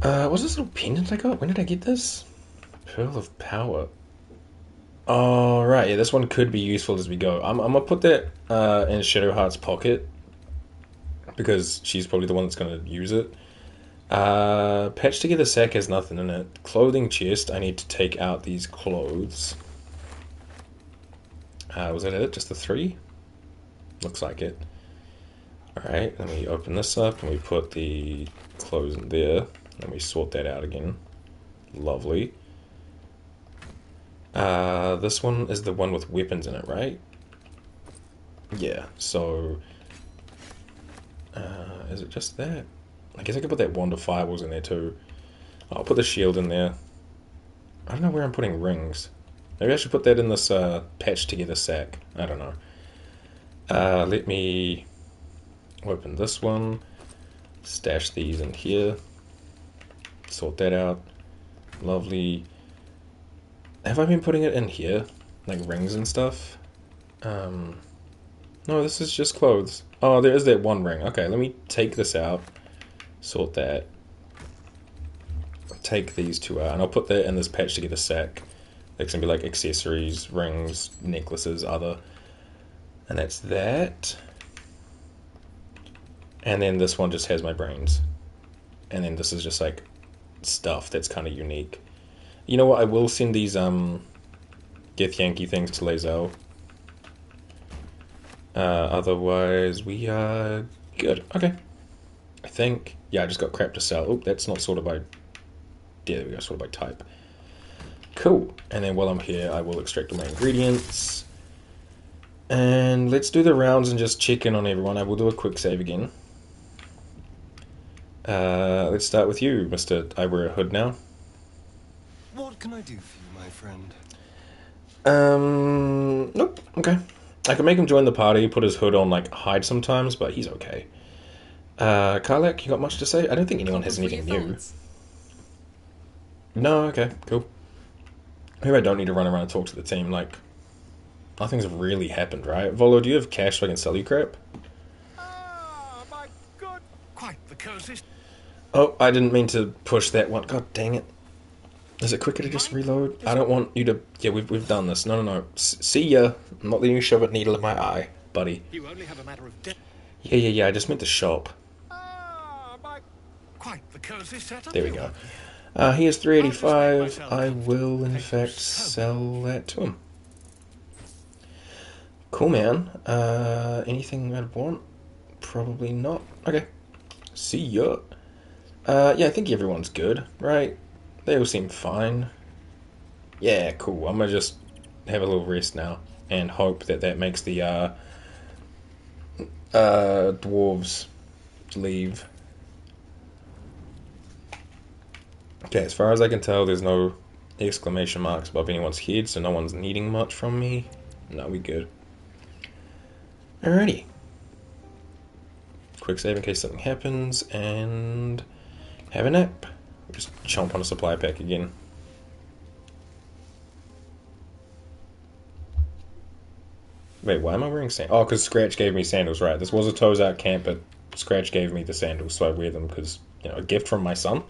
What's this little pendant I got? When did I get this? Pearl of Power. Oh, right. Yeah, this one could be useful as we go. I'm going to put that in Shadowheart's pocket, because she's probably the one that's going to use it. Patched together sack has nothing in it. Clothing chest, I need to take out these clothes. Was that it? Just the 3? Looks like it. Alright, then we open this up and we put the clothes in there. And we sort that out again. Lovely. This one is the one with weapons in it, right? Yeah, so... is it just that? I guess I could put that wand of fireballs in there too. I'll put the shield in there. I don't know where I'm putting rings. Maybe I should put that in this patched together sack. I don't know. Let me open this one. Stash these in here. Sort that out. Lovely. Have I been putting it in here? Like rings and stuff? No, this is just clothes. Oh, there is that one ring. Okay, let me take this out. Sort that. Take these two out. And I'll put that in this patch together sack. It's going to be like accessories, rings, necklaces, other. And that's that. And then this one just has my brains. And then this is just like stuff that's kind of unique. You know what? I will send these Gith Yankee things to Lae'zel. Otherwise, we are good. Okay. I think. Yeah, I just got crap to sell. Oh, that's not sorted by... Yeah, there we go, sorted by type. Cool. And then while I'm here, I will extract all my ingredients. And let's do the rounds and just check in on everyone. I will do a quick save again. Let's start with you, Mr. I wear a hood now. What can I do for you, my friend? Nope. Okay. I can make him join the party, put his hood on, like, hide sometimes, but he's okay. Karlak, you got much to say? I don't think anyone has anything new. No, okay, cool. Maybe I don't need to run around and talk to the team, like, nothing's really happened, right? Volo, do you have cash so I can sell you crap? Ah, my God. Quite the coziest. Oh, I didn't mean to push that one. God dang it. Is it quicker to just reload? I don't want you to... Yeah, we've done this. No. See ya. I'm not letting you shove a needle in my eye, buddy. You only have a matter of death. Yeah, I just meant to shop. Quite the cozy setup. There we go. He is 385. I will, in fact, sell that to him. Cool, man. Anything I'd want? Probably not. Okay. See ya. Yeah, I think everyone's good, right? They all seem fine. Yeah, cool. I'm gonna just have a little rest now and hope that that makes the dwarves leave. Okay, as far as I can tell, there's no exclamation marks above anyone's head, so no one's needing much from me. No, we good. Alrighty. Quick save in case something happens, and have a nap. Just chomp on a supply pack again. Wait, why am I wearing sandals? Oh, because Scratch gave me sandals, right. This was a toes out camp, but Scratch gave me the sandals, so I wear them because, you know, a gift from my son.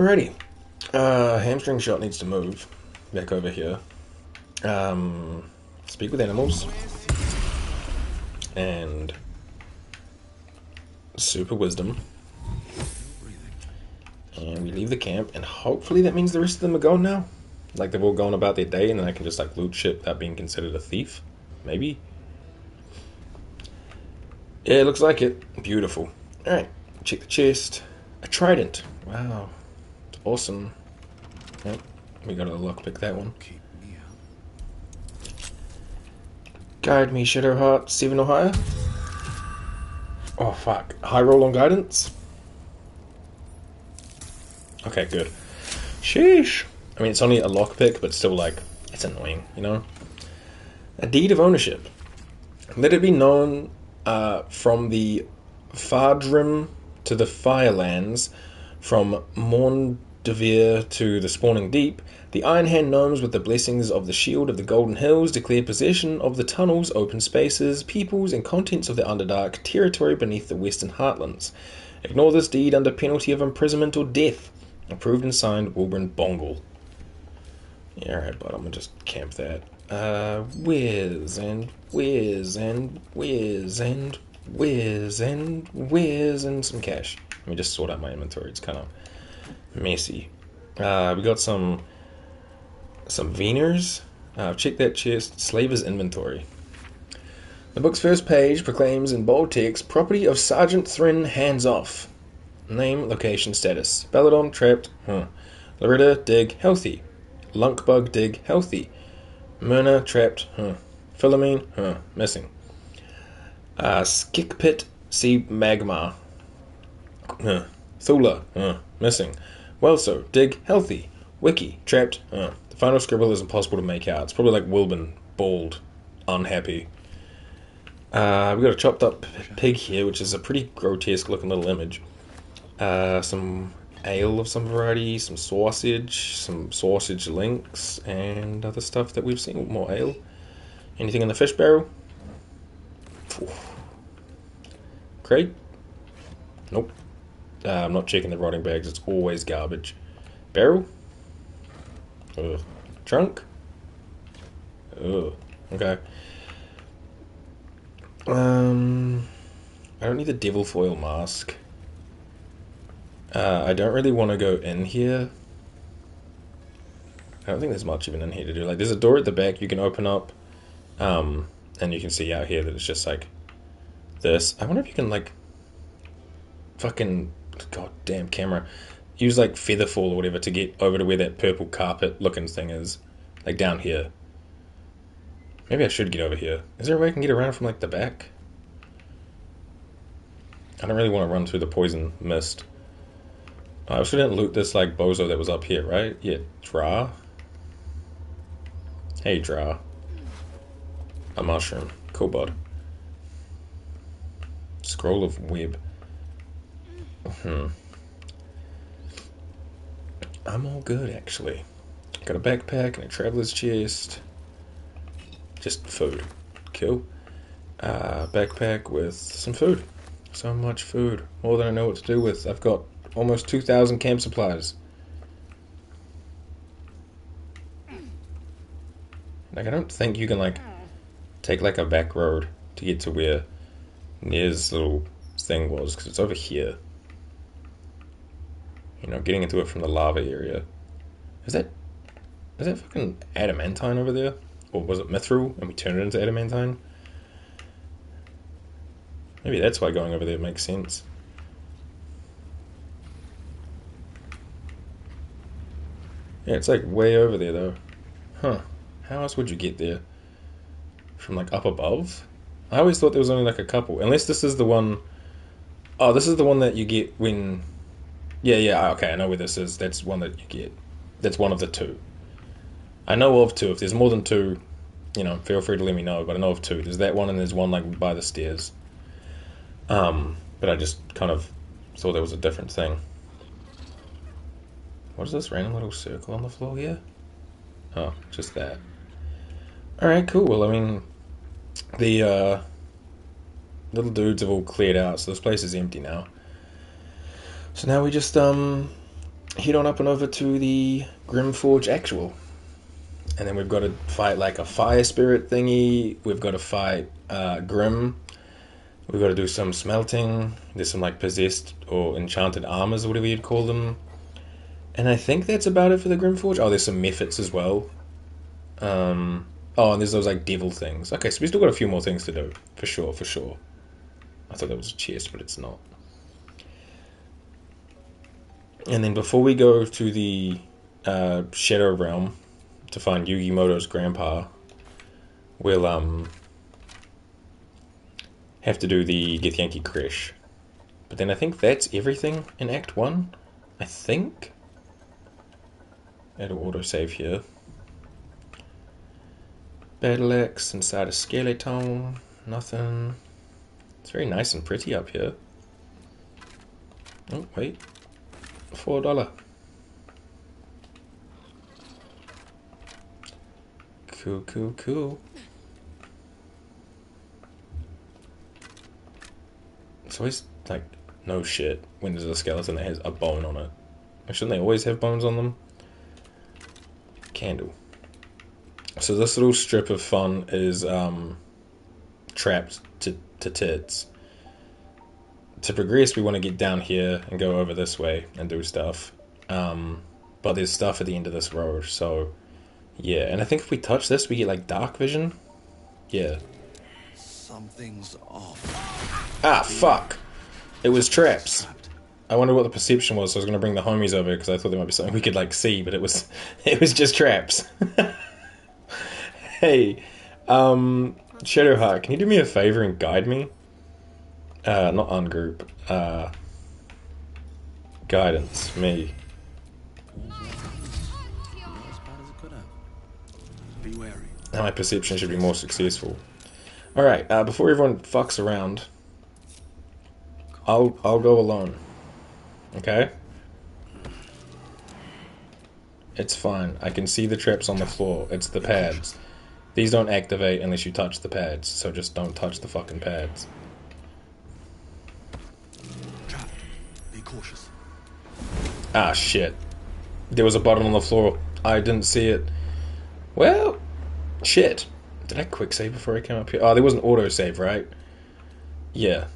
Alrighty. Hamstring shot needs to move. Back over here. Speak with animals. And super wisdom. And we leave the camp, and hopefully that means the rest of them are gone now. Like they've all gone about their day, and then I can just like loot shit without being considered a thief. Maybe. Yeah, it looks like it. Beautiful. Alright, check the chest. A trident. Wow. It's awesome. Yep, we gotta lockpick that one. Guide me, Shadowheart, 7 or higher. Oh fuck. High roll on guidance? Okay, good. Sheesh. I mean, it's only a lockpick, but still, like, it's annoying, you know? A deed of ownership. Let it be known from the Fardrim to the Firelands, from Morndavir to the Spawning Deep, the Iron Hand gnomes with the blessings of the Shield of the Golden Hills declare possession of the tunnels, open spaces, peoples, and contents of the Underdark territory beneath the Western Heartlands. Ignore this deed under penalty of imprisonment or death. Approved and signed, Wilburn Bongle. Yeah, alright, but I'm gonna just camp that. Whiz and whiz and whiz and whiz and whiz and some cash. Let me just sort out my inventory. It's kind of messy. We got some Veners. Check that chest. Slaver's inventory. The book's first page proclaims in bold text, property of Sergeant Thrin, hands off. Name, location, status. Baldur, trapped. Loretta, dig, healthy. Lunkbug, dig, healthy. Myrna, trapped. Philomene, missing. Skikpit, see magma. Thula, missing. Wellso, dig, healthy. Wiki, trapped. The final scribble is impossible to make out. It's probably like Wilburn, bald, unhappy. We got a chopped up pig here, which is a pretty grotesque looking little image. Some ale of some variety, some sausage links, and other stuff that we've seen. More ale. Anything in the fish barrel? Crate? Nope. I'm not checking the rotting bags, it's always garbage. Barrel? Ugh. Trunk? Ugh. Okay. I don't need the devil foil mask. I don't really want to go in here. I don't think there's much even in here to do. Like, there's a door at the back you can open up. And you can see out here that it's just like this. I wonder if you can, like, fucking, goddamn camera, use like featherfall or whatever to get over to where that purple carpet looking thing is. Like down here. Maybe I should get over here. Is there a way I can get around from like the back? I don't really want to run through the poison mist. I also didn't loot this like bozo that was up here, right? Yeah, Dra. Hey, Dra. A mushroom. Cool, bud. Scroll of web. I'm all good, actually. Got a backpack and a traveler's chest. Just food. Cool. Backpack with some food. So much food. More than I know what to do with. I've got almost 2,000 camp supplies. Like, I don't think you can, like, take, like, a back road to get to where Nere's little thing was, because it's over here. You know, getting into it from the lava area. Is that fucking adamantine over there? Or was it mithril and we turned it into adamantine? Maybe that's why going over there makes sense. Yeah, it's like way over there though. Huh. How else would you get there? From like up above? I always thought there was only like a couple. Unless this is the one... Oh, this is the one that you get when... Yeah, okay, I know where this is. That's one that you get. That's one of the two. I know of two. If there's more than two, you know, feel free to let me know, but I know of two. There's that one and there's one like by the stairs. But I just kind of thought there was a different thing. What is this random little circle on the floor here? Oh, just that. Alright, cool. Well, I mean, the little dudes have all cleared out, so this place is empty now. So now we just head on up and over to the Grym Forge actual. And then we've got to fight like a fire spirit thingy. We've got to fight Grim. We've got to do some smelting. There's some like possessed or enchanted armors or whatever you'd call them. And I think that's about it for the Grym Forge. Oh, there's some mephits as well. Oh, and there's those like devil things. Okay, so we still got a few more things to do. For sure, for sure. I thought that was a chest, but it's not. And then before we go to the Shadow Realm to find Yugimoto's grandpa, we'll have to do the Githyanki Kresh. But then I think that's everything in Act 1. I think. It'll autosave here. Battle axe inside a skeleton. Nothing. It's very nice and pretty up here. Oh, wait. $4. Cool, cool, cool. It's always like no shit when there's a skeleton that has a bone on it. Shouldn't they always have bones on them? Candle. So this little strip of fun is trapped to tits. To progress, we want to get down here and go over this way and do stuff. But there's stuff at the end of this road, so yeah. And I think if we touch this, we get like dark vision. Yeah. Something's off. Ah, fuck. It was traps. I wonder what the perception was, so I was going to bring the homies over because I thought there might be something we could like see, but it was just traps. Hey, Shadowheart, can you do me a favor and guide me? Not ungroup. Guidance, me. Be wary. Now my perception should be more successful. Alright, before everyone fucks around, I'll go alone. Okay? It's fine. I can see the traps on the floor. It's the pads. These don't activate unless you touch the pads, so just don't touch the fucking pads. Trapped. Be cautious. Ah, shit. There was a button on the floor. I didn't see it. Well, shit. Did I quick save before I came up here? Oh, there was an auto save, right? Yeah.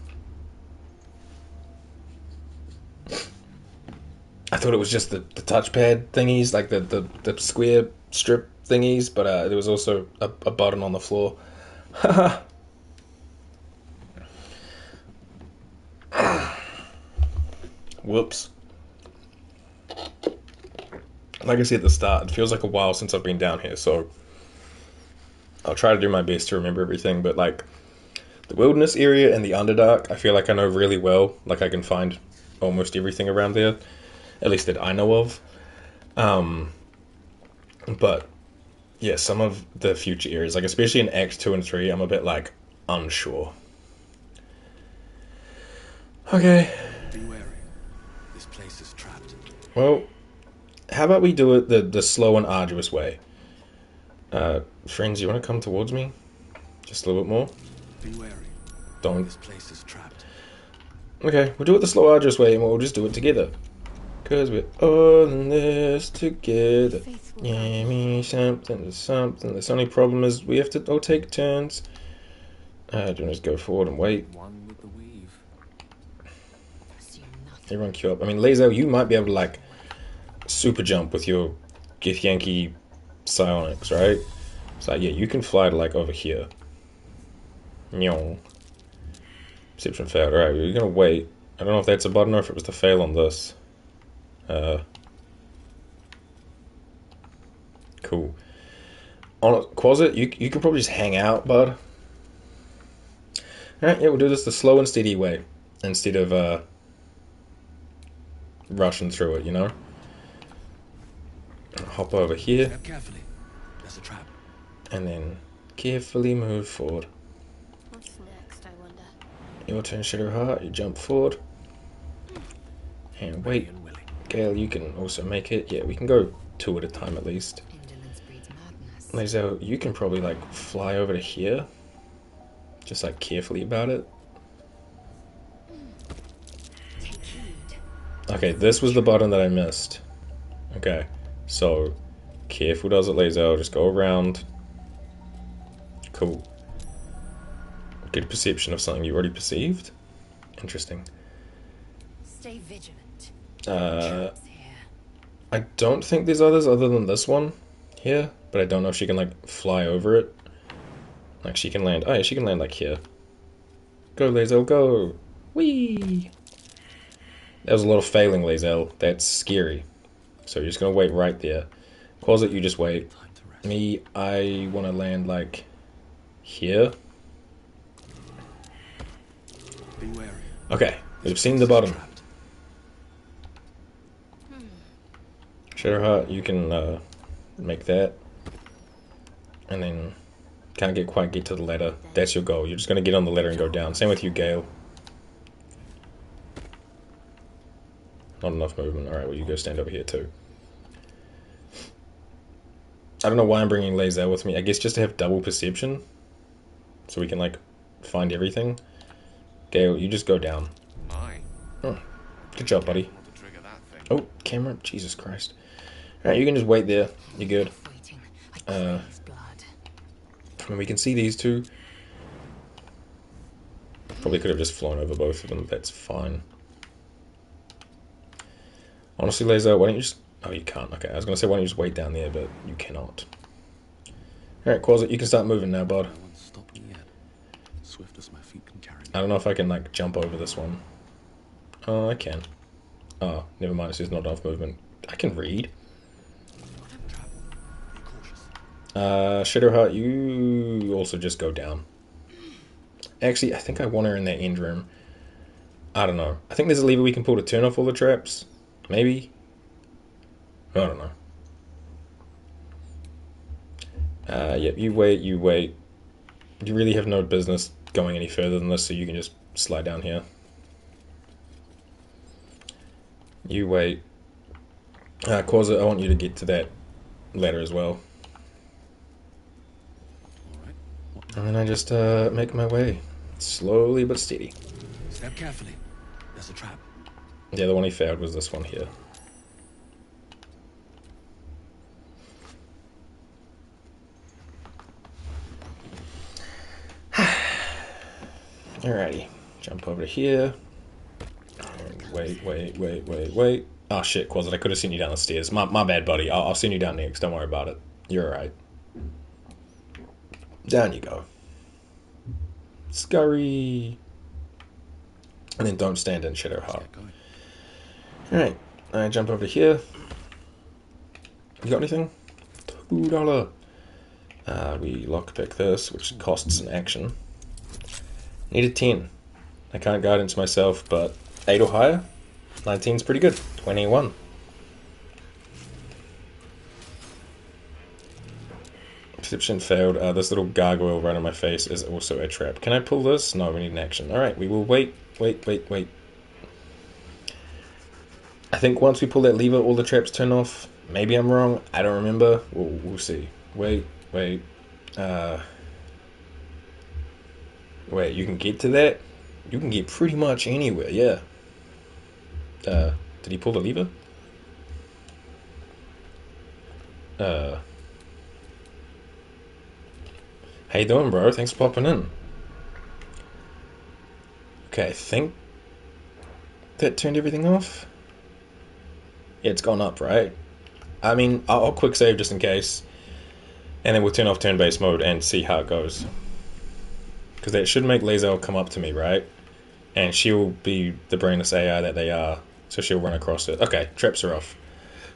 I thought it was just the touchpad thingies, like the square strip thingies, but there was also a button on the floor. Haha. Whoops. Like I said at the start, it feels like a while since I've been down here, so I'll try to do my best to remember everything, but like the wilderness area and the Underdark, I feel like I know really well. Like I can find almost everything around there, at least that I know of. But yeah, some of the future areas, like especially in Acts 2 and 3, I'm a bit like unsure. Okay. Be wary. This place is trapped. Well, how about we do it the slow and arduous way? Friends, you want to come towards me? Just a little bit more? Be wary. Don't. This place is trapped. Okay, we'll do it the slow, arduous way, and we'll just do it together. Because we're all in this together. Give me something to something. The only problem is we have to all take turns. Do you just go forward and wait? One with the weave. Everyone queue up. I mean, Lazo, you might be able to, like, super jump with your Githyanki psionics, right? So, yeah, you can fly to, like, over here. Nyong. Perception failed. Alright, we're gonna wait. I don't know if that's a button or if it was to fail on this. Cool. On Quasit, you can probably just hang out, bud. Alright, yeah, we'll do this the slow and steady way. Instead of, rushing through it, you know? Hop over here. Step carefully. There's a trap. And then carefully move forward. What's next, I wonder? Your turn, Shadowheart. You jump forward. And wait. Gale, you can also make it. Yeah, we can go 2 at a time at least. Lazo, you can probably like fly over to here. Just like carefully about it. Okay, this was the button that I missed. Okay, so careful does it, Lazel. Just go around. Cool. Get a perception of something you already perceived. Interesting. Stay vigilant. Uh, I don't think there's others other than this one here, but I don't know if she can like fly over it. Like she can land. Oh yeah, she can land like here. Go, Lazel, go! Whee! That was a lot of failing, Lazel. That's scary. So you're just gonna wait right there. Closet, you just wait. Me, I want to land like here. Be wary. Okay, we've seen the bottom. Shadowheart, you can make that. And then can't quite get to the ladder. That's your goal. You're just going to get on the ladder and go down. Same with you, Gale. Not enough movement. Alright, well you go stand over here too. I don't know why I'm bringing Lazel with me. I guess just to have double perception. So we can like find everything. Gale, you just go down. Oh, good job, buddy. Oh, camera. Jesus Christ. Alright, you can just wait there. You're good. I mean, we can see these two. Probably could have just flown over both of them. That's fine. Honestly, Laser, why don't you just... Oh, you can't. Okay, I was going to say, why don't you just wait down there, but you cannot. Alright, Quasit, you can start moving now, bud. Stop me yet. Swift as my feet can carry me. I don't know if I can, like, jump over this one. Oh, I can. Oh, never mind, it says not enough movement. I can read. Shadowheart, you also just go down. Actually, I think I want her in that end room. I don't know. I think there's a lever we can pull to turn off all the traps. Maybe? I don't know. Yep, you wait. You really have no business going any further than this, so you can just slide down here. You wait. Quasit, I want you to get to that ladder as well. And then I just make my way. Slowly but steady. Step carefully. There's a trap. The other one he failed was this one here. Alrighty. Jump over to here. Wait. Oh shit, Quasit, I could have seen you down the stairs. My bad, buddy. I'll send you down next. Don't worry about it. You're alright. Down you go. Scurry. And then don't stand in Shadowheart. Alright, I jump over here. You got anything? $2. We lockpick this, which costs an action. Need a 10. I can't guidance myself, but 8 or higher. 19's pretty good. 21. Perception failed. This little gargoyle right on my face is also a trap. Can I pull this? No, we need an action. Alright, we will wait. I think once we pull that lever, all the traps turn off. Maybe I'm wrong. I don't remember. We'll see. Wait. Wait, you can get to that? You can get pretty much anywhere, yeah. Did he pull the lever? How you doing, bro? Thanks for popping in. Okay, I think that turned everything off. Yeah, it's gone up, right? I mean, I'll quick save just in case. And then we'll turn off turn-based mode and see how it goes. Because that should make Lazel come up to me, right? And she'll be the brainless AI that they are. So she'll run across it. Okay, traps are off.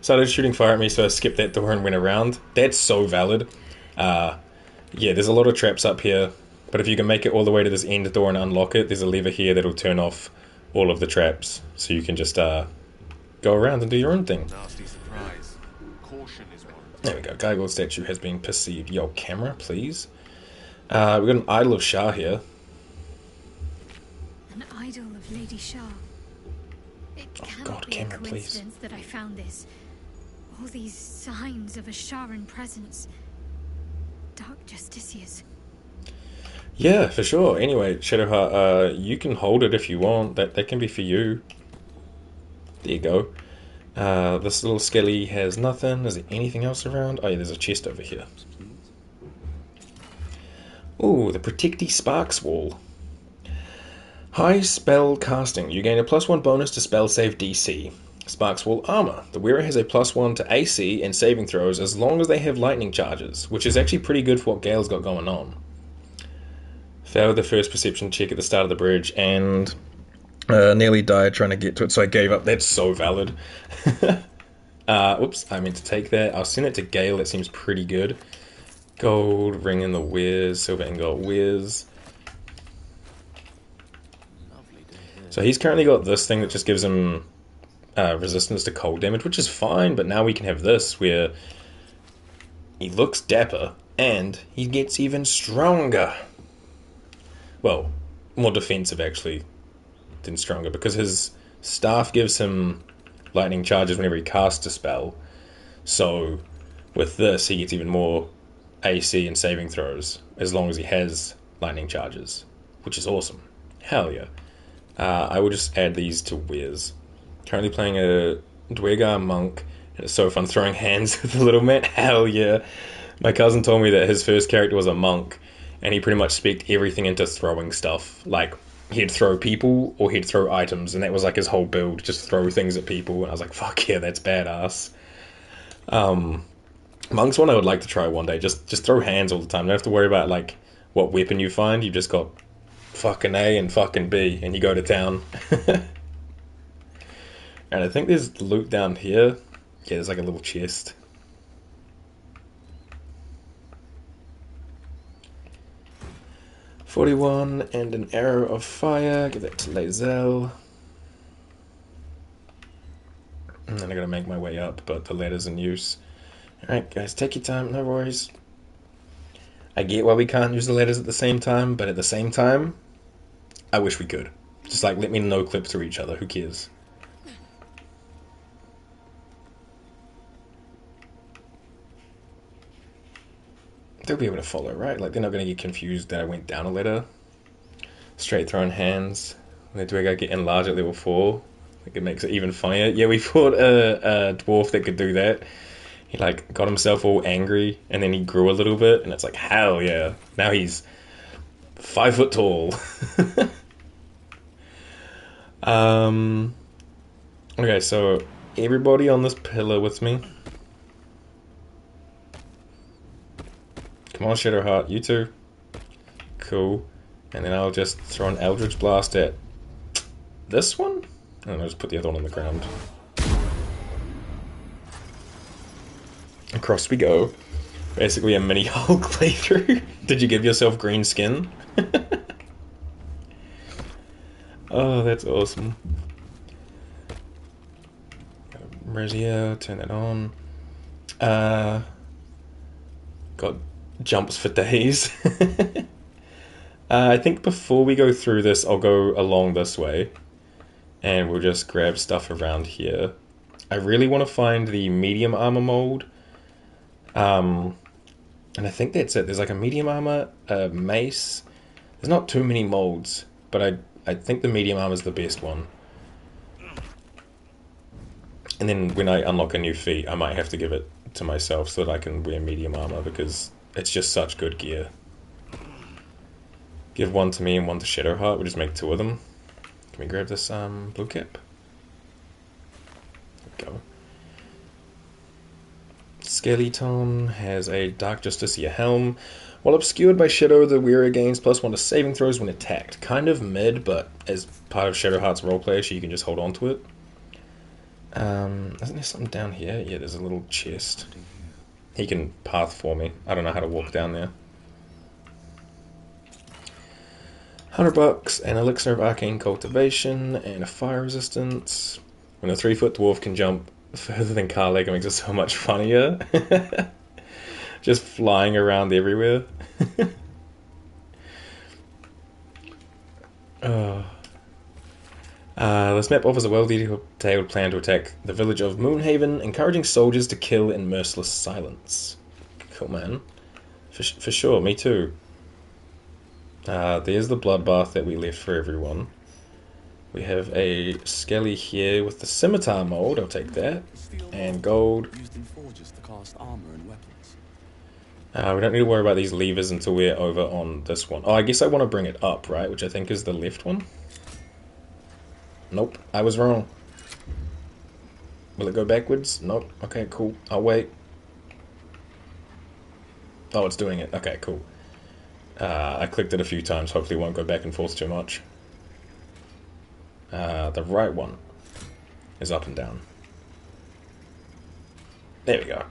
Started shooting fire at me, so I skipped that door and went around. That's so valid. Yeah, there's a lot of traps up here. But if you can make it all the way to this end door and unlock it, there's a lever here that'll turn off all of the traps. So you can just go around and do your own thing. Nasty surprise. Caution is one. There we go. Gargoyle statue has been perceived. Yo, camera, please. We've got an idol of Shah here. An idol of Lady Shah. It cannot God, be camera, a coincidence that I found this. All these signs of a Sharan presence. Dark Justiciars. Yeah, for sure. Anyway, Shadowheart, you can hold it if you want. That can be for you. There you go. This little skelly has nothing. Is there anything else around? Oh yeah, there's a chest over here. Ooh, the Protecty Sparks Wall. High spell casting. You gain a +1 bonus to spell save DC. Sparks Wall armor. The wearer has a +1 to AC and saving throws as long as they have lightning charges, which is actually pretty good for what Gale's got going on. Failed the first perception check at the start of the bridge and nearly died trying to get to it, so I gave up. That's so valid. Oops, I meant to take that. I'll send it to Gale. That seems pretty good. Gold, ring in the whiz, silver ingot whiz. So he's currently got this thing that just gives him resistance to cold damage, which is fine, but now we can have this where he looks dapper and he gets even stronger. Well, more defensive actually than stronger, because his staff gives him lightning charges whenever he casts a spell. So with this he gets even more AC and saving throws as long as he has lightning charges, which is awesome. Hell yeah. I will just add these to Wiz. Currently playing a Dwegar monk, and it's so fun throwing hands with the little man. Hell yeah. My cousin told me that his first character was a monk, and he pretty much spec'd everything into throwing stuff. Like, he'd throw people, or he'd throw items, and that was like his whole build, just throw things at people, and I was like, fuck yeah, that's badass. Monk's one I would like to try one day, just throw hands all the time. You don't have to worry about, like, what weapon you find, you just got fucking A and fucking B, and you go to town. And I think there's loot down here. Yeah, there's like a little chest. $41 and an arrow of fire. Give that to Lae'zel. And then I gotta make my way up, but the ladder's in use. Alright guys, take your time, no worries. I get why we can't use the ladders at the same time, but at the same time, I wish we could. Just like, let me no clip through each other, who cares? They'll be able to follow, right? Like, they're not going to get confused that I went down a ladder. Straight throwing hands. When the Dwegar get enlarged at level 4, like, it makes it even funnier. Yeah, we fought a dwarf that could do that. He, like, got himself all angry, and then he grew a little bit, and it's like, hell yeah. Now he's 5 foot tall. Okay, so everybody on this pillar with me. Come on, Shadowheart, you too. Cool. And then I'll just throw an Eldritch Blast at this one? And I'll just put the other one on the ground. Across we go. Basically a mini Hulk playthrough. Did you give yourself green skin? Oh, that's awesome. Brazier, turn that on. Got jumps for days. I think before we go through this, I'll go along this way. And we'll just grab stuff around here. I really want to find the medium armor mold. And I think that's it. There's like a medium armor, a mace. There's not too many molds, but I think the medium armor is the best one. And then when I unlock a new feat, I might have to give it to myself so that I can wear medium armor, because it's just such good gear. Give one to me and one to Shadowheart. We'll just make 2 of them. Can we grab this blue cap? There we go. Skeleton has a Dark Justicia helm. While obscured by shadow, the wearer gains +1 to saving throws when attacked. Kind of mid, but as part of Shadowheart's roleplay, so you can just hold on to it. Isn't there something down here? Yeah, there's a little chest. He can path for me. I don't know how to walk down there. $100, an elixir of arcane cultivation, and a fire resistance. When a 3-foot dwarf can jump further than Karlek, it makes it so much funnier. Just flying around everywhere. Oh. This map offers a well-detailed plan to attack the village of Moonhaven, encouraging soldiers to kill in merciless silence. Cool, man. For sure, me too. There's the bloodbath that we left for everyone. We have a skelly here with the scimitar mold. I'll take that. And gold. Used in forges to cast armor and weapons. We don't need to worry about these levers until we're over on this one. Oh, I guess I want to bring it up, right? Which I think is the left one. Nope, I was wrong. Will it go backwards? Nope. Okay, cool. I'll wait. Oh, it's doing it. Okay, cool. I clicked it a few times. Hopefully it won't go back and forth too much. The right one is up and down. There we go.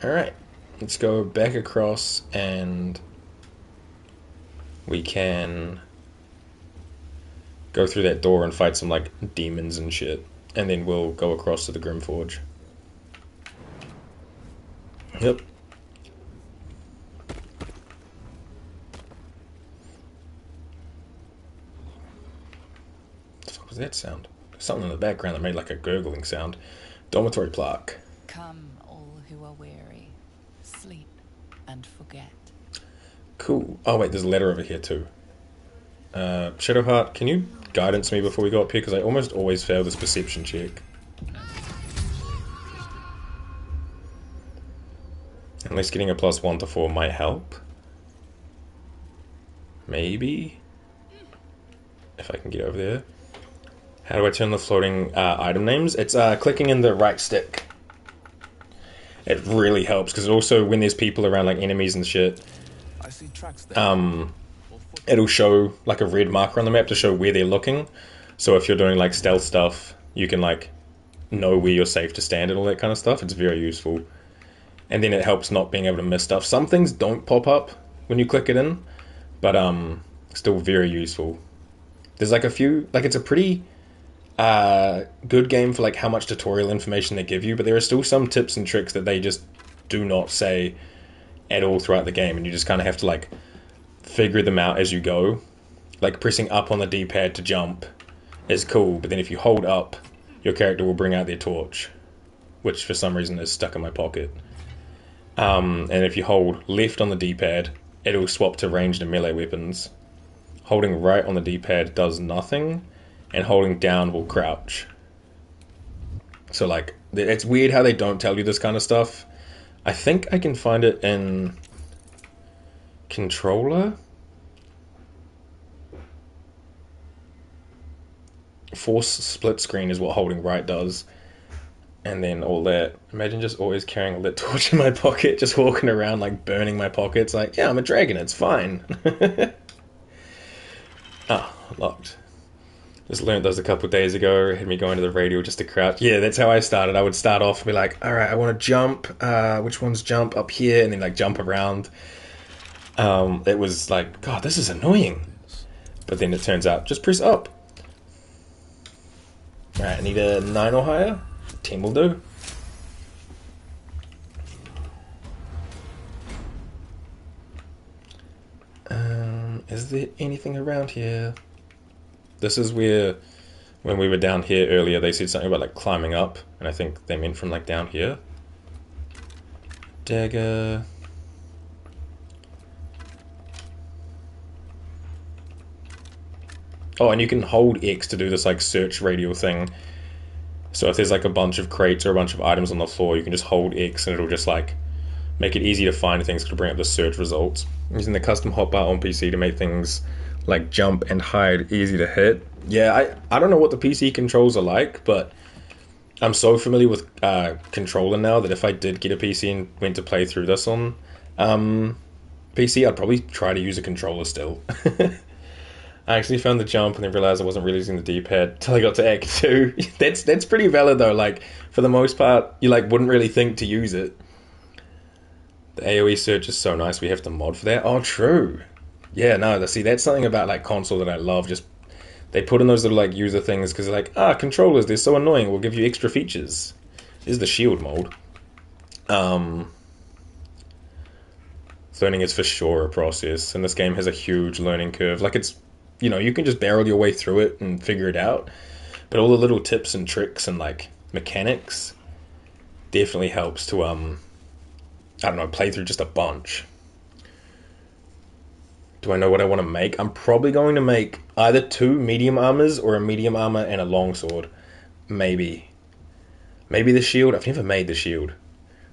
Alright. Let's go back across and we can go through that door and fight some like demons and shit. And then we'll go across to the Grym Forge. Yep. What the fuck was that sound? Something in the background that made like a gurgling sound. Dormitory plaque. Come, all who are weary, sleep and forget. Cool. Oh wait, there's a letter over here too. Shadowheart, can you guidance me before we go up here? Because I almost always fail this perception check. Unless getting a +1 to 4 might help. Maybe? If I can get over there. How do I turn the floating item names? It's clicking in the right stick. It really helps, because also when there's people around, like enemies and shit, I see tracks there. It'll show like a red marker on the map to show where they're looking. So if you're doing like stealth stuff, you can like know where you're safe to stand and all that kind of stuff. It's very useful. And then it helps not being able to miss stuff. Some things don't pop up when you click it in, but still very useful. There's like a few, like it's a pretty good game for like how much tutorial information they give you, but there are still some tips and tricks that they just do not say at all throughout the game, and you just kind of have to like figure them out as you go. Like pressing up on the D-pad to jump is cool, but then if you hold up, your character will bring out their torch, which for some reason is stuck in my pocket. And if you hold left on the D-pad, it'll swap to ranged and melee weapons. Holding right on the D-pad does nothing, and holding down will crouch. So like, it's weird how they don't tell you this kind of stuff. I think I can find it in controller. Force split screen is what holding right does. And then all that. Imagine just always carrying a lit torch in my pocket, just walking around like burning my pockets. Like, yeah, I'm a dragon, it's fine. Locked. Just learned those a couple of days ago. It had me going to the radio just to crouch. Yeah, that's how I started. I would start off and be like, alright, I want to jump. Which one's jump? Up here. And then like jump around. It was like, God, this is annoying. But then it turns out, just press up. Alright, I need a 9 or higher. 10 will do. Is there anything around here? This is where, when we were down here earlier, they said something about like climbing up, and I think they meant from like down here. Dagger. Oh, and you can hold X to do this like search radio thing. So if there's like a bunch of crates or a bunch of items on the floor, you can just hold X and it'll just like make it easy to find things to bring up the search results. I'm using the custom hotbar on PC to make things like jump and hide easy to hit. Yeah, I don't know what the PC controls are like, but I'm so familiar with controller now that if I did get a PC and went to play through this on PC, I'd probably try to use a controller still. I actually found the jump and then realized I wasn't really using the D-pad till I got to Act 2. That's pretty valid though. Like, for the most part, you like wouldn't really think to use it. The AoE search is so nice, we have to mod for that. Oh, true. Yeah, no, see, that's something about like console that I love. Just, they put in those little like user things because they're like, controllers, they're so annoying, we'll give you extra features. This is the shield mode. Learning is for sure a process, and this game has a huge learning curve. Like, it's, you know, you can just barrel your way through it and figure it out, but all the little tips and tricks and like mechanics definitely helps to I don't know, play through just a bunch. Do I know what I want to make? I'm probably going to make either 2 medium armors or a medium armor and a longsword. Maybe. Maybe the shield. I've never made the shield.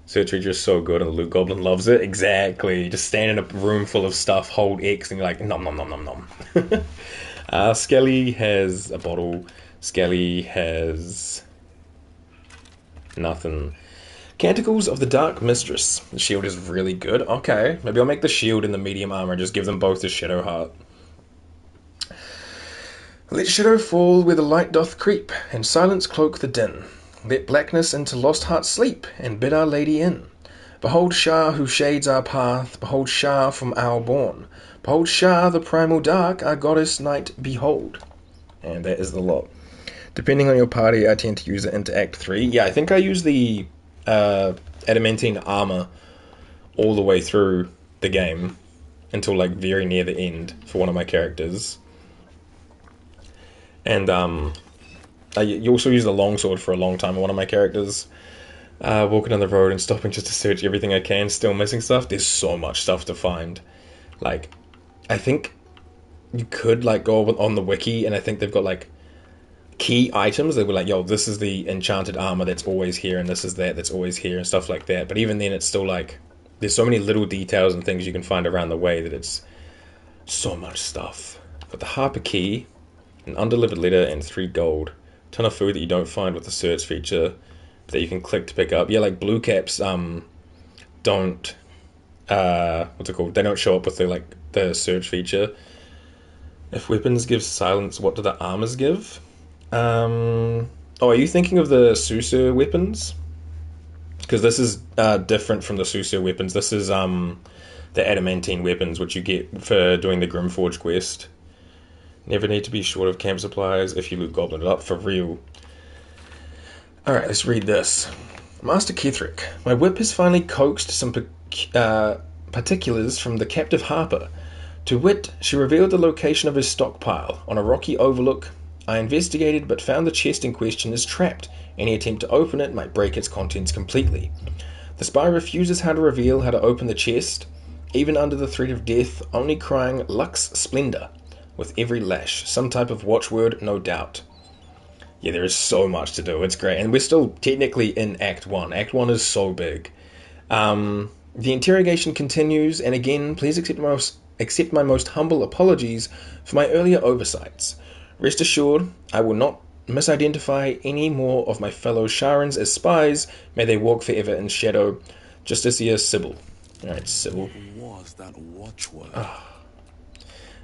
Search Reacher is so good and the Loot Goblin loves it. Exactly. Just stand in a room full of stuff, hold X, and you're like, nom nom nom nom nom. Skelly has a bottle. Skelly has nothing. Canticles of the Dark Mistress. The shield is really good. Okay, maybe I'll make the shield and the medium armor and just give them both the Shadow Heart. Let shadow fall where the light doth creep, and silence cloak the din. Let blackness into lost hearts sleep, and bid our lady in. Behold Shah who shades our path, behold Shah from our bourne. Behold Shah the primal dark, our goddess night behold. And that is the lot. Depending on your party, I tend to use it into Act 3. Yeah, I think I use the adamantine armor all the way through the game until like very near the end for one of my characters. And you also use the longsword for a long time on one of my characters. Walking on the road and stopping just to search everything I can, still missing stuff. There's so much stuff to find. Like, I think you could like go on the wiki, and I think they've got like key items. They were like, yo, this is the enchanted armor that's always here, and this is that's always here, and stuff like that. But even then, it's still like, there's so many little details and things you can find around the way that it's so much stuff. Got the Harper key, an undelivered letter, and 3 gold. Ton of food that you don't find with the search feature that you can click to pick up. Yeah, like blue caps don't what's it called? They don't show up with the search feature. If weapons give silence, what do the armors give? Are you thinking of the Susur weapons? Because this is different from the Susur weapons. This is the adamantine weapons, which you get for doing the Grym Forge quest. Never need to be short of camp supplies if you loot goblin it up, for real. Alright, let's read this. Master Kethric, my whip has finally coaxed some particulars from the captive Harper. To wit, she revealed the location of his stockpile on a rocky overlook. I investigated but found the chest in question is trapped. Any attempt to open it might break its contents completely. The spy refuses how to open the chest, even under the threat of death, only crying Lux Splendor with every lash. Some type of watchword, no doubt. Yeah, there is so much to do. It's great. And we're still technically in Act 1. Act 1 is so big. The interrogation continues, and again, please accept my most humble apologies for my earlier oversights. Rest assured, I will not misidentify any more of my fellow Sharans as spies. May they walk forever in shadow. Justicia Sybil. Alright, Sybil. What was that watchword?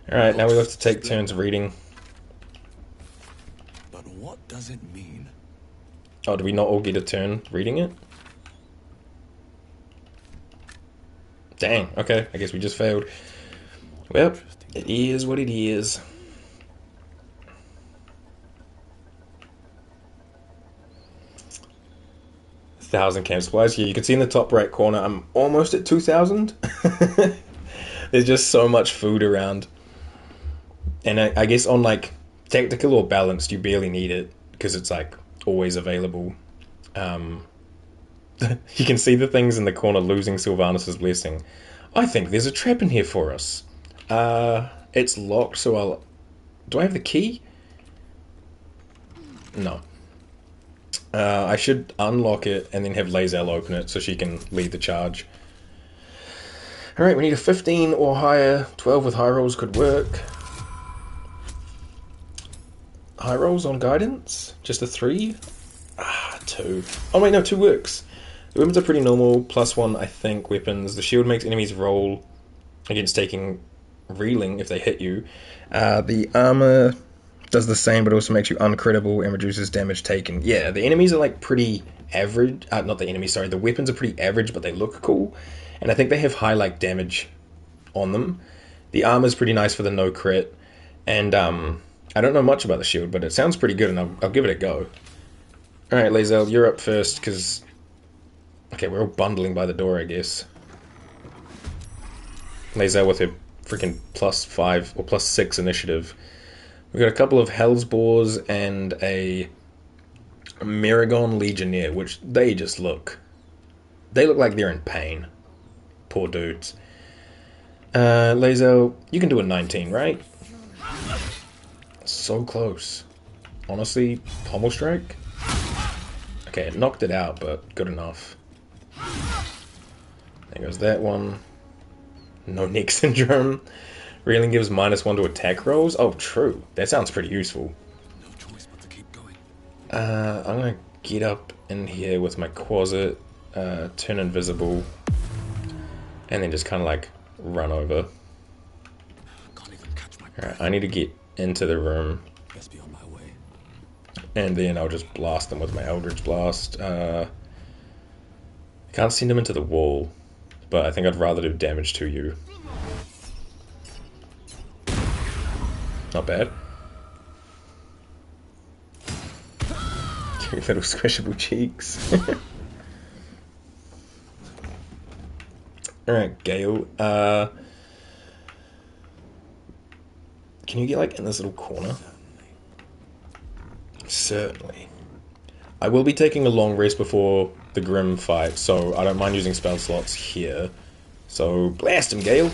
Alright, now we have to take turns reading. But what does it mean? Oh, do we not all get a turn reading it? Dang, okay, I guess we just failed. Well, it is what it is. Thousand camp supplies. Yeah, you can see in the top right corner, I'm almost at 2,000. There's just so much food around. And I guess on like tactical or balanced, you barely need it because it's like always available. You can see the things in the corner losing Sylvanus' blessing. I think there's a trap in here for us. It's locked, so do I have the key? No. I should unlock it and then have Lae'zel open it so she can lead the charge. Alright, we need a 15 or higher. 12 with high rolls could work. High rolls on guidance? Just a 3? 2. Oh wait, no, 2 works. The weapons are pretty normal. +1, I think, weapons. The shield makes enemies roll against taking reeling if they hit you. The armor does the same, but also makes you uncredible and reduces damage taken. Yeah, the enemies are like pretty average. Not the enemies, sorry. The weapons are pretty average, but they look cool. And I think they have high like damage on them. The armor's pretty nice for the no crit. And I don't know much about the shield, but it sounds pretty good, and I'll give it a go. Alright, Lae'zel, you're up first, because... Okay, we're all bundling by the door, I guess. Lae'zel with her freaking +5 or +6 initiative. We've got a couple of Hellsboars and a Meragon Legionnaire, which they just look... They look like they're in pain. Poor dudes. Lazo, you can do a 19, right? So close. Honestly, pommel strike? Okay, it knocked it out, but good enough. There goes that one. No neck syndrome. Reeling gives -1 to attack rolls? Oh, true. That sounds pretty useful. No choice but to keep going. I'm gonna get up in here with my Quasit, turn invisible, and then just kind of like run over. Alright, I need to get into the room. Best be on my way. And then I'll just blast them with my Eldritch Blast. I can't send them into the wall, but I think I'd rather do damage to you. Not bad. Cute little squishable cheeks. Alright, Gale. Can you get like in this little corner? Certainly. I will be taking a long rest before the Grym fight, so I don't mind using spell slots here. So blast him, Gale.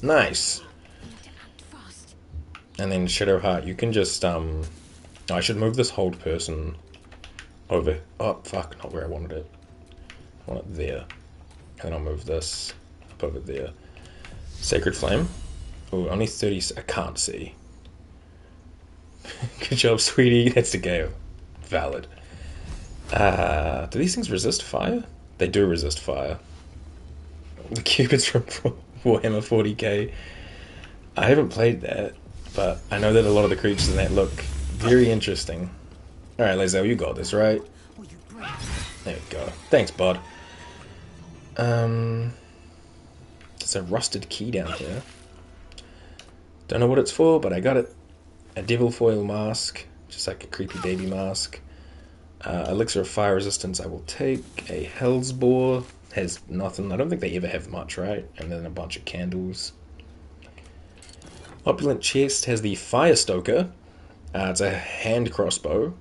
Nice. And then Shadowheart, you can just I should move this hold person over. Oh fuck, not where I wanted it. I want it there. And then I'll move this up over there. Sacred Flame. Oh, only 30. I can't see. Good job, sweetie. That's the Gale. Valid. Do these things resist fire? They do resist fire. The Cupids from Warhammer 40k. I haven't played that, but I know that a lot of the creatures in that look very interesting. Alright, Lazo, you got this, right? There you go. Thanks, bud. There's a rusted key down here. Don't know what it's for, but I got it. A devil foil mask, just like a creepy baby mask. Elixir of fire resistance I will take. A hell's boar has nothing. I don't think they ever have much, right? And then a bunch of candles. Opulent chest has the fire stoker. It's a hand crossbow.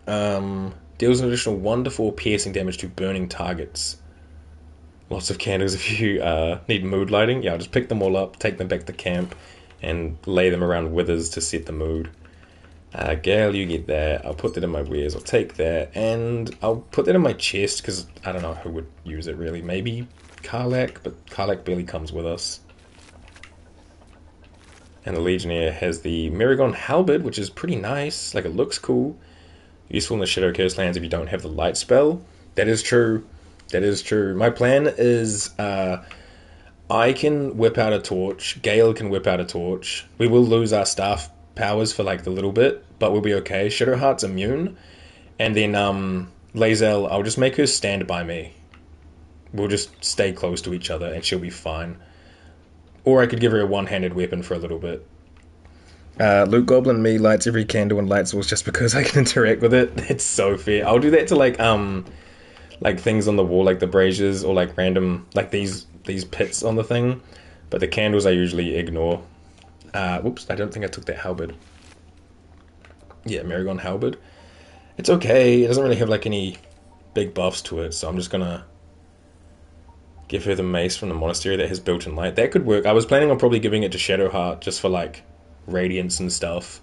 Deals an additional 1 to 4 piercing damage to burning targets. Lots of candles if you need mood lighting. Yeah, I'll just pick them all up, take them back to camp, and lay them around withers to set the mood. Gale, you get that. I'll put that in my wares. I'll take that, and I'll put that in my chest, because I don't know who would use it, really. Maybe Karlak, but Karlak barely comes with us. And the Legionnaire has the Maragon Halberd, which is pretty nice. Like, it looks cool. Useful in the Shadow Curse lands if you don't have the light spell. That is true. That is true. My plan is I can whip out a torch. Gale can whip out a torch. We will lose our staff powers for like the little bit, but we'll be okay. Shadowheart's immune. And then Lae'zel, I'll just make her stand by me. We'll just stay close to each other and she'll be fine. Or I could give her a one-handed weapon for a little bit. Luke Goblin me lights every candle and light source just because I can interact with it. It's so fair. I'll do that to like things on the wall, like the braziers, or like random, like these pits on the thing. But the candles I usually ignore. Whoops, I don't think I took that halberd. Yeah, Maragon halberd. It's okay. It doesn't really have like any big buffs to it, so I'm just gonna give her the mace from the monastery that has built-in light. That could work. I was planning on probably giving it to Shadowheart just for like radiance and stuff.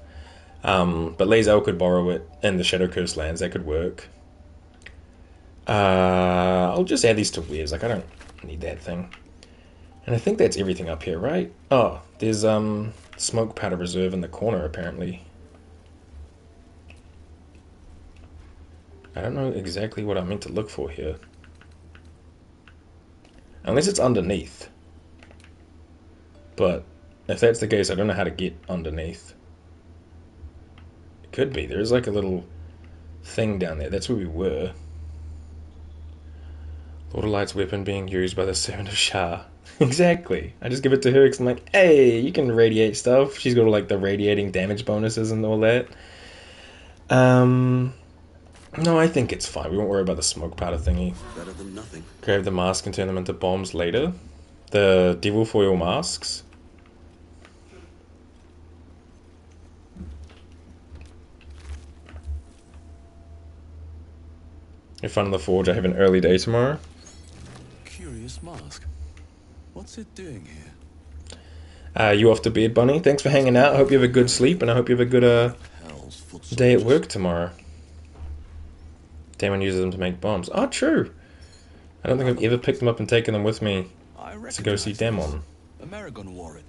But Lae'zel could borrow it in the Shadow Curse lands. That could work. I'll just add these to wares. Like, I don't need that thing. And I think that's everything up here, right? Oh, there's smoke powder reserve in the corner, apparently. I don't know exactly what I meant to look for here. Unless it's underneath. But if that's the case, I don't know how to get underneath. It could be. There's like a little thing down there. That's where we were. Lord of Light's weapon being used by the Servant of Shah. Exactly. I just give it to her because I'm like, hey, you can radiate stuff. She's got like the radiating damage bonuses and all that. No, I think it's fine. We won't worry about the smoke powder thingy. Better than nothing. Grab the mask and turn them into bombs later. The devil foil masks. Have fun in the forge. I have an early day tomorrow. Curious mask. What's it doing here? You off to bed, Bunny? Thanks for hanging out. I hope you have a good sleep, and I hope you have a good day at work tomorrow. Damon uses them to make bombs. Oh, true. I don't think I've ever picked them up and taken them with me to go see Damon. American wore it,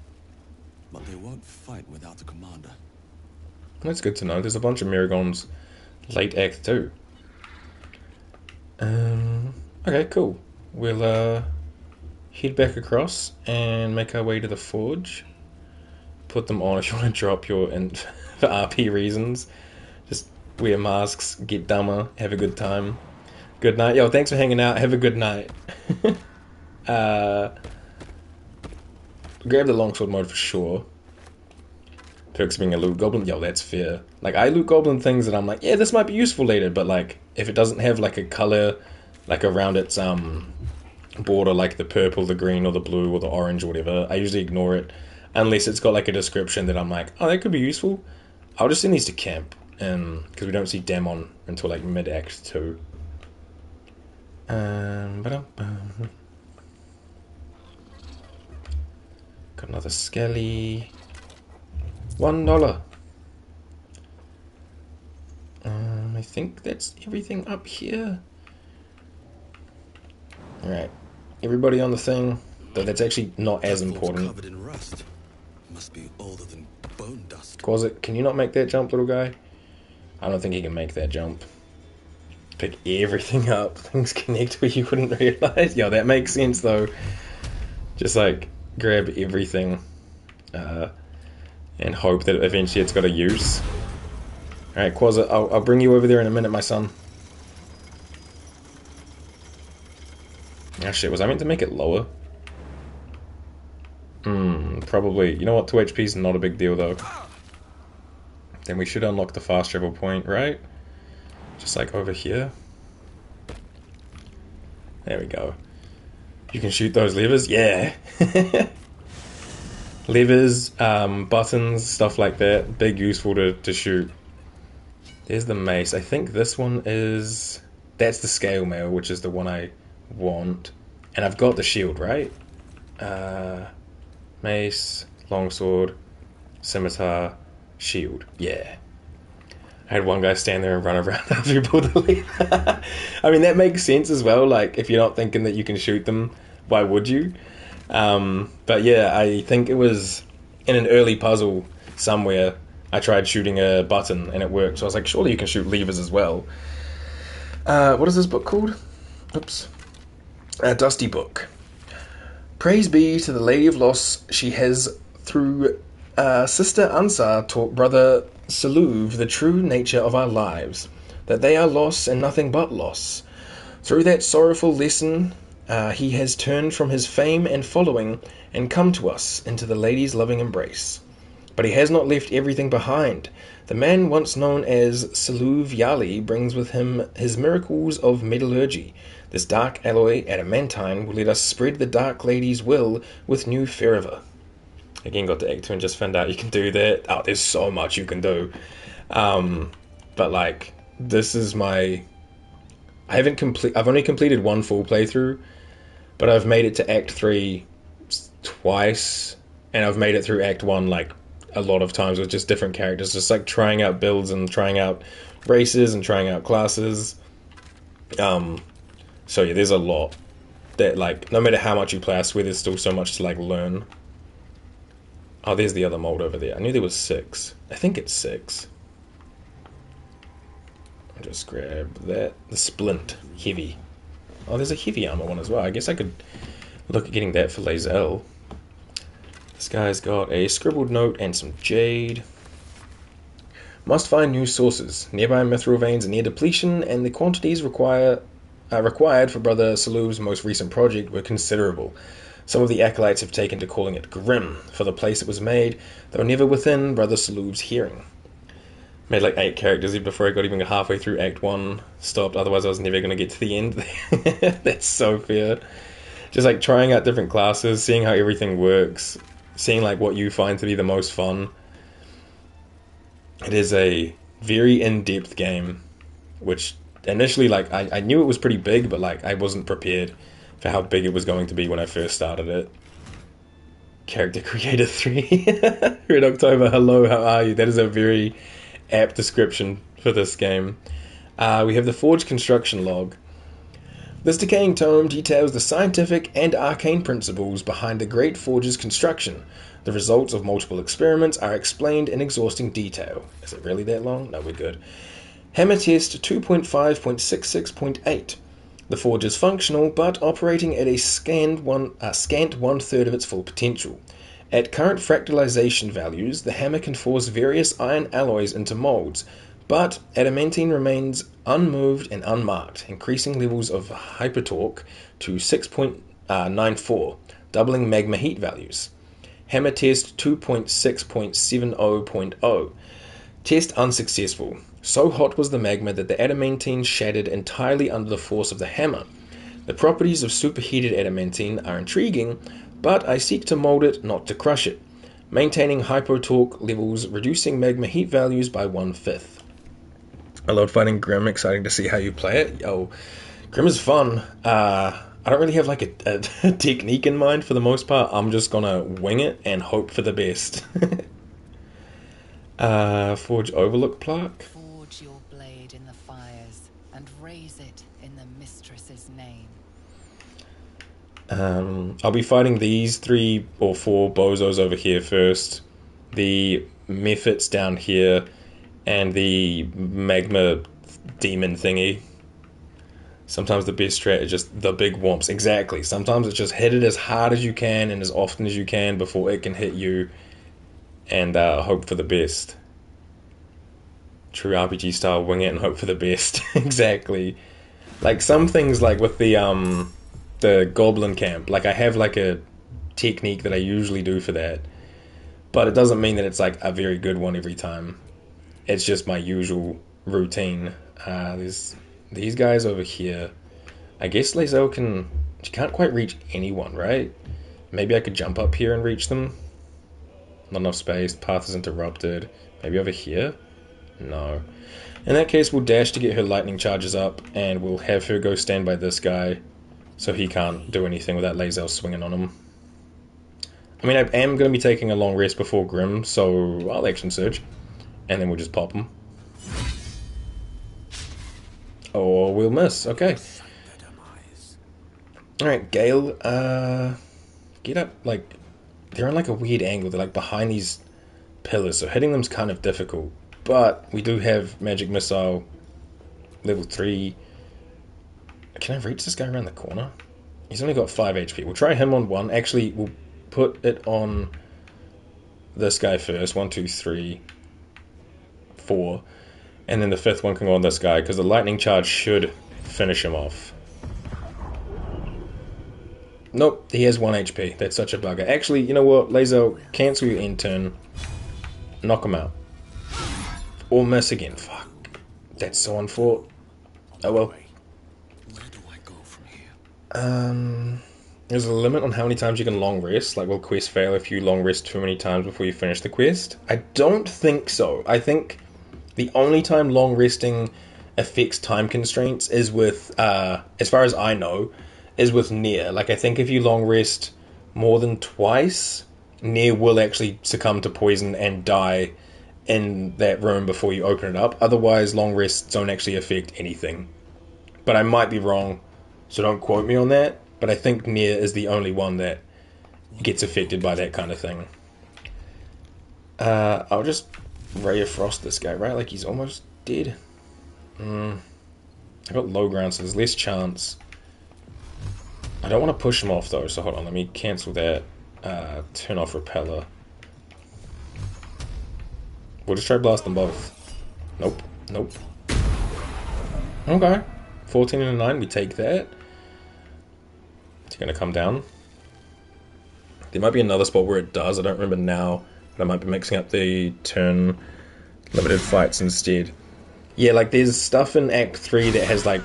but they won't fight without the commander. That's good to know. There's a bunch of Miragons late Act 2. Okay, cool. We'll head back across and make our way to the forge. Put them on if you want to drop your int for RP reasons. Just wear masks, get dumber, have a good time. Good night. Yo, thanks for hanging out. Have a good night. Grab the longsword mode for sure. Perks being a loot goblin. Yo, that's fair. Like, I loot goblin things that I'm like, yeah, this might be useful later, but like, if it doesn't have like a color, like around its border, like the purple, the green, or the blue, or the orange, or whatever, I usually ignore it. Unless it's got like a description that I'm like, oh, that could be useful. I'll just send these to camp. Because we don't see Damon until like mid-act 2. Got another skelly. $1. I think that's everything up here. Alright. Everybody on the thing. Though that's actually not as important. Covered in rust. Must be older than bone dust. Quasit, can you not make that jump, little guy? I don't think he can make that jump. Pick everything up. Things connect where you wouldn't realize. Yo, that makes sense though. Just like grab everything and hope that eventually it's got a use. Alright, Quasit, I'll bring you over there in a minute, my son. Ah shit, was I meant to make it lower? Probably. You know what, 2 HP is not a big deal though. Then we should unlock the fast travel point, right? Just like over here. There we go. You can shoot those levers? Yeah! Levers, buttons, stuff like that. Big useful to shoot. There's the mace. I think this one is... That's the scale mail, which is the one I want. And I've got the shield, right? Mace, longsword, scimitar, shield. Yeah. I had one guy stand there and run around after he pulled the lever. I mean, that makes sense as well. Like, if you're not thinking that you can shoot them, why would you? But yeah, I think it was in an early puzzle somewhere. I tried shooting a button and it worked. So I was like, surely you can shoot levers as well. What is this book called? Oops. A Dusty Book. Praise be to the Lady of Loss. She has, through Sister Ansar, taught Brother Saluv the true nature of our lives, that they are loss and nothing but loss. Through that sorrowful lesson, he has turned from his fame and following and come to us into the lady's loving embrace. But he has not left everything behind. The man once known as Saluv Yali brings with him his miracles of metallurgy. This dark alloy adamantine will let us spread the Dark Lady's will with new fervor. Again, got to Act 2 and just found out you can do that. Oh, there's so much you can do. But like, this is my... I've only completed one full playthrough, but I've made it to Act 3 twice, and I've made it through Act 1 like a lot of times with just different characters, just like trying out builds and trying out races and trying out classes. So yeah, there's a lot that, like, no matter how much you play, I swear there's still so much to like learn. Oh, there's the other mold over there. I knew there was 6. I think it's 6. I'll just grab that. The splint. Heavy. Oh, there's a heavy armor one as well. I guess I could look at getting that for Lae'zel. This guy's got a scribbled note and some jade. Must find new sources. Nearby mithril veins are near depletion, and the quantities required for Brother Saluv's most recent project were considerable. Some of the acolytes have taken to calling it Grim for the place it was made, though never within Brother Saluv's hearing. Made like 8 characters even before I got even halfway through Act 1. Stopped, otherwise I was never going to get to the end. That's so fair. Just like trying out different classes, seeing how everything works, seeing like what you find to be the most fun. It is a very in-depth game, which initially, like, I knew it was pretty big, but like I wasn't prepared for how big it was going to be when I first started it. Character Creator 3. Red October, hello, how are you? That is a very apt description for this game. We have the Forge construction log. This decaying tome details the scientific and arcane principles behind the Great Forge's construction. The results of multiple experiments are explained in exhausting detail. Is it really that long? No, we're good. Hammer test 2.5.66.8. The forge is functional, but operating at a scant one-third of its full potential. At current fractalization values, the hammer can force various iron alloys into molds, but adamantine remains unmoved and unmarked, increasing levels of hypertorque to 6.94, doubling magma heat values. Hammer test 2.6.70.0. Test unsuccessful. So hot was the magma that the adamantine shattered entirely under the force of the hammer. The properties of superheated adamantine are intriguing, but I seek to mold it, not to crush it. Maintaining hypotorque levels, reducing magma heat values by 1/5. I love fighting Grym. Exciting to see how you play it. Yo, Grym is fun. I don't really have like a technique in mind for the most part. I'm just gonna wing it and hope for the best. Forge Overlook plaque. Forge your blade in the fires and raise it in the mistress's name. I'll be fighting these 3 or 4 bozos over here first. The mephits down here. And the magma demon thingy. Sometimes the best strat is just the big whomps. Exactly. Sometimes it's just hit it as hard as you can and as often as you can before it can hit you. And hope for the best. True RPG style, wing it and hope for the best. Exactly. Like some things, like with the goblin camp. Like I have like a technique that I usually do for that. But it doesn't mean that it's like a very good one every time. It's just my usual routine. There's these guys over here. I guess Lae'zel can... She can't quite reach anyone, right? Maybe I could jump up here and reach them. Not enough space. Path is interrupted. Maybe over here? No. In that case, we'll dash to get her lightning charges up, and we'll have her go stand by this guy, so he can't do anything without Lae'zel swinging on him. I mean, I am going to be taking a long rest before Grym, so I'll action surge. And then we'll just pop them. Or we'll miss. Okay. Alright, Gale. Get up, like... They're on like a weird angle. They're like behind these pillars, so hitting them's kind of difficult. But we do have Magic Missile. Level 3. Can I reach this guy around the corner? He's only got 5 HP. We'll try him on 1. Actually, we'll put it on this guy first. 1, 2, 3... 4, and then the 5th one can go on this guy because the lightning charge should finish him off. Nope, he has 1 HP. That's such a bugger. Actually, you know what, Lae'zel, cancel your end turn, knock him out, or miss again. Fuck, that's so unfortunate. Oh well. Where do I go from here? There's a limit on how many times you can long rest. Like, will quests fail if you long rest too many times before you finish the quest? I don't think so. I think the only time long resting affects time constraints is with, as far as I know, is with Nere. Like, I think if you long rest more than twice, Nere will actually succumb to poison and die in that room before you open it up. Otherwise, long rests don't actually affect anything. But I might be wrong, so don't quote me on that. But I think Nere is the only one that gets affected by that kind of thing. I'll just Ray of Frost this guy, right? Like he's almost dead. I got low ground, so there's less chance. I don't want to push him off though, so hold on, let me cancel that. Turn off Repeller. We'll just try blast them both. Nope, nope. Okay. 14 and a 9, we take that. It's gonna come down. There might be another spot where it does, I don't remember now. But I might be mixing up the turn limited fights instead. Yeah, like there's stuff in Act 3 that has like,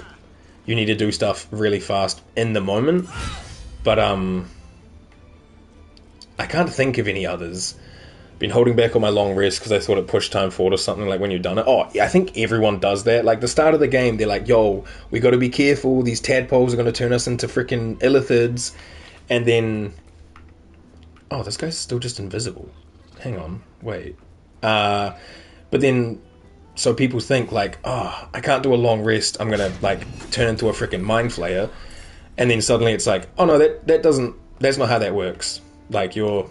you need to do stuff really fast in the moment. But I can't think of any others. Been holding back on my long rest because I thought it pushed time forward or something like when you've done it. Oh, I think everyone does that. Like the start of the game, they're like, yo, we got to be careful. These tadpoles are going to turn us into freaking illithids. And then Oh, this guy's still just invisible. Hang on, wait. But then, so people think like, oh, I can't do a long rest. I'm gonna like turn into a freaking mind flayer, and then suddenly it's like, oh no, that doesn't. That's not how that works. Like you're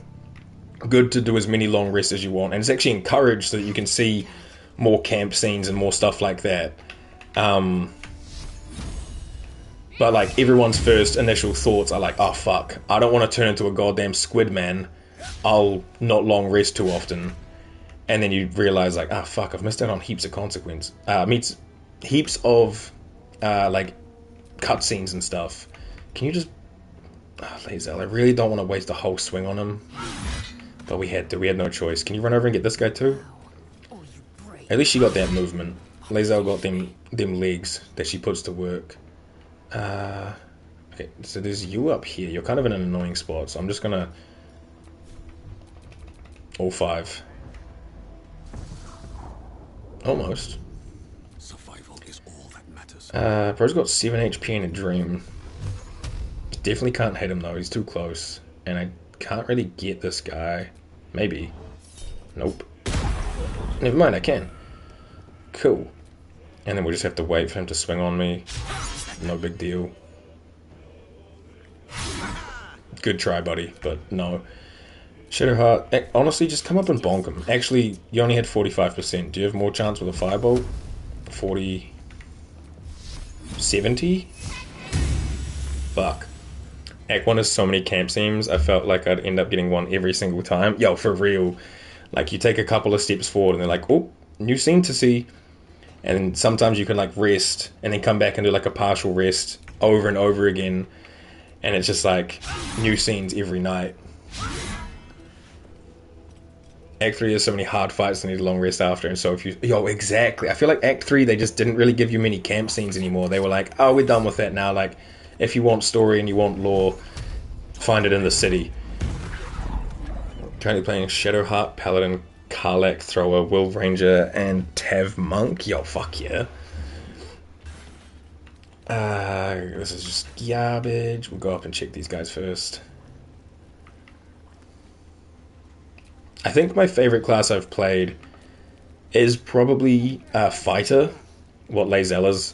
good to do as many long rests as you want, and it's actually encouraged so that you can see more camp scenes and more stuff like that. But like everyone's first initial thoughts are like, oh fuck, I don't want to turn into a goddamn squid man. I'll not long rest too often. And then you realize like, ah fuck, I've missed out on heaps of consequence. Heaps of like cutscenes and stuff. Can you just Lae'zel, I really don't want to waste a whole swing on him. But we had to, we had no choice. Can you run over and get this guy too? At least she got that movement. Lae'zel got them legs that she puts to work. Okay, so there's you up here. You're kind of in an annoying spot, so I'm just gonna... all 5. Almost. Survival is all that matters. Bro's got 7 HP and a dream. Definitely can't hit him though, he's too close. And I can't really get this guy. Maybe. Nope. Never mind, I can. Cool. And then we'll just have to wait for him to swing on me. No big deal. Good try, buddy, but no. Shadowheart, honestly, just come up and bonk him. Actually, you only had 45%. Do you have more chance with a firebolt? 40... 70? Fuck. Act 1 has so many camp seams, I felt like I'd end up getting one every single time. Yo, for real. Like, you take a couple of steps forward and they're like, oh, new scene to see. And sometimes you can, like, rest and then come back and do, like, a partial rest over and over again. And it's just, like, new scenes every night. Act 3 has so many hard fights and need a long rest after. And so if you... Yo, exactly. I feel like Act 3, they just didn't really give you many camp scenes anymore. They were like, oh, we're done with that now. Like, if you want story and you want lore, find it in the city. Currently playing Shadowheart, Paladin, Karlach, Thrower, Will Ranger, and Tav Monk. Yo, fuck yeah. This is just garbage. We'll go up and check these guys first. I think my favorite class I've played is probably Fighter, what Lae'zel is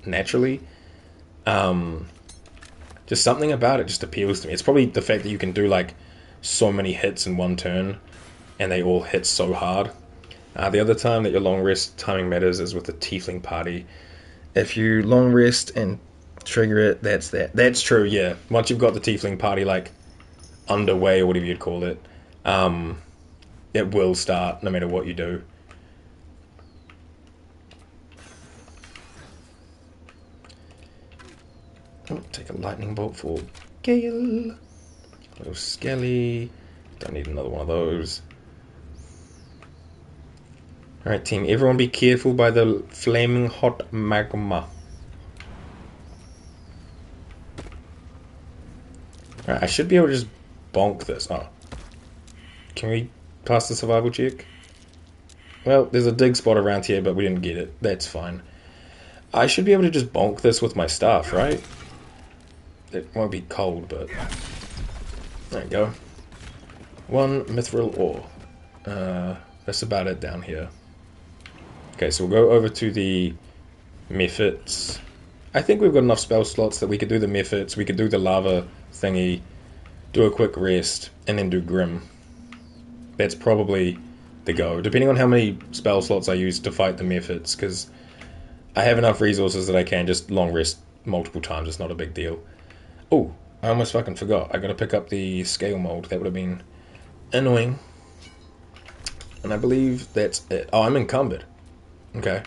naturally. Just something about it just appeals to me. It's probably the fact that you can do like so many hits in one turn and they all hit so hard. The other time that your long rest timing matters is with the Tiefling party. If you long rest and trigger it, that's that. That's true, yeah. Once you've got the Tiefling party like underway or whatever you'd call it, it will start no matter what you do. Oh, take a lightning bolt for Gale. Little Skelly. Don't need another one of those. Alright team, everyone be careful by the flaming hot magma. Alright, I should be able to just bonk this. Oh. Can we pass the survival check? Well, there's a dig spot around here, but we didn't get it. That's fine. I should be able to just bonk this with my staff, right? It won't be cold, but... There you go. 1 mithril ore. That's about it down here. Okay, so we'll go over to the Mephits. I think we've got enough spell slots that we could do the Mephits, we could do the lava thingy, do a quick rest, and then do Grym. That's probably the go, depending on how many spell slots I use to fight the Mephits, because I have enough resources that I can just long rest multiple times, it's not a big deal. Oh, I almost fucking forgot. I gotta pick up the scale mold. That would have been annoying. And I believe that's it. Oh, I'm encumbered. Okay.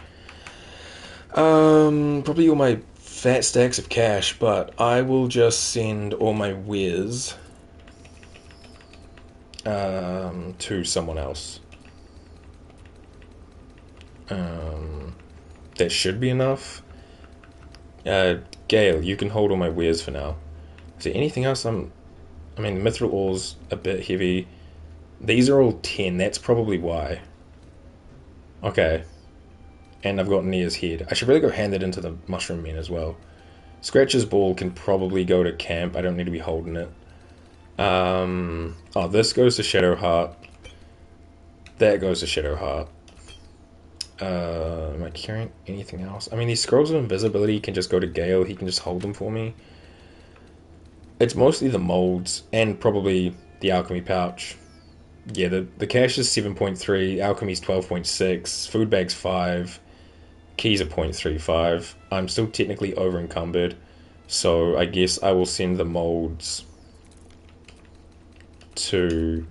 Probably all my fat stacks of cash, but I will just send all my wares to someone else. That should be enough. Gale, you can hold all my wares for now. Is there anything else I mean, mithril ore's a bit heavy. These are all 10, that's probably why. Okay. And I've got Nere's head. I should really go hand it into the mushroom men as well. Scratch's ball can probably go to camp. I don't need to be holding it. Oh, this goes to Shadowheart. That goes to Shadowheart. Am I carrying anything else? I mean, these scrolls of invisibility can just go to Gale. He can just hold them for me. It's mostly the molds and probably the alchemy pouch. Yeah, the cash is 7.3, alchemy's 12.6, food bag's 5, keys are 0.35. I'm still technically over encumbered, so I guess I will send the molds to...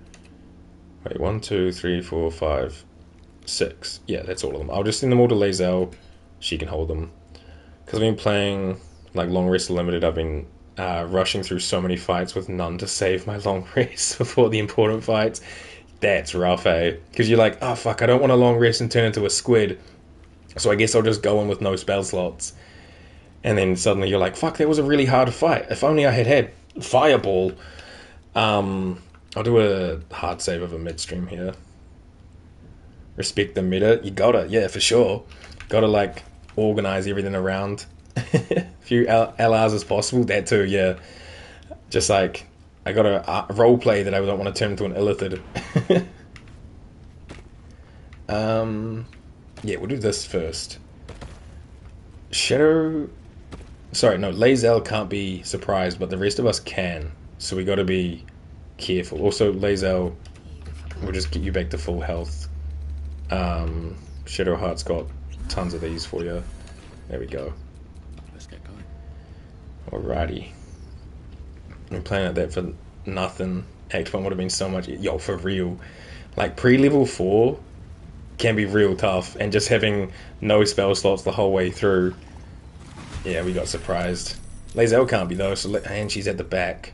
Wait, 1, 2, 3, 4, 5, 6. Yeah, that's all of them. I'll just send them all to Lae'zel. She can hold them. Because I've been playing like Long Rest Limited. I've been rushing through so many fights with none to save my long rest before the important fights. That's rough, eh? Because you're like, oh fuck, I don't want a long rest and turn into a squid. So I guess I'll just go in with no spell slots. And then suddenly you're like, fuck, that was a really hard fight. If only I had Fireball. I'll do a hard save of a midstream here. Respect the meta. You gotta, yeah, for sure. Gotta, like, organize everything around. Few LRs as possible. That too, yeah. Just, like, I gotta roleplay that I don't want to turn into an illithid. Yeah, we'll do this first. Shadow... Sorry, no, Lae'zel can't be surprised, but the rest of us can. So we gotta be careful. Also, Lae'zel will just get you back to full health. Shadowheart's got tons of these for you. There we go. Let's get going. Alrighty. I'm playing at that for nothing. Act 1 would have been so much... Yo, for real. Like, pre-level 4 can be real tough, and just having no spell slots the whole way through... Yeah, we got surprised. Lae'zel can't be, though, so and she's at the back.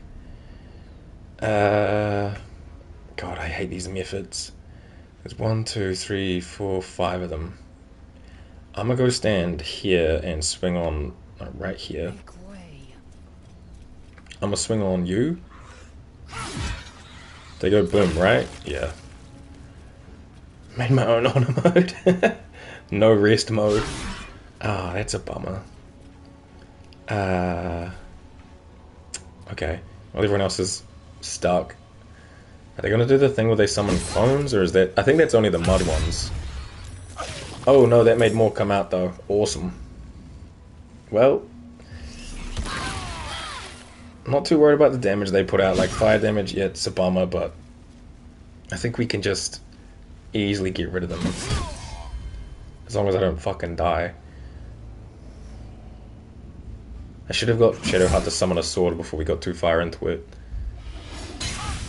God, I hate these methods. There's 1, 2, 3, 4, 5 of them. I'm gonna go stand here and swing on right here. I'm gonna swing on you. They go boom, right? Yeah. Made my own honor mode. No rest mode. Ah, that's a bummer. Okay. Well, everyone else is stuck. Are they gonna do the thing where they summon clones, or is that... I think that's only the mud ones. Oh no, that made more come out though. Awesome. Well, I'm not too worried about the damage they put out. Like fire damage, yeah, it's a bummer, but I think we can just easily get rid of them. As long as I don't fucking die. I should have got Shadowheart to summon a sword before we got too far into it.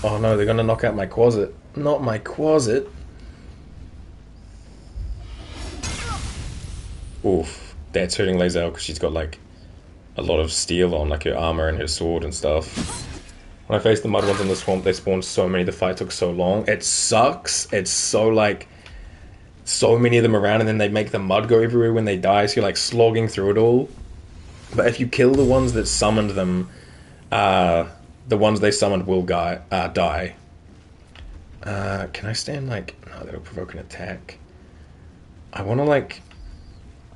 Oh no, they're gonna knock out my Quasit. Not my Quasit. Oof, that's hurting Lae'zel because she's got like a lot of steel on, like her armor and her sword and stuff. When I faced the mud ones in the swamp, they spawned so many, the fight took so long. It sucks. It's so like, so many of them around, and then they make the mud go everywhere when they die, so you're like slogging through it all. But if you kill the ones that summoned them, the ones they summoned will die. Can I stand like... No, that'll provoke an attack. I want to like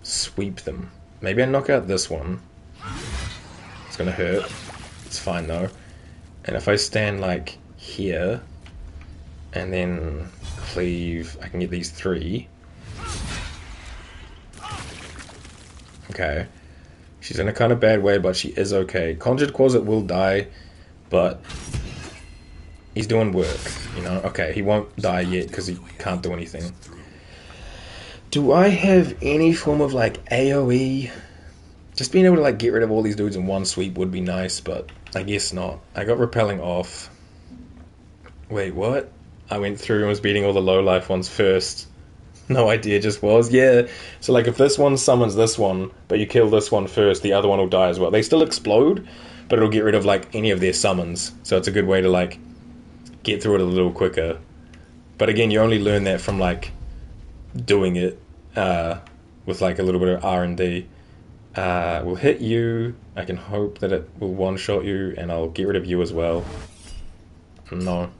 sweep them. Maybe I knock out this one. It's gonna hurt. It's fine though. And if I stand like here and then cleave, I can get these 3. Okay. She's in a kind of bad way, but she is okay. Conjured Quasit will die, but he's doing work, you know? Okay, he won't die yet because he can't do anything. Do I have any form of like AoE? Just being able to like get rid of all these dudes in one sweep would be nice, but I guess not. I got repelling off. Wait, what? I went through and was beating all the low life ones first. No idea, just was. Yeah, so like if this one summons this one, but you kill this one first, the other one will die as well. They still explode, but it'll get rid of like any of their summons. So it's a good way to like get through it a little quicker. But again, you only learn that from like doing it with like a little bit of R&D. We'll hit you. I can hope that it will one-shot you, and I'll get rid of you as well. No.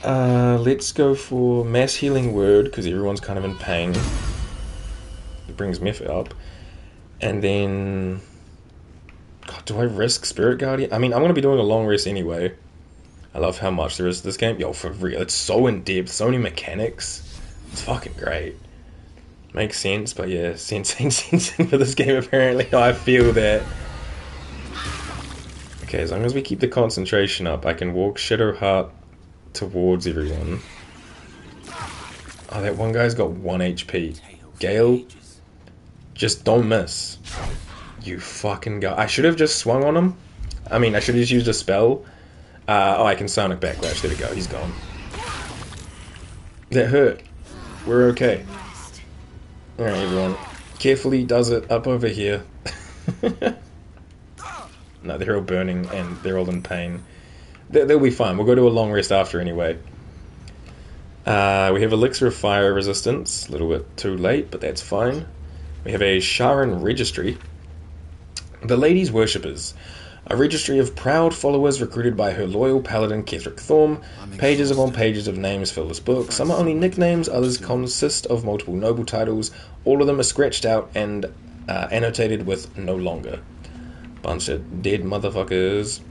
Let's go for Mass Healing Word, because everyone's kind of in pain. It brings Meph up. And then God, do I risk Spirit Guardian? I mean, I'm going to be doing a long rest anyway. I love how much there is to this game. Yo, for real, it's so in-depth, so many mechanics. It's fucking great. Makes sense, but yeah, sensing for this game apparently. I feel that. Okay, as long as we keep the concentration up, I can walk Shadowheart towards everyone. Oh, that one guy's got 1 HP. Gale, just don't miss. You fucking go. I should have just swung on him. I mean, I should have just used a spell. Oh, I can Sonic Backlash. There we go. He's gone. That hurt. We're okay. Alright, everyone. Carefully does it up over here. No, they're all burning and they're all in pain. They'll be fine. We'll go to a long rest after anyway. We have Elixir of Fire Resistance. A little bit too late, but that's fine. We have a Sharan Registry. The Lady's Worshippers. A registry of proud followers recruited by her loyal paladin Ketheric Thorm. Pages upon pages of names fill this book. Some are only nicknames, others consist of multiple noble titles. All of them are scratched out and annotated with no longer. Bunch of dead motherfuckers.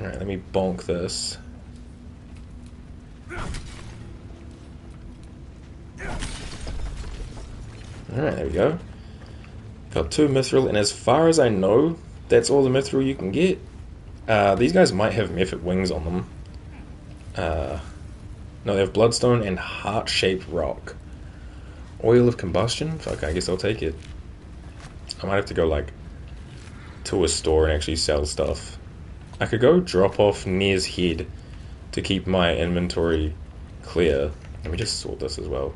Alright, let me bonk this. Alright, there we go. Got 2 mithril, and as far as I know, that's all the mithril you can get. These guys might have mephit wings on them. No, they have bloodstone and heart-shaped rock. Oil of combustion? Fuck, I guess I'll take it. I might have to go, like, to a store and actually sell stuff. I could go drop off Nere's head to keep my inventory clear. Let me just sort this as well.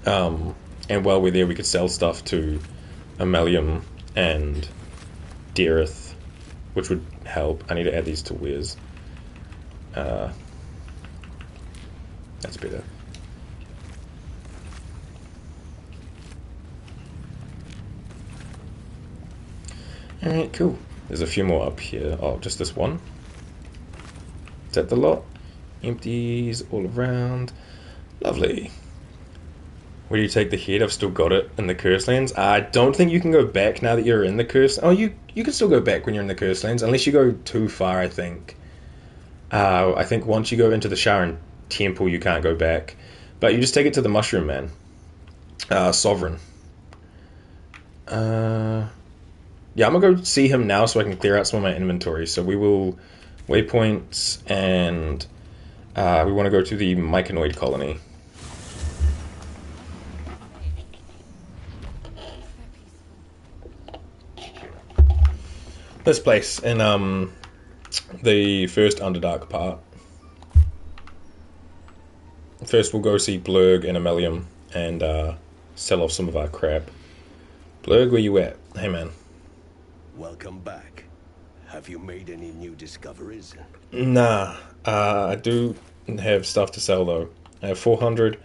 And while we're there, we could sell stuff to Ammalium and Dareth, which would help. I need to add these to Wes. That's better. Alright, cool. There's a few more up here. Oh, just this one. Is that the lot? Empties all around. Lovely. Where do you take the head? I've still got it in the Curse Lands. I don't think you can go back now that you're in the Curse... Oh, you can still go back when you're in the Curse Lands, unless you go too far, I think. I think once you go into the Sharan Temple, you can't go back. But you just take it to the Mushroom Man. Sovereign. Yeah, I'm going to go see him now so I can clear out some of my inventory. So we will... Waypoints, and we want to go to the Mycanoid colony. This place in the first Underdark part. First we'll go see Blurg and Ammalium and sell off some of our crap. Blurg, where you at? Hey man. Welcome back. Have you made any new discoveries? Nah, I do have stuff to sell though. I have 400.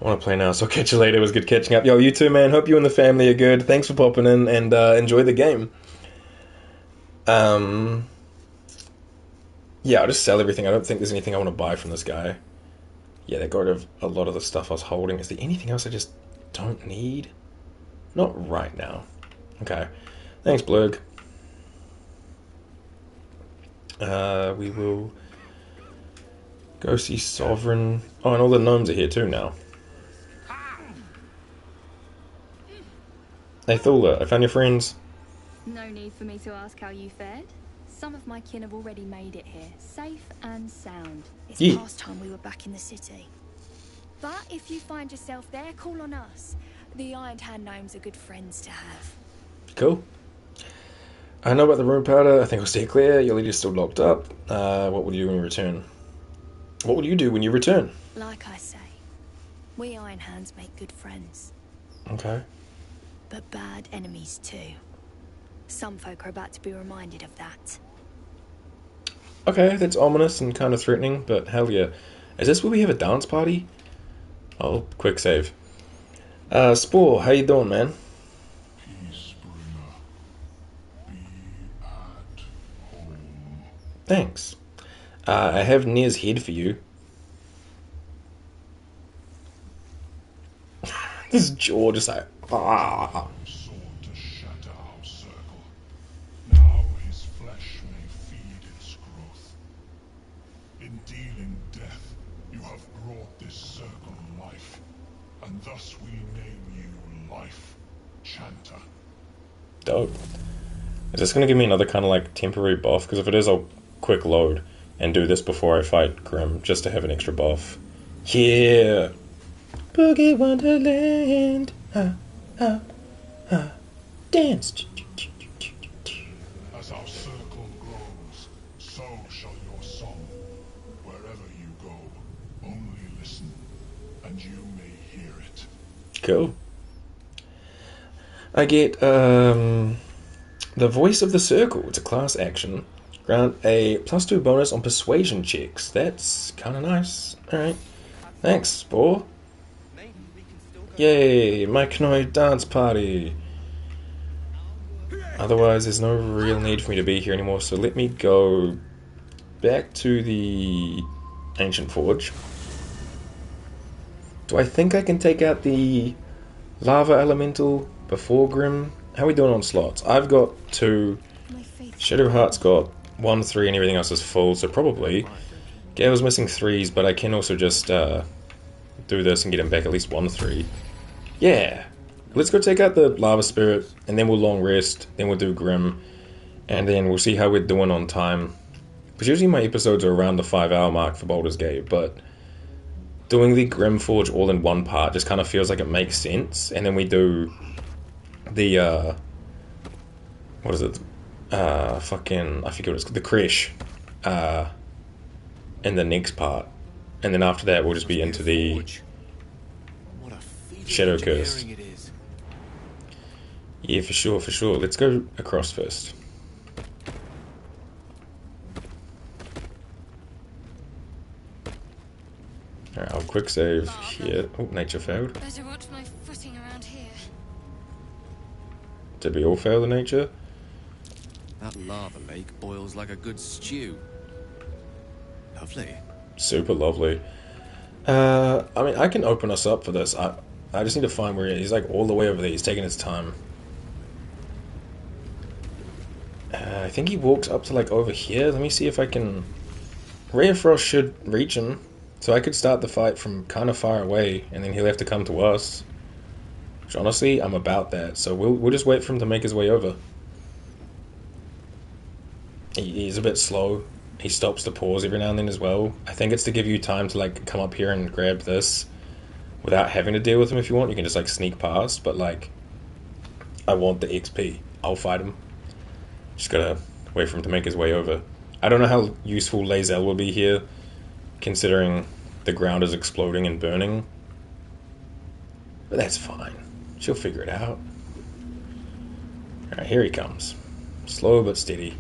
I want to play now, so I'll catch you later. It was good catching up. Yo, you too, man. Hope you and the family are good. Thanks for popping in and enjoy the game. Yeah, I'll just sell everything. I don't think there's anything I want to buy from this guy. Yeah, they got rid of a lot of the stuff I was holding. Is there anything else I just don't need? Not right now. Okay. Thanks, Blurg. We will go see Sovereign. Oh, and all the gnomes are here too now. Hey, Thula, I found your friends. No need for me to ask how you fared. Some of my kin have already made it here, safe and sound. It's Yeah. past time we were back in the city. But if you find yourself there, call on us. The Iron Hand gnomes are good friends to have. Cool. I know about the rune powder. I think I'll stay clear. Your leader's still locked up. What will you do when you return? What will you do when you return? Like I say, we Iron Hands make good friends, Okay. but bad enemies too. Some folk are about to be reminded of that. Okay, that's ominous and kind of threatening, but hell yeah. Is this where we have a dance party? Oh, quick save. Spore, how you doing, man? Thanks. I have Nere's head for you. This jaw just like... Ah. thus we name you Life Chanter. Dope. Is this going to give me another kind of like temporary buff? Because if it is, I'll quick load and do this before I fight Grym, just to have an extra buff. Yeah! Boogie Wonderland! Ha, ha, ha. Dance! As our circle grows, so shall your song. Wherever you go, only listen, and you may hear it. Cool. I get, the Voice of the Circle. It's a class action. Grant a +2 bonus on persuasion checks. That's kind of nice. Alright. Thanks, Spore. Yay, Myconid dance party. Otherwise, there's no real need for me to be here anymore, so let me go back to the Ancient Forge. Do I think I can take out the Lava Elemental before Grym? How are we doing on slots? I've got 2. Shadowheart's got 1, 3, and everything else is full, so probably. Gale's missing 3s, but I can also just do this and get him back at least 1 3. Yeah! Let's go take out the Lava Spirit, and then we'll long rest, then we'll do Grym, and then we'll see how we're doing on time. Because usually my episodes are around the 5-hour mark for Baldur's Gate, but doing the Grym Forge all in one part just kind of feels like it makes sense, and then we do the, what is it? I forget what it's called, the Creche, in the next part. And then after that we'll just be into the Shadow Curse. Yeah, for sure, for sure. Let's go across first. Alright, I'll quick save here. Oh, nature failed. Better watch my footing around here. Did we all fail the nature? That lava lake boils like a good stew. Lovely. Super lovely. I mean, I can open us up for this. I just need to find where he is. He's like all the way over there. He's taking his time. I think he walks up to like over here. Let me see if I can... Ray of Frost should reach him. So I could start the fight from kind of far away, and then he'll have to come to us. Which honestly, I'm about that. So we'll just wait for him to make his way over. He's a bit slow. He stops to pause every now and then as well. I think it's to give you time to like come up here and grab this without having to deal with him if you want. You can just like sneak past, but like I want the XP. I'll fight him. Just gotta wait for him to make his way over. I don't know how useful Lae'zel will be here, considering the ground is exploding and burning. But that's fine. She'll figure it out. Alright, here he comes. Slow but steady.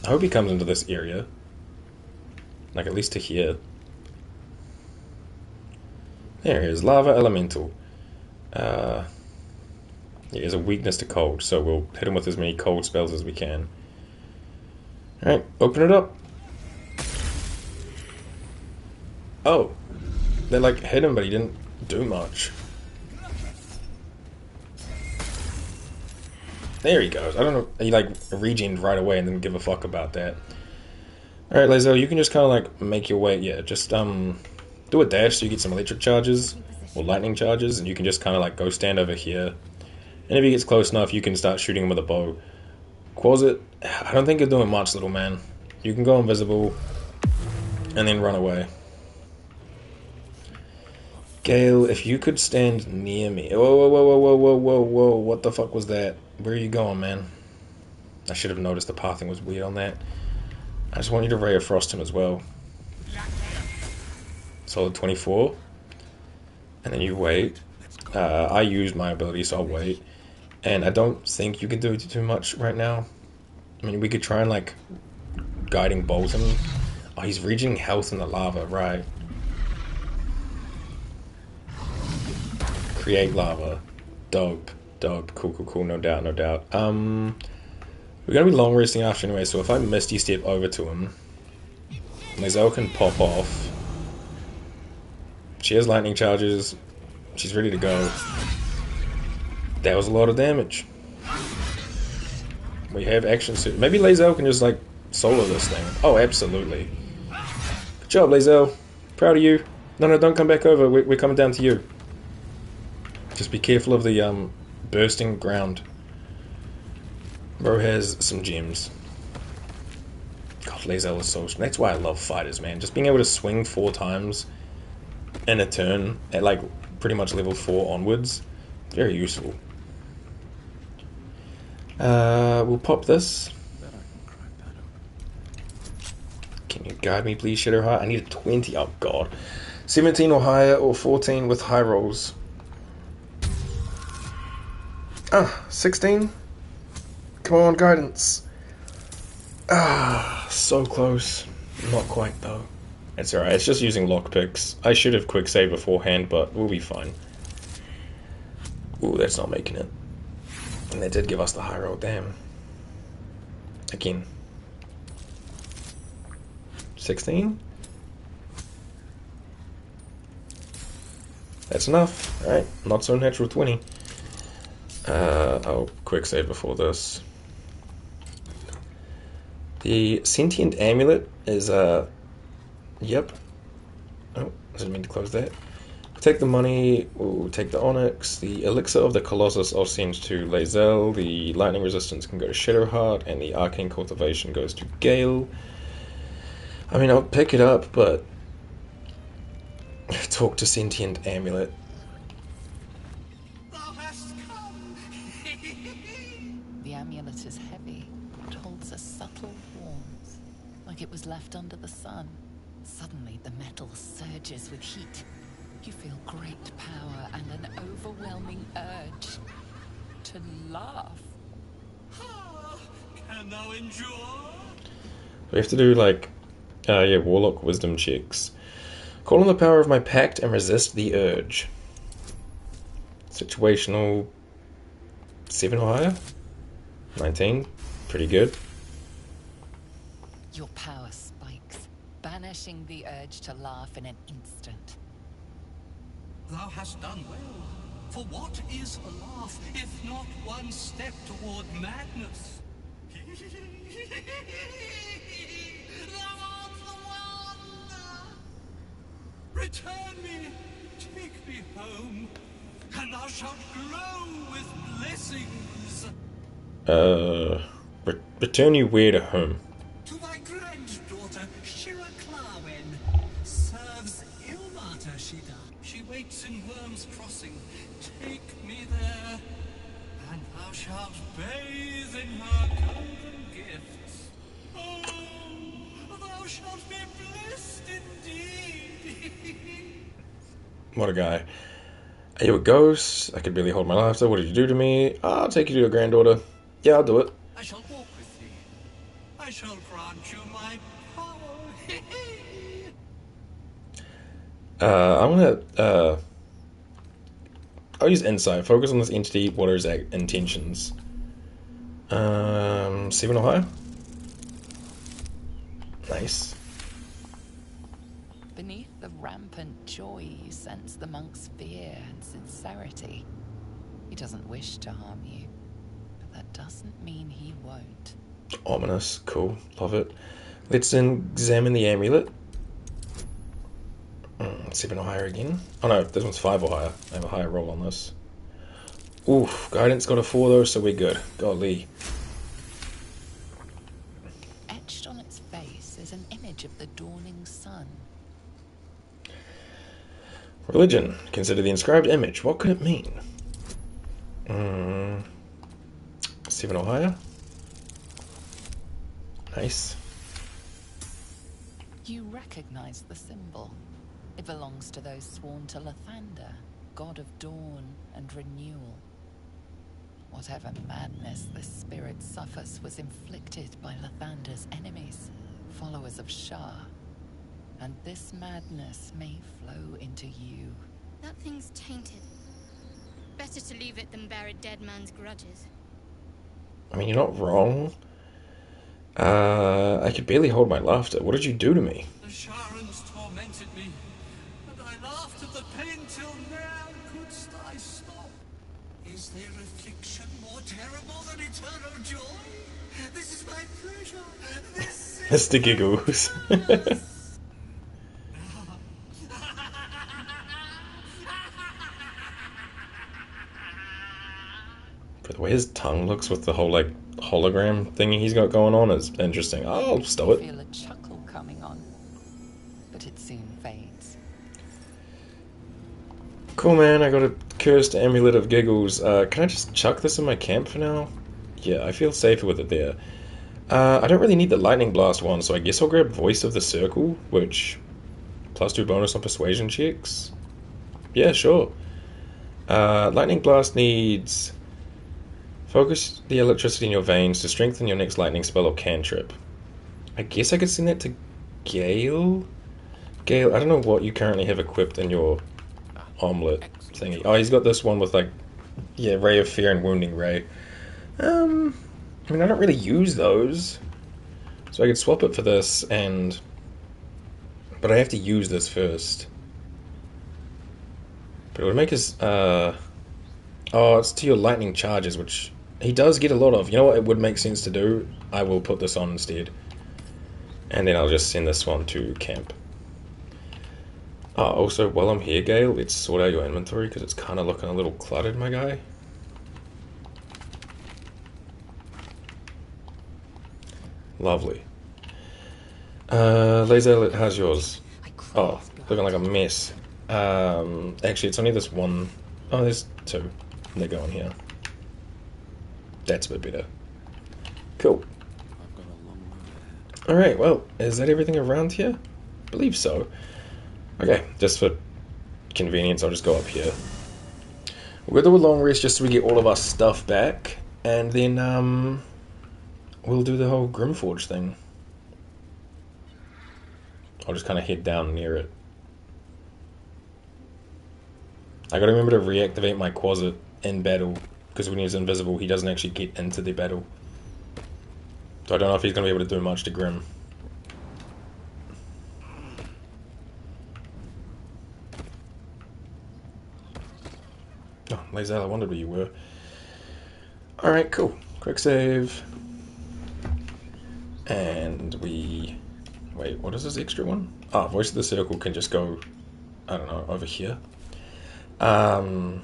I hope he comes into this area. Like, at least to here. There he is. Lava Elemental. He has a weakness to cold, so we'll hit him with as many cold spells as we can. Alright, open it up. Oh. They, like, hit him, but he didn't do much. There he goes. I don't know. He like regened right away and didn't give a fuck about that. Alright, Lae'zel, you can just kind of like make your way. Yeah, just do a dash so you get some electric charges or lightning charges, and you can just kind of like go stand over here. And if he gets close enough, you can start shooting him with a bow. Quasit, I don't think you're doing much, little man. You can go invisible and then run away. Gale, if you could stand near me. Whoa, whoa, whoa, whoa, whoa, whoa, whoa, whoa. What the fuck was that? Where are you going, man? I should have noticed the pathing was weird on that. I just want you to Ray of Frost him as well. Solid 24. And then you wait. I used my ability, so I'll wait. And I don't think you can do too much right now. I mean, we could try and, like, guiding bolt him. Oh, he's regenerating health in the lava, right. Create lava. Dope. Dope. Cool, cool, cool. No doubt, no doubt. We're going to be long resting after anyway, so if I Misty Step over to him, Lae'zel can pop off. She has lightning charges. She's ready to go. That was a lot of damage. We have action suit. Maybe Lae'zel can just, like, solo this thing. Oh, absolutely. Good job, Lae'zel. Proud of you. No, don't come back over. We're coming down to you. Just be careful of the bursting ground. Bro has some gems. God, Lae'zel is so... That's why I love fighters, man. Just being able to swing 4 times in a turn at like pretty much level 4 onwards. Very useful. We'll pop this. Can you guide me, please, Shadowheart? I need a 20. Oh, God. 17 or higher, or 14 with high rolls. 16? Come on, guidance. So close. Not quite, though. It's alright, it's just using lockpicks. I should have quick saved beforehand, but we'll be fine. Ooh, that's not making it. And they did give us the high roll, damn. Again. 16? That's enough. Alright, not so natural 20. I'll quick save before this. The sentient amulet is yep. Oh, I didn't mean to close that. Take the money, we'll take the onyx, the elixir of the Colossus I'll send to Lae'zel, the lightning resistance can go to Shadowheart, and the arcane cultivation goes to Gale. I mean, I'll pick it up, but talk to sentient amulet. The amulet is heavy. It holds a subtle warmth, like it was left under the sun. Suddenly, the metal surges with heat. You feel great power and an overwhelming urge to laugh. Can thou endure? We have to do, like, yeah, Warlock Wisdom checks. Call on the power of my pact and resist the urge. Situational 7 or higher? 19. Pretty good. Your power spikes, banishing the urge to laugh in an instant. Thou hast done well. For what is a laugh, if not one step toward madness? Thou art the one! Return me, take me home, and thou shalt glow with blessings. Return you where to home? To thy granddaughter, Shira Clarwen. Serves Ilmater, she does. She waits in Worm's Crossing. Take me there, and thou shalt bathe in her golden gifts. Oh, thou shalt be blessed indeed. What a guy. Are you a ghost? I could barely hold my laughter. What did you do to me? I'll take you to your granddaughter. Yeah, I'll do it. I shall walk with thee. I shall grant you my power. I'm gonna, I'll use insight. Focus on this entity. What are his intentions? 7 or higher? Nice. Beneath the rampant joy, you sense the monk's fear and sincerity. He doesn't wish to harm you, but that doesn't mean he won't. Ominous. Cool. Love it. Let's examine the amulet. 7 or higher again. Oh no, this one's 5 or higher. I have a higher roll on this. Oof, guidance got a 4 though, so we're good. Golly. Etched on its face is an image of the dawning sun. Religion. Consider the inscribed image. What could it mean? 7 or higher. Nice. You recognize the symbol. It belongs to those sworn to Lathander, god of dawn and renewal. Whatever madness this spirit suffers was inflicted by Lathander's enemies, followers of Shah. And this madness may flow into you. That thing's tainted. Better to leave it than bear a dead man's grudges. I mean, you're not wrong. I could barely hold my laughter. What did you do to me? The Sharans tormented me, and I laughed at the pain till now couldst I stop. Is there affliction more terrible than eternal joy? This is my pleasure. This is Mr. Giggles. But the way his tongue looks with the whole, like, hologram thingy he's got going on is interesting. I'll stow I it. feel a chuckle coming on, but it soon fades. Cool, man. I got a cursed amulet of giggles. Can I just chuck this in my camp for now? Yeah, I feel safer with it there. I don't really need the lightning blast one, so I guess I'll grab Voice of the Circle, which +2 bonus on persuasion checks. Yeah, sure. Lightning blast needs focus the electricity in your veins to strengthen your next lightning spell or cantrip. I guess I could send that to Gale. Gale, I don't know what you currently have equipped in your omelet thingy. Oh, he's got this one with, like, yeah, Ray of Fear and Wounding Ray. I mean, I don't really use those, so I could swap it for this, but I have to use this first. But it would make us, oh, it's to your lightning charges, which he does get a lot of. You know what it would make sense to do? I will put this on instead. And then I'll just send this one to camp. Oh, also, while I'm here, Gale, let's sort out your inventory, because it's kind of looking a little cluttered, my guy. Lovely. Laser, how's yours? Oh, looking like a mess. Actually, it's only this one. Oh, there's two. They're going here. That's a bit better. Cool. Alright, well, is that everything around here? I believe so. Okay, just for convenience, I'll just go up here. We'll do a long rest just so we get all of our stuff back, and then, we'll do the whole Grym Forge thing. I'll just kind of head down near it. I gotta remember to reactivate my Quasit in battle, because when he's invisible, he doesn't actually get into the battle. So I don't know if he's gonna be able to do much to Grym. Oh, Lazel, I wondered where you were. Alright, cool. Quick save. And we... Wait, what is this extra one? Ah, Voice of the Circle can just go, I don't know, over here. Oh,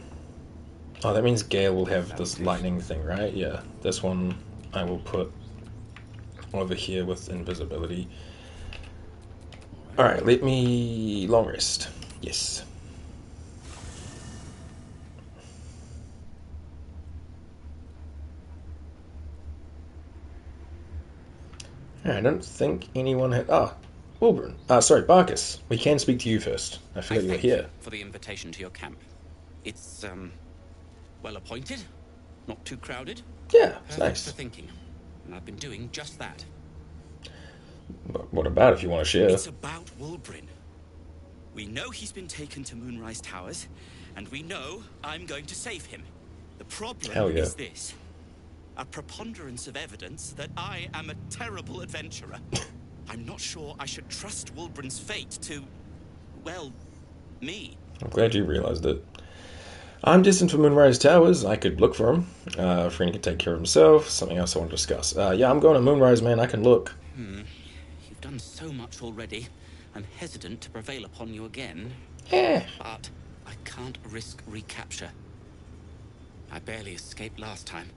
that means Gale will have this lightning thing, right? Yeah, this one I will put over here with invisibility. Alright, let me long rest. Yes. I don't think anyone had... Ah, Wilburn. Sorry, Barkus. We can speak to you first. I forgot you were here. For the invitation to your camp. It's, well appointed, not too crowded. Yeah, it's Perfect nice. for thinking, and I've been doing just that. But what about if you want to share? It's about Wulbrin. We know he's been taken to Moonrise Towers, and we know I'm going to save him. The problem is this. A preponderance of evidence that I am a terrible adventurer. I'm not sure I should trust Wulbrin's fate to, well, me. I'm glad you realized it. I'm destined for Moonrise Towers. I could look for him. Friend can take care of himself. Something else I want to discuss. Yeah, I'm going to Moonrise, man. I can look. You've done so much already. I'm hesitant to prevail upon you again. But I can't risk recapture. I barely escaped last time.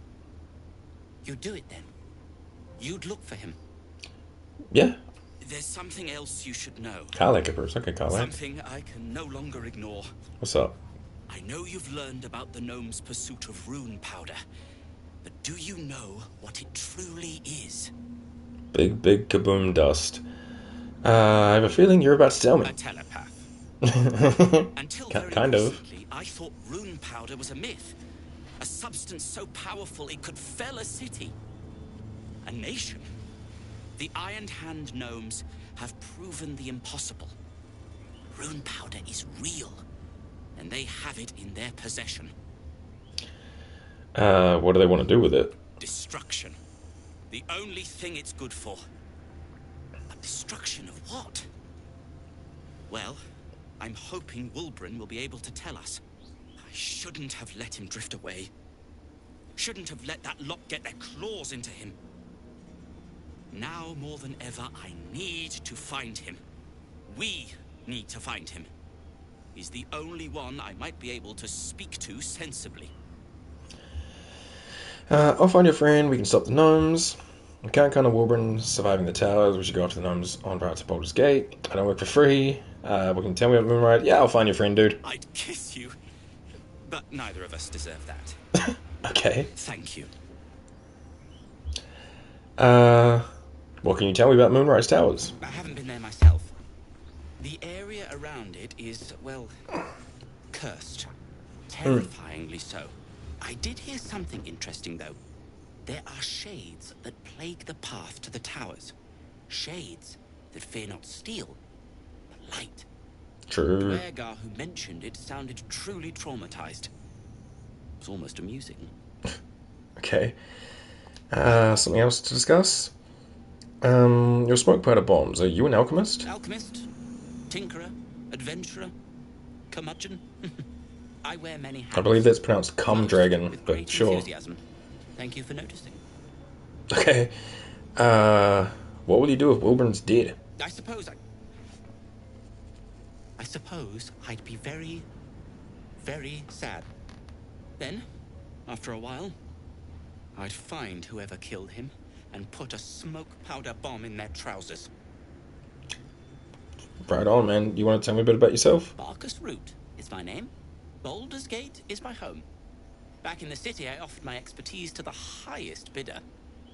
You'd do it then. You'd look for him. Yeah. There's something else you should know. Karlak, okay, Karlak. Something I can no longer ignore. What's up? I know you've learned about the gnome's pursuit of rune powder, but do you know what it truly is? Big kaboom dust. I have a feeling you're about to tell me. A telepath. Until kind of. Recently, I thought rune powder was a myth. A substance so powerful it could fell a city. A nation. The Iron Hand gnomes have proven the impossible. Rune powder is real, and they have it in their possession. What do they want to do with it? Destruction. The only thing it's good for. But destruction of what? Well, I'm hoping Wulbrin will be able to tell us. I shouldn't have let him drift away. Shouldn't have let that lot get their claws into him. Now more than ever, I need to find him. We need to find him. He's the only one I might be able to speak to sensibly. I'll find your friend, we can stop the gnomes. We can't count on Wilburn surviving the towers, we should go after the gnomes on route to Baldur's Gate. I don't work for free. We can tell me about Moonride. Yeah, I'll find your friend, dude. I'd kiss you, but neither of us deserve that. Okay. Thank you. What can you tell me about Moonrise Towers? I haven't been there myself. The area around it is, well, cursed. Terrifyingly so. I did hear something interesting, though. There are shades that plague the path to the towers. Shades that fear not steel, but light. True. The Dwergar who mentioned it sounded truly traumatized. It was almost amusing. Okay. Something else to discuss? Your smoke powder bombs. Are you an alchemist? Alchemist, tinkerer, adventurer, curmudgeon. I wear many hats. I believe that's pronounced cum dragon, but Great sure. enthusiasm. Thank you for noticing. Okay. What will you do if Wilburn's dead? I suppose I'd be very, very sad. Then, after a while, I'd find whoever killed him and put a smoke powder bomb in their trousers. Right on, man. You want to tell me a bit about yourself? Barkus Root is my name. Baldur's Gate is my home. Back in the city, I offered my expertise to the highest bidder.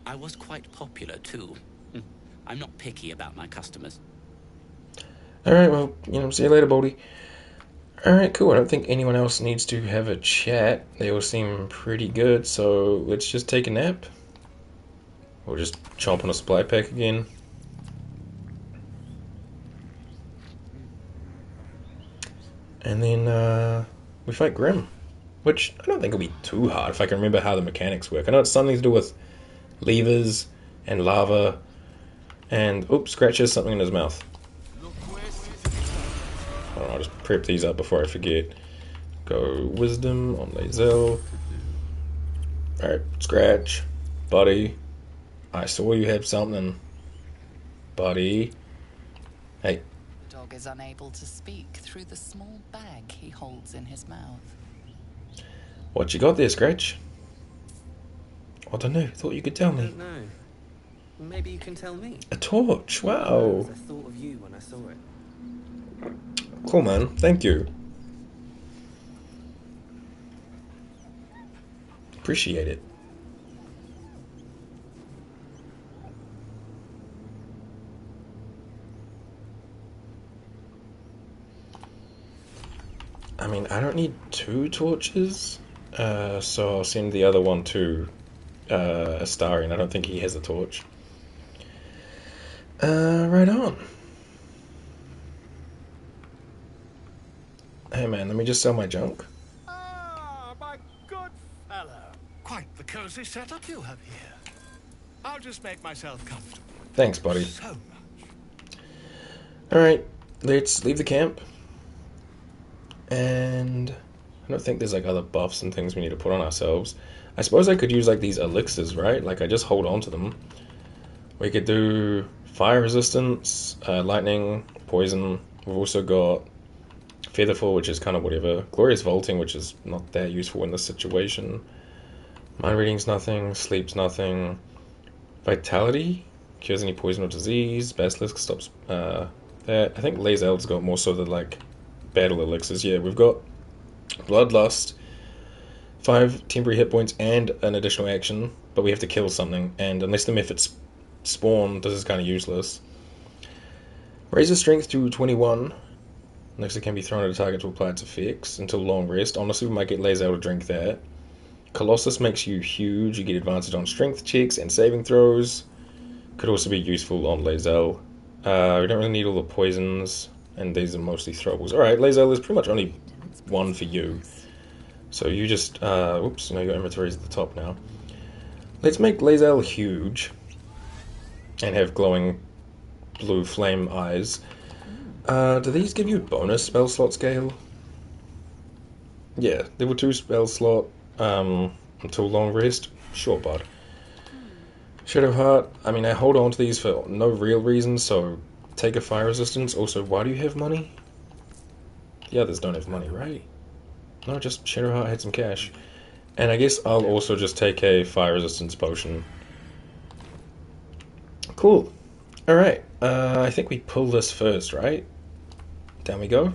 I was quite popular, too. I'm not picky about my customers. Alright, well, see you later, Baldy. Alright, cool. I don't think anyone else needs to have a chat. They all seem pretty good, so let's just take a nap. We'll just chomp on a supply pack again. And then, we fight Grym. Which, I don't think will be too hard if I can remember how the mechanics work. I know it's something to do with levers and lava and, oops, scratches something in his mouth. I'll just prep these up before I forget. Go Wisdom on Lae'zel. Alright, scratch. Buddy. I saw you have something. Buddy. Hey. The dog is unable to speak through the small bag he holds in his mouth. What you got there, Scratch? I don't know. Thought you could tell me. I don't know. Maybe you can tell me. A torch. Wow. I thought of you when I saw it. Cool, man. Thank you. Appreciate it. I mean, I don't need 2 torches, so I'll send the other one to Astarion. I don't think he has a torch. Right on. Hey man, let me just sell my junk. Ah, my good fellow. Quite the cozy setup you have here. I'll just make myself comfortable. Thanks, buddy. So much. Alright, let's leave the camp. And I don't think there's like other buffs and things we need to put on ourselves. I suppose I could use like these elixirs, right? Like I just hold on to them. We could do fire resistance, lightning, poison. We've also got Featherfall, which is kind of whatever. Glorious Vaulting, which is not that useful in this situation. Mind Reading's nothing. Sleep's nothing. Vitality cures any poison or disease. Basilisk stops that. I think Lae'zel's got more so the like battle elixirs. Yeah, we've got Bloodlust, 5 temporary hit points and an additional action, but we have to kill something, and unless the methods spawn, this is kind of useless. Raises strength to 21. Next, it can be thrown at a target to apply its effects until long rest. Honestly, we might get Lae'zel to drink that. Colossus makes you huge. You get advantage on strength checks and saving throws. Could also be useful on Lae'zel. We don't really need all the poisons, and these are mostly throwables. Alright, Lae'zel, there's pretty much only one for you. So you just, oops, your inventory's at the top now. Let's make Lae'zel huge and have glowing blue flame eyes. Do these give you bonus spell slot scale? Yeah, level 2 spell slot until long rest. Sure, bud. Shadowheart, I mean, I hold on to these for no real reason, so take a fire resistance. Also, why do you have money? The others don't have money, right? No, just Shadowheart had some cash. And I guess I'll also just take a fire resistance potion. Cool. Alright, I think we pull this first, right? Down we go.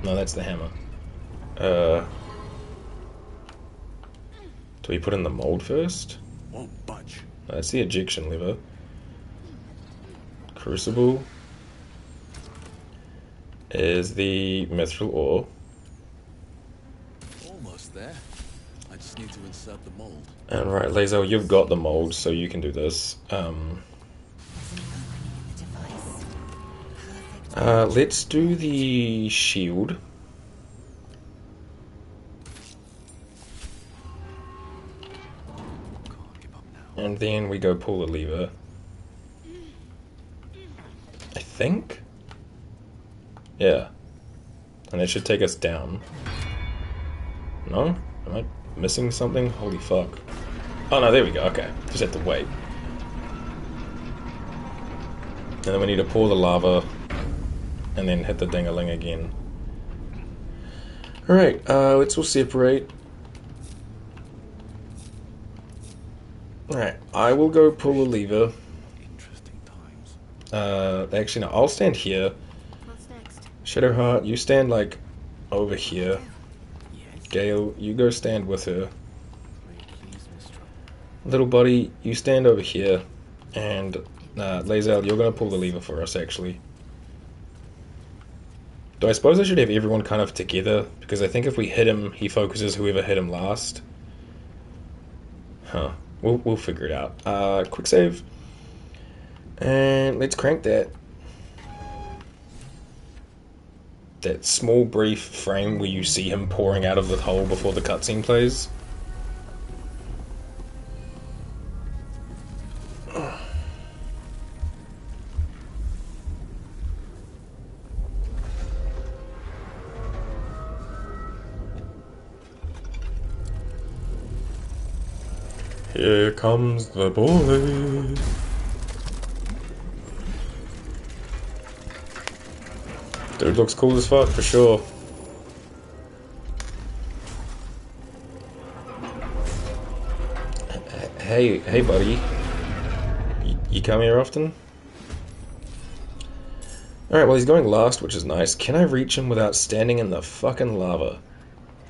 No, that's the hammer. Do we put in the mold first? Won't budge. No, that's the ejection lever. Crucible is the mithril ore. Almost there. I just need to insert the mold. And right, Lazel, you've got the mold, so you can do this. Let's do the shield. And then we go pull the lever. I think? Yeah. And it should take us down. No? Am I missing something? Holy fuck. Oh no, there we go, okay. Just have to wait. And then we need to pour the lava and then hit the ding-a-ling again. Alright, let's all separate. Alright, I will go pull the lever. Interesting times. Actually no, I'll stand here. What's next? Shadowheart, you stand like over here. Gale, you go stand with her. Little buddy, you stand over here. And Lazel, you're gonna pull the lever for us actually. Do I suppose I should have everyone kind of together? Because I think if we hit him, he focuses whoever hit him last. Huh. We'll figure it out. Quick save. And let's crank that. That small brief frame where you see him pouring out of the hole before the cutscene plays. Here comes the boy. Dude looks cool as fuck, for sure. Hey buddy. You come here often? Alright, well he's going last, which is nice. Can I reach him without standing in the fucking lava?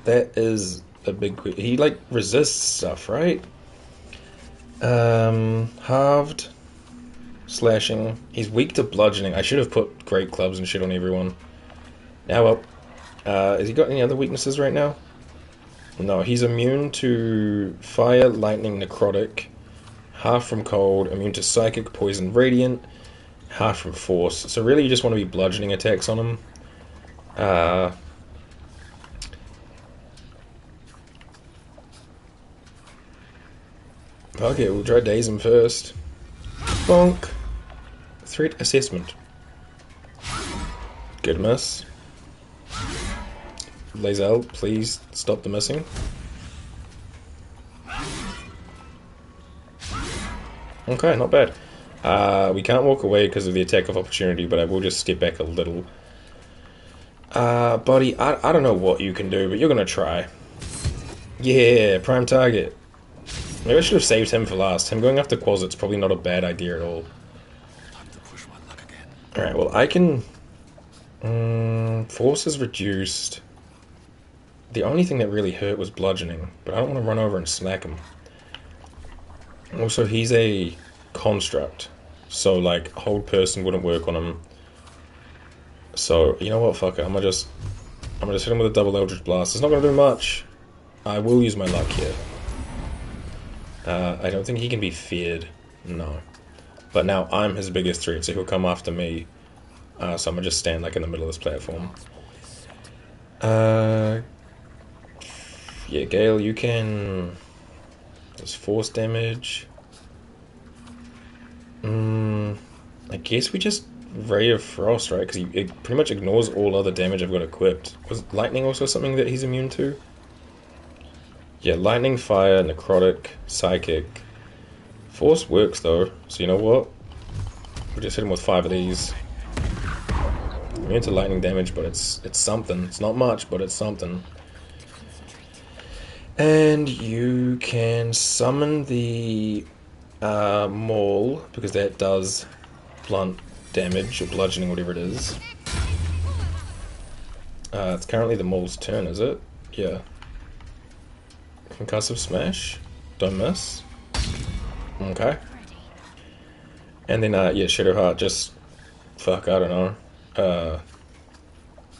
That is a big... He, like, resists stuff, right? Halved. Slashing. He's weak to bludgeoning. I should have put great clubs and shit on everyone. Now up. Has he got any other weaknesses right now? No, he's immune to fire, lightning, necrotic. Half from cold. Immune to psychic, poison, radiant. Half from force. So really you just want to be bludgeoning attacks on him. Okay, we'll try daze him first. Bonk. Threat assessment. Good miss. Lazel, please stop the missing. Okay, not bad. We can't walk away because of the attack of opportunity, but I will just step back a little. Buddy, I don't know what you can do, but you're gonna try. Yeah, prime target. Maybe I should have saved him for last. Him going after Quasit's probably not a bad idea at all. Alright, well I can... force is reduced. The only thing that really hurt was bludgeoning, but I don't want to run over and smack him. Also, he's a construct, so like hold person wouldn't work on him. So you know what? Fuck it. I'm gonna just hit him with a double Eldritch Blast. It's not gonna do much. I will use my luck here. I don't think he can be feared. No. But now I'm his biggest threat, so he'll come after me. So I'm gonna just stand like in the middle of this platform. Yeah, Gale, you can... There's force damage. I guess we just Ray of Frost, right? Because it pretty much ignores all other damage I've got equipped. Was lightning also something that he's immune to? Yeah, lightning, fire, necrotic, psychic. Force works though, so you know what? We'll just hit him with 5 of these. Immune to lightning damage, but it's something. It's not much, but it's something. And you can summon the maul, because that does blunt damage, or bludgeoning, whatever it is. It's currently the maul's turn, is it? Yeah. Concussive smash. Don't miss. Okay. And then, yeah, Shadowheart just... Fuck, I don't know.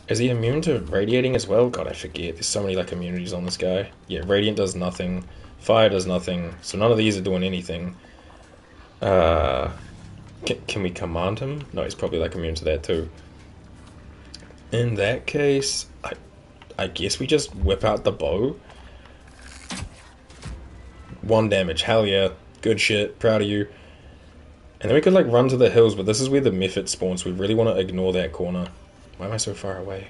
Is he immune to radiating as well? God, I forget. There's so many, like, immunities on this guy. Yeah, radiant does nothing. Fire does nothing. So none of these are doing anything. Can we command him? No, he's probably, like, immune to that, too. In that case, I guess we just whip out the bow. 1 damage. Hell yeah. Good shit. Proud of you. And then we could, like, run to the hills, but this is where the Mephit spawns. We really want to ignore that corner. Why am I so far away?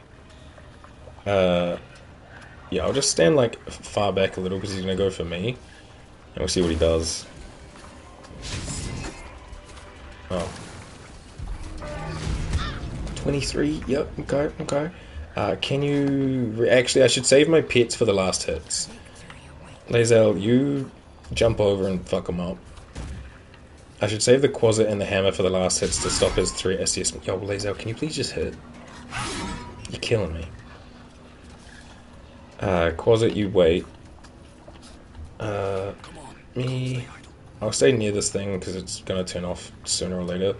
Yeah, I'll just stand, like, far back a little, because he's going to go for me. And we'll see what he does. Oh. 23. Yep, okay, okay. Can you... Actually, I should save my pets for the last hits. Lae'zel, you jump over and fuck him up. I should save the Quasit and the hammer for the last hits to stop his threat assessment. Yo, Lae'zel, can you please just hit? You're killing me. Quasit, you wait. Me... I'll stay near this thing, because it's going to turn off sooner or later.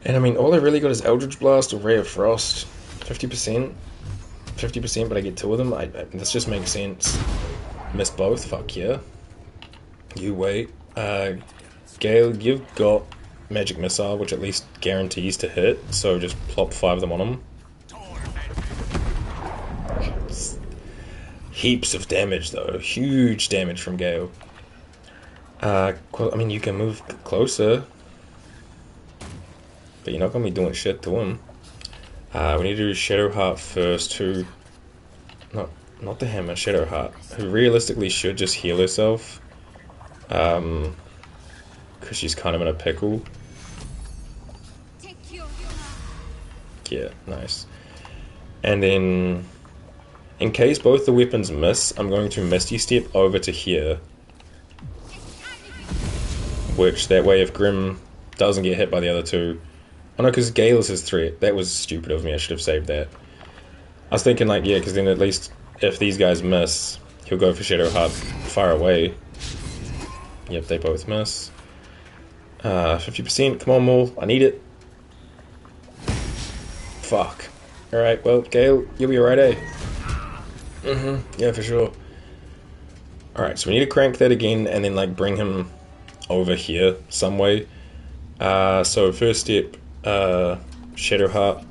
And I mean, all I really got is Eldritch Blast or Ray of Frost. 50%. 50%, but I get 2 of them. This just makes sense. Miss both? Fuck yeah. You wait. Gale, you've got Magic Missile, which at least guarantees to hit, so just plop 5 of them on him. Heaps of damage, though. Huge damage from Gale. I mean, you can move closer, but you're not going to be doing shit to him. We need to do Shadowheart first, who... Not the hammer, Shadowheart, who realistically should just heal herself. Because she's kind of in a pickle. Yeah, nice. And then, in case both the weapons miss, I'm going to Misty Step over to here. Which, that way if Grym doesn't get hit by the other 2... Oh no, because Gale is his threat. That was stupid of me, I should have saved that. I was thinking, like, yeah, because then at least if these guys miss, he'll go for Shadowheart far away. Yep, they both miss. 50%, come on, Maul, I need it. Fuck. Alright, well, Gale, you'll be alright, eh? Yeah, for sure. Alright, so we need to crank that again, and then, like, bring him over here, some way. So, first step, Shadowheart.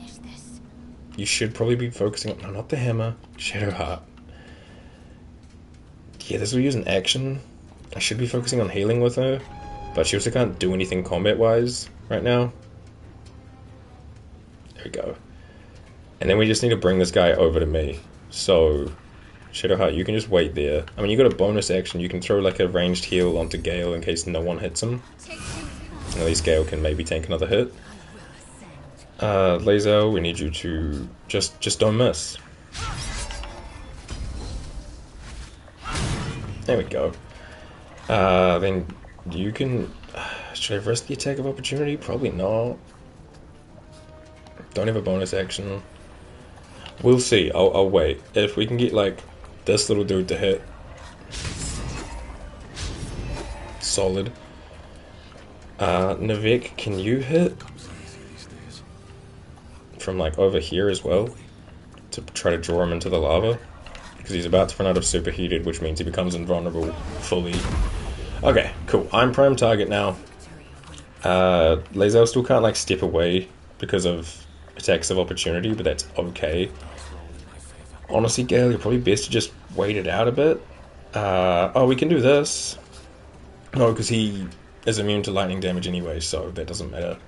You should probably be focusing on... No, not the hammer. Shadowheart. Yeah, this will use an action. I should be focusing on healing with her, but she also can't do anything combat-wise right now. There we go. And then we just need to bring this guy over to me. So, Shadowheart, you can just wait there. I mean, you got a bonus action. You can throw, like, a ranged heal onto Gale in case no one hits him. At least Gale can maybe tank another hit. Lae'zel, we need you to just don't miss. There we go. Then you can... Should I risk the attack of opportunity? Probably not. Don't have a bonus action. We'll see. I'll wait. If we can get, like, this little dude to hit. Solid. Navek, can you hit? From, like, over here as well. To try to draw him into the lava. Because he's about to run out of superheated, which means he becomes invulnerable fully. Okay, cool. I'm prime target now. Lae'zel still can't, like, step away because of attacks of opportunity, but that's okay. Honestly, Gale, you're probably best to just wait it out a bit. Oh, we can do this. No, because he is immune to lightning damage anyway, so that doesn't matter.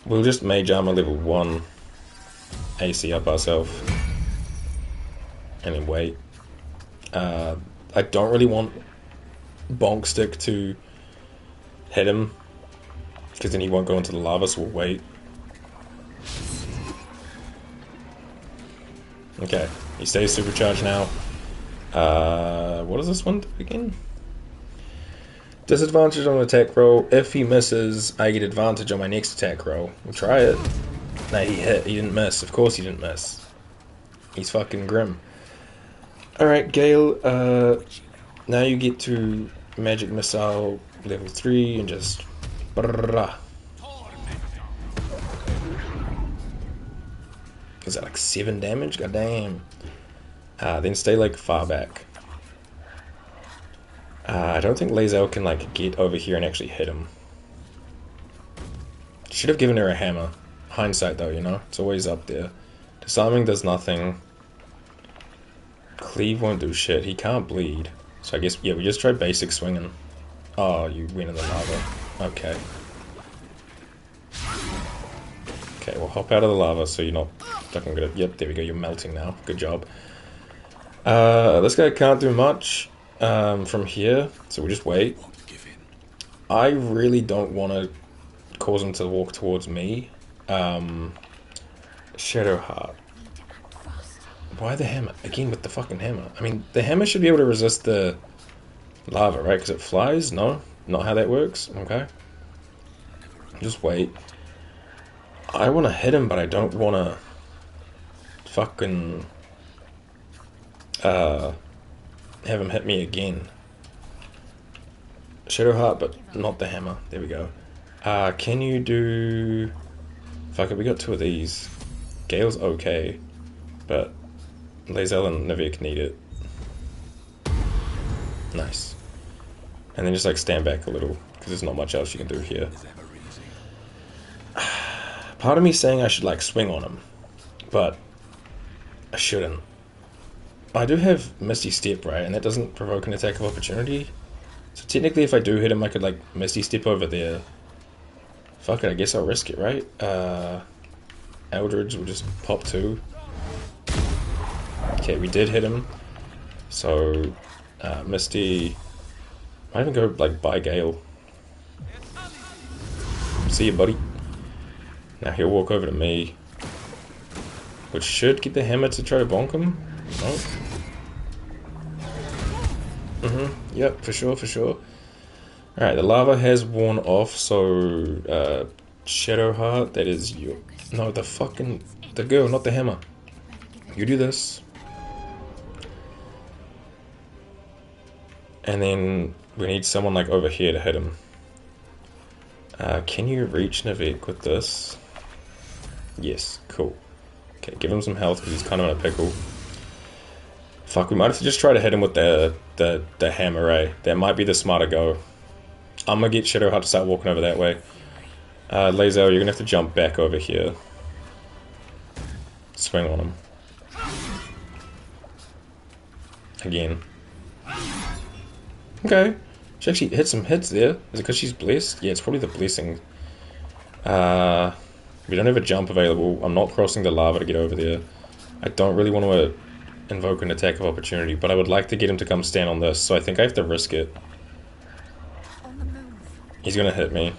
We'll just Mage Armor level 1 AC up ourselves. And then wait. I don't really want Bonk Stick to hit him, because then he won't go into the lava, so we'll wait. Okay, he stays supercharged now. What does this one do again? Disadvantage on attack roll. If he misses, I get advantage on my next attack roll. We'll try it. No, he hit. He didn't miss. Of course he didn't miss. He's fucking grim. Alright, Gale, now you get to Magic Missile level 3 and just... Brrrah. Is that like 7 damage? God damn. Then stay like far back. I don't think Lae'zel can like get over here and actually hit him. Should have given her a hammer. Hindsight though, you know? It's always up there. Disarming does nothing. Cleave won't do shit. He can't bleed. So I guess, yeah, we just try basic swinging. Oh, you went in the lava. Okay. Okay, we'll hop out of the lava so you're not fucking good. Yep, there we go. You're melting now. Good job. This guy can't do much from here, so we'll just wait. I really don't want to cause him to walk towards me. Shadowheart. Why the hammer? Again with the fucking hammer. I mean, the hammer should be able to resist the lava, right? Because it flies? No? Not how that works? Okay. Just wait. I want to hit him, but I don't want to fucking have him hit me again. Shadowheart, but not the hammer. There we go. Can you do... Fuck it, we got 2 of these. Gale's okay, but Lae'zel and Nivek need it. Nice. And then just like stand back a little, because there's not much else you can do here. Part of me saying I should like swing on him, but I shouldn't. I do have Misty Step, right? And that doesn't provoke an attack of opportunity. So technically if I do hit him, I could like Misty Step over there. Fuck it, I guess I'll risk it, right? Eldridge will just pop 2. Okay, we did hit him. So, Misty... Might even go, like, by Gale. See you, buddy. Now he'll walk over to me. Which should get the hammer to try to bonk him. Oh. Yep, for sure, for sure. Alright, the lava has worn off, so... Shadowheart, that is you. No, the fucking... The girl, not the hammer. You do this. And then we need someone like over here to hit him. Can you reach Nivek with this? Yes, cool. Okay, give him some health because he's kind of in a pickle. Fuck, we might have to just try to hit him with the hammer, eh? That might be the smarter go. I'm gonna get Shadowheart to start walking over that way. Lae'zel, you're gonna have to jump back over here. Swing on him. Again. Okay. She actually hit some hits there. Is it because she's blessed? Yeah, it's probably the blessing. We don't have a jump available. I'm not crossing the lava to get over there. I don't really want to invoke an attack of opportunity, but I would like to get him to come stand on this, so I think I have to risk it. He's gonna hit me.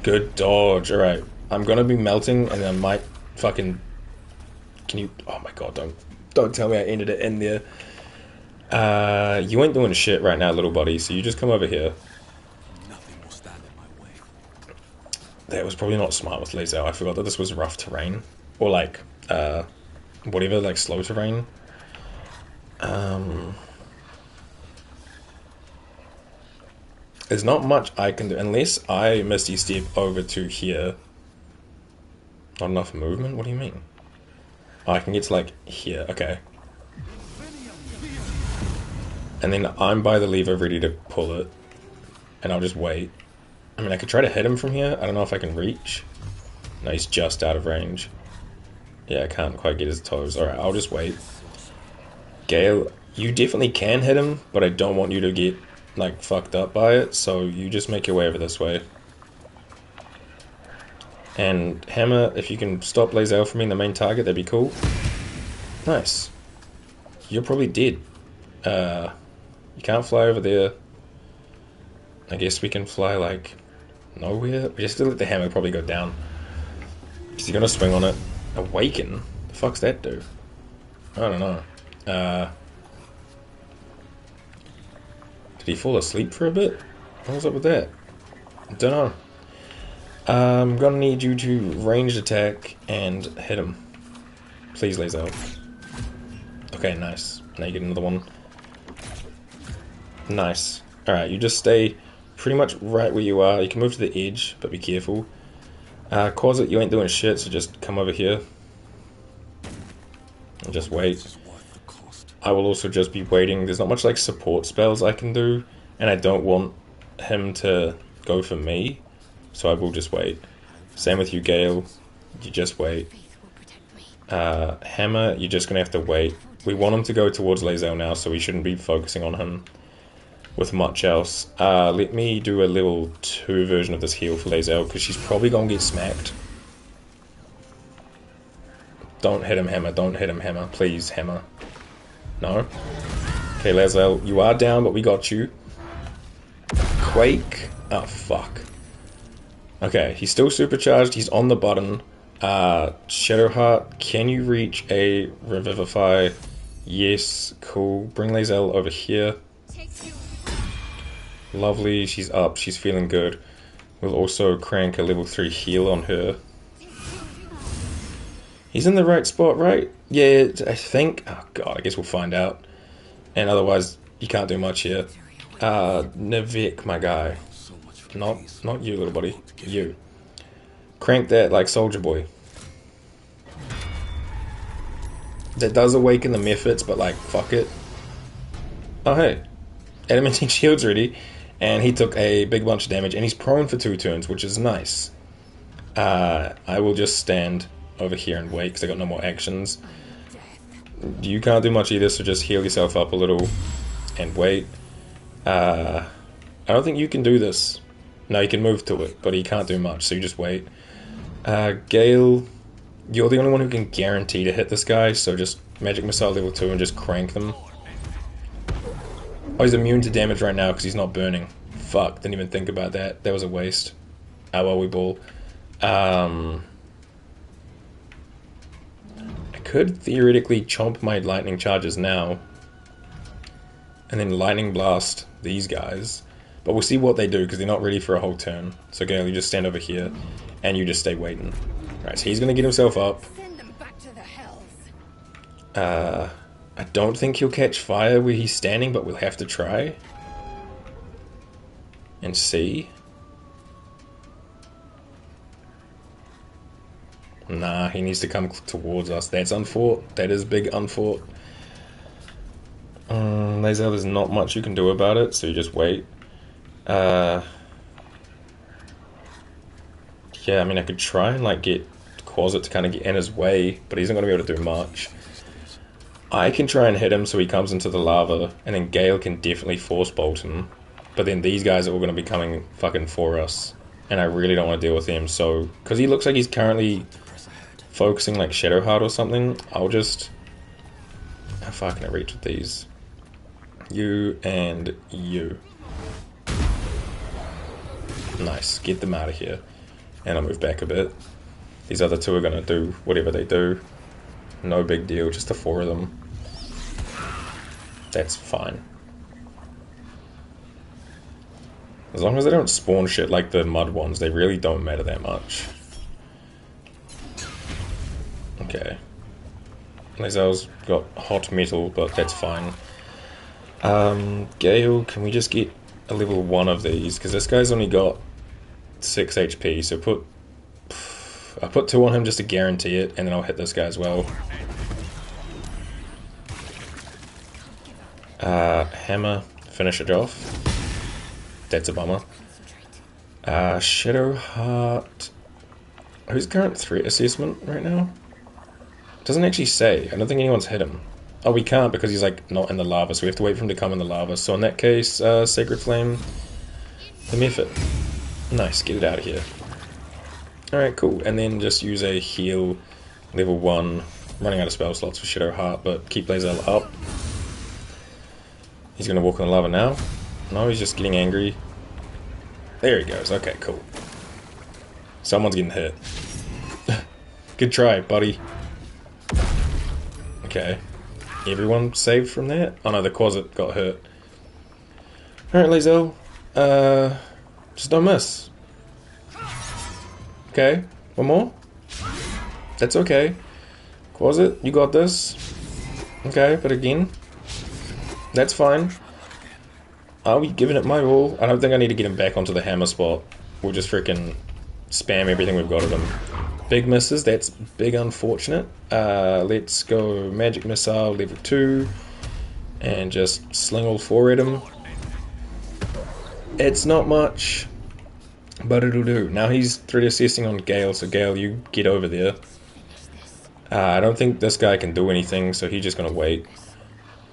Good dodge. Alright. I'm gonna be melting, and I might fucking... Can you... Oh my god, don't tell me I ended it in there. You ain't doing shit right now, little buddy, so you just come over here. Nothing will stand in my way. That was probably not smart with Lae'zel. I forgot that this was rough terrain. Or like, whatever, like slow terrain. There's not much I can do, unless I Misty Step over to here. Not enough movement? What do you mean? Oh, I can get to like here, okay. And then I'm by the lever ready to pull it. And I'll just wait. I mean, I could try to hit him from here. I don't know if I can reach. No, he's just out of range. Yeah, I can't quite get his toes. Alright, I'll just wait. Gale, you definitely can hit him, but I don't want you to get, like, fucked up by it. So you just make your way over this way. And Hammer, if you can stop Lae'zel from being the main target, that'd be cool. Nice. You're probably dead. You can't fly over there. I guess we can fly, like, nowhere. We just have to let the hammer probably go down. Is he gonna swing on it? Awaken? The fuck's that do? I don't know. Did he fall asleep for a bit? What was up with that? Don't know. I'm gonna need you to ranged attack and hit him. Please, Lae'zel. Okay, nice. Now you get another one. Nice. Alright, you just stay pretty much right where you are. You can move to the edge, but be careful. Closet, you ain't doing shit, so just come over here. And just wait. I will also just be waiting. There's not much like support spells I can do, and I don't want him to go for me, so I will just wait. Same with you, Gale. You just wait. Hammer, you're just gonna have to wait. We want him to go towards Lae'zel now, so we shouldn't be focusing on him with much else. Let me do a level 2 version of this heal for Lae'zel, because she's probably gonna get smacked. Don't hit him, Hammer. Don't hit him, Hammer. Please, Hammer. No? Okay, Lae'zel, you are down, but we got you. Quake. Oh, fuck. Okay, he's still supercharged. He's on the button. Shadowheart, can you reach a Revivify? Yes, cool. Bring Lae'zel over here. Lovely, she's up. She's feeling good. We'll also crank a level 3 heal on her. He's in the right spot, right? Yeah, I think. Oh god, I guess we'll find out. And otherwise, you can't do much here. Nevik, my guy. Not you, little buddy. You. Crank that like Soldier Boy. That does awaken the methods, but like, fuck it. Oh hey. Adamantine shield's ready. And he took a big bunch of damage, and he's prone for 2 turns, which is nice. I will just stand over here and wait, because I got no more actions. You can't do much either, so just heal yourself up a little and wait. I don't think you can do this. No, you can move to it, but he can't do much, so you just wait. Gale, you're the only one who can guarantee to hit this guy, so just Magic Missile level 2 and just crank them. Oh, he's immune to damage right now because he's not burning. Fuck, didn't even think about that. That was a waste. Oh well, we ball. I could theoretically chomp my lightning charges now and then lightning blast these guys, but we'll see what they do because they're not ready for a whole turn. So Gale, you just stand over here and you just stay waiting. Right, so he's gonna get himself up. I don't think he'll catch fire where he's standing, but we'll have to try and see. Nah, he needs to come towards us. That's unfought. That is big unfought. There's not much you can do about it, so you just wait. Yeah, I mean, I could try and like get Quasit to kind of get in his way, but he isn't going to be able to do much. I can try and hit him so he comes into the lava, and then Gale can definitely force bolt him. But then these guys are all going to be coming fucking for us, and I really don't want to deal with him. So, because he looks like he's currently focusing like Shadowheart or something, I'll just... How far can I reach with these? You and you. Nice, get them out of here. And I'll move back a bit. These other two are going to do whatever they do. No big deal, just the 4 of them. That's fine. As long as they don't spawn shit like the mud ones, they really don't matter that much. Okay. Lae'zel's got hot metal, but that's fine. Gale, can we just get a level 1 of these? Because this guy's only got 6 HP, so I'll put 2 on him just to guarantee it, and then I'll hit this guy as well. Hammer, finish it off. That's a bummer. Shadowheart. Who's current threat assessment right now? Doesn't actually say. I don't think anyone's hit him. Oh, we can't because he's like not in the lava, so we have to wait for him to come in the lava. So in that case, Sacred Flame, the method. Nice, get it out of here. Alright, cool. And then just use a heal, level 1. Running out of spell slots for Shadowheart, but keep Lae'zel up. He's gonna walk in the lava now. No, he's just getting angry. There he goes. Okay, cool. Someone's getting hit. Good try, buddy. Okay. Everyone saved from that? Oh no, the Quasit got hurt. Alright, Lazel. Just don't miss. Okay, one more. That's okay. Closet, you got this. Okay, but again, that's fine. Are we giving it my all? I don't think I need to get him back onto the hammer spot. We'll just freaking spam everything we've got at him. Big misses, that's big unfortunate. Let's go magic missile level 2 and just sling all 4 at him. It's not much, but it'll do. Now he's 3D assessing on Gale, so Gale, you get over there. I don't think this guy can do anything, so he's just gonna wait.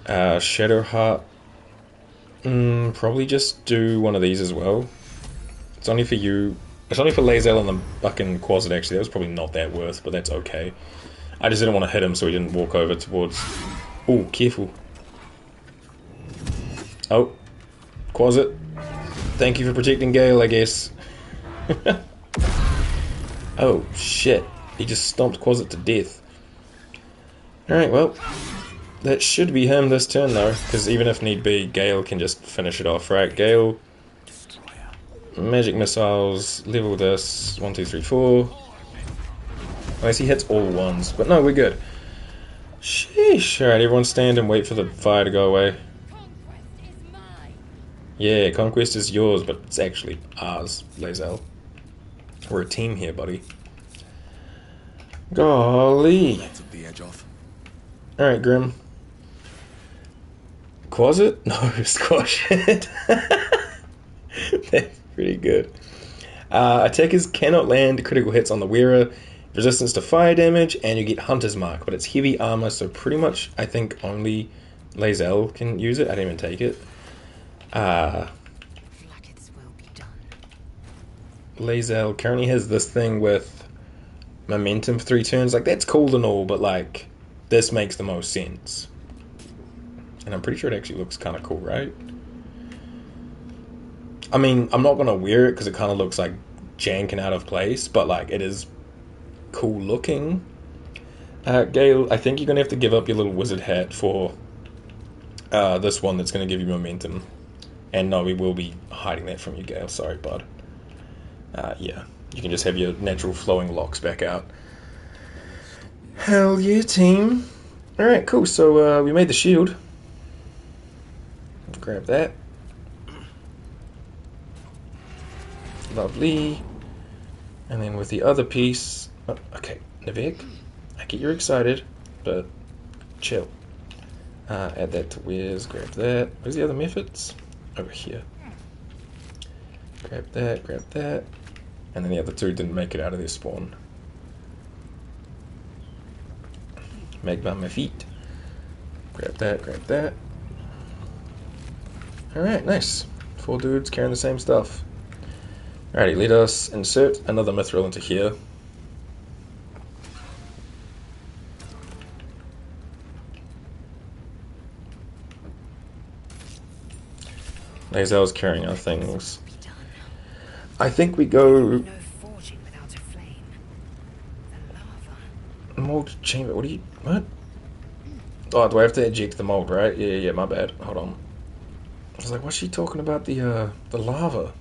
Shadowheart. Probably just do one of these as well. It's only for you. It's only for Lazel and the fucking Quasit, actually. That was probably not that worth, but that's okay. I just didn't want to hit him so he didn't walk over towards... Oh, careful. Oh. Quasit. Thank you for protecting Gale, I guess. Oh, shit. He just stomped Quasit to death. Alright, well. That should be him this turn, though. Because even if need be, Gale can just finish it off, right? Gale... Magic missiles, level this, 1, 2, 3, 4. Unless he hits all ones, but no, we're good. Sheesh. Alright, everyone stand and wait for the fire to go away. Yeah, conquest is yours, but it's actually ours, Lazel. We're a team here, buddy. Golly. Alright, Grym. Quasit? No, squash it. That's pretty good. Attackers cannot land critical hits on the wearer, resistance to fire damage, and you get Hunter's Mark, but it's heavy armor, so pretty much I think only Lazel can use it. I didn't even take it. Lazel currently has this thing with momentum for 3 turns. Like, that's cool and all, but like, this makes the most sense. And I'm pretty sure it actually looks kind of cool, right? I mean, I'm not going to wear it because it kind of looks like jank and out of place, but like, it is cool looking. Gale, I think you're going to have to give up your little wizard hat for this one that's going to give you momentum. And no, we will be hiding that from you, Gale. Sorry, bud. Yeah, you can just have your natural flowing locks back out. Hell yeah, team. Alright, cool. So we made the shield. Grab that. Lovely. And then with the other piece... Oh, okay, Navek, I get you're excited, but chill. Add that to Where's, grab that. Where's the other methods? Over here. Grab that. And then the other two didn't make it out of their spawn. Make by my feet. Grab that. Alright, nice. 4 dudes carrying the same stuff. Alrighty, let us insert another mithril into here. Lazel's carrying our things. I think we go... Mold chamber, what do you... What? Oh, do I have to eject the mold, right? Yeah, my bad. Hold on. I was like, what's she talking about the lava?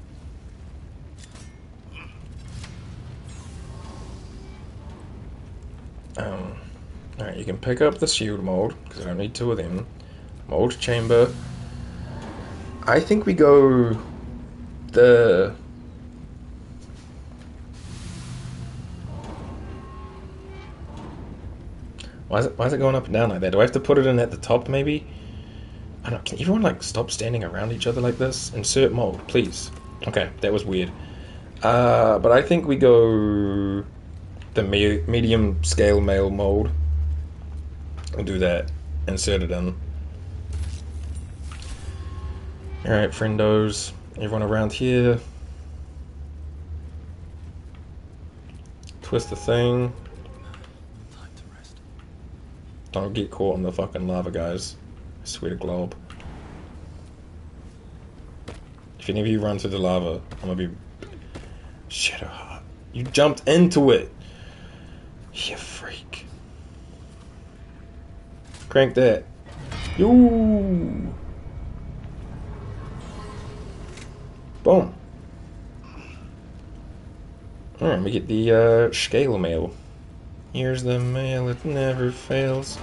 Alright, you can pick up the shield mold, because I don't need 2 of them. Mold chamber. I think we go the... Why is it going up and down like that? Do I have to put it in at the top, maybe? I don't know, can everyone, like, stop standing around each other like this? Insert mold, please. Okay, that was weird. But I think we go the medium scale male mold. We'll do that. Insert it in. Alright, friendos. Everyone around here. Twist the thing. Don't get caught on the fucking lava, guys. I swear to globe. If any of you run through the lava, I'm gonna be... Shadowheart. You jumped into it! You freak. Crank that. Ooh. Boom. Alright, we get the scale mail. Here's the mail, it never fails.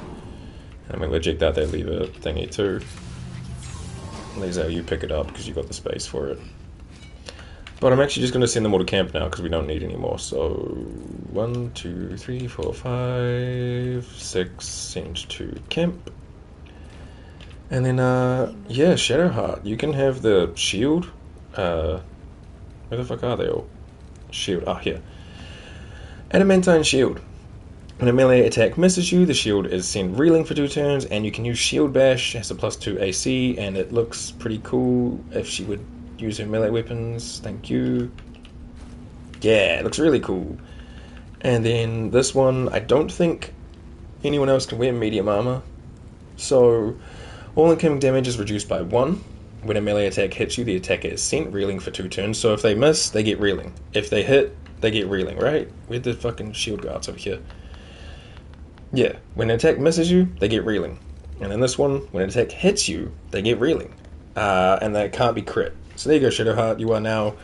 And we eject out that lever thingy too. Laser, you pick it up because you got the space for it. But I'm actually just going to send them all to camp now because we don't need any more. So 1, 2, 3, 4, 5, 6, send to camp. And then yeah, Shadowheart, you can have the shield. Where the fuck are they all? Shield, here. Adamantine shield. When a melee attack misses you, the shield is sent reeling for 2 turns, and you can use Shield Bash, has a +2 AC, and it looks pretty cool if she would use her melee weapons. Thank you. Yeah, it looks really cool. And then this one, I don't think anyone else can wear medium armor. So, all incoming damage is reduced by 1. When a melee attack hits you, the attacker is sent reeling for 2 turns, so if they miss, they get reeling. If they hit, they get reeling, right? Where'd the fucking shield guards over here? Yeah, when an attack misses you, they get reeling. And in this one, when an attack hits you, they get reeling. And that can't be crit. So there you go, Shadowheart. You are now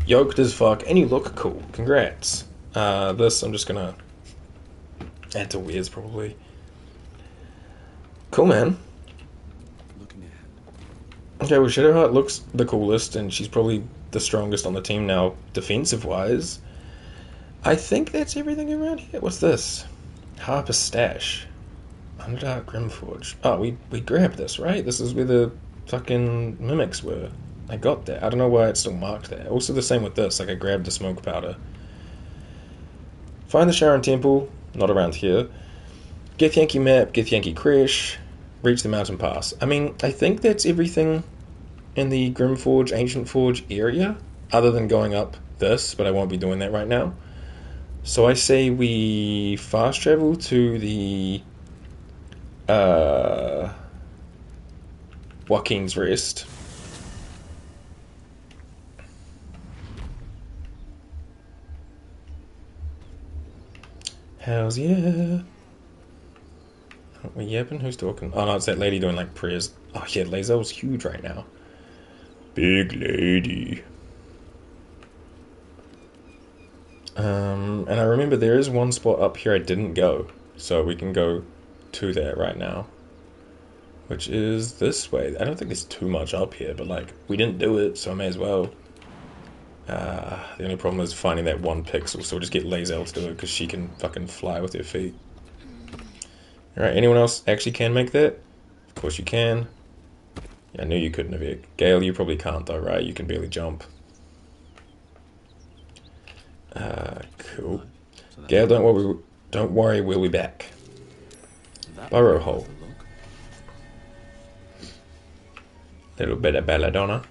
yoked as fuck, and you look cool. Congrats. This, I'm just gonna add to Weir's, probably. Cool, man. Okay, well, Shadowheart looks the coolest, and she's probably the strongest on the team now, defensive-wise. I think that's everything around here. What's this? Harper Stash. Underdark Grym Forge. Oh, we grabbed this, right? This is where the fucking mimics were. I got that. I don't know why it's still marked there. Also the same with this. Like, I grabbed the smoke powder. Find the Sharon Temple. Not around here. Githyanki map. Githyanki Crash. Reach the mountain pass. I mean, I think that's everything in the Grym Forge, Ancient Forge area. Other than going up this, but I won't be doing that right now. So I say we fast travel to the Joaquin's Rest. Hells yeah. Are we yapping? Who's talking? Oh no, it's that lady doing like prayers. Oh yeah, Lazel's huge right now. Big lady. And I remember there is one spot up here I didn't go, so we can go to that right now, which is this way. I don't think there's too much up here, but like, we didn't do it, so I may as well. The only problem is finding that 1 pixel, so we'll just get Lazel to do it, because she can fucking fly with her feet. Alright, anyone else actually can make that? Of course you can. Yeah, I knew you couldn't have it. Gale, you probably can't though, right? You can barely jump. Cool. Gale, don't worry, we'll be back. Burrow hole. Little bit of belladonna.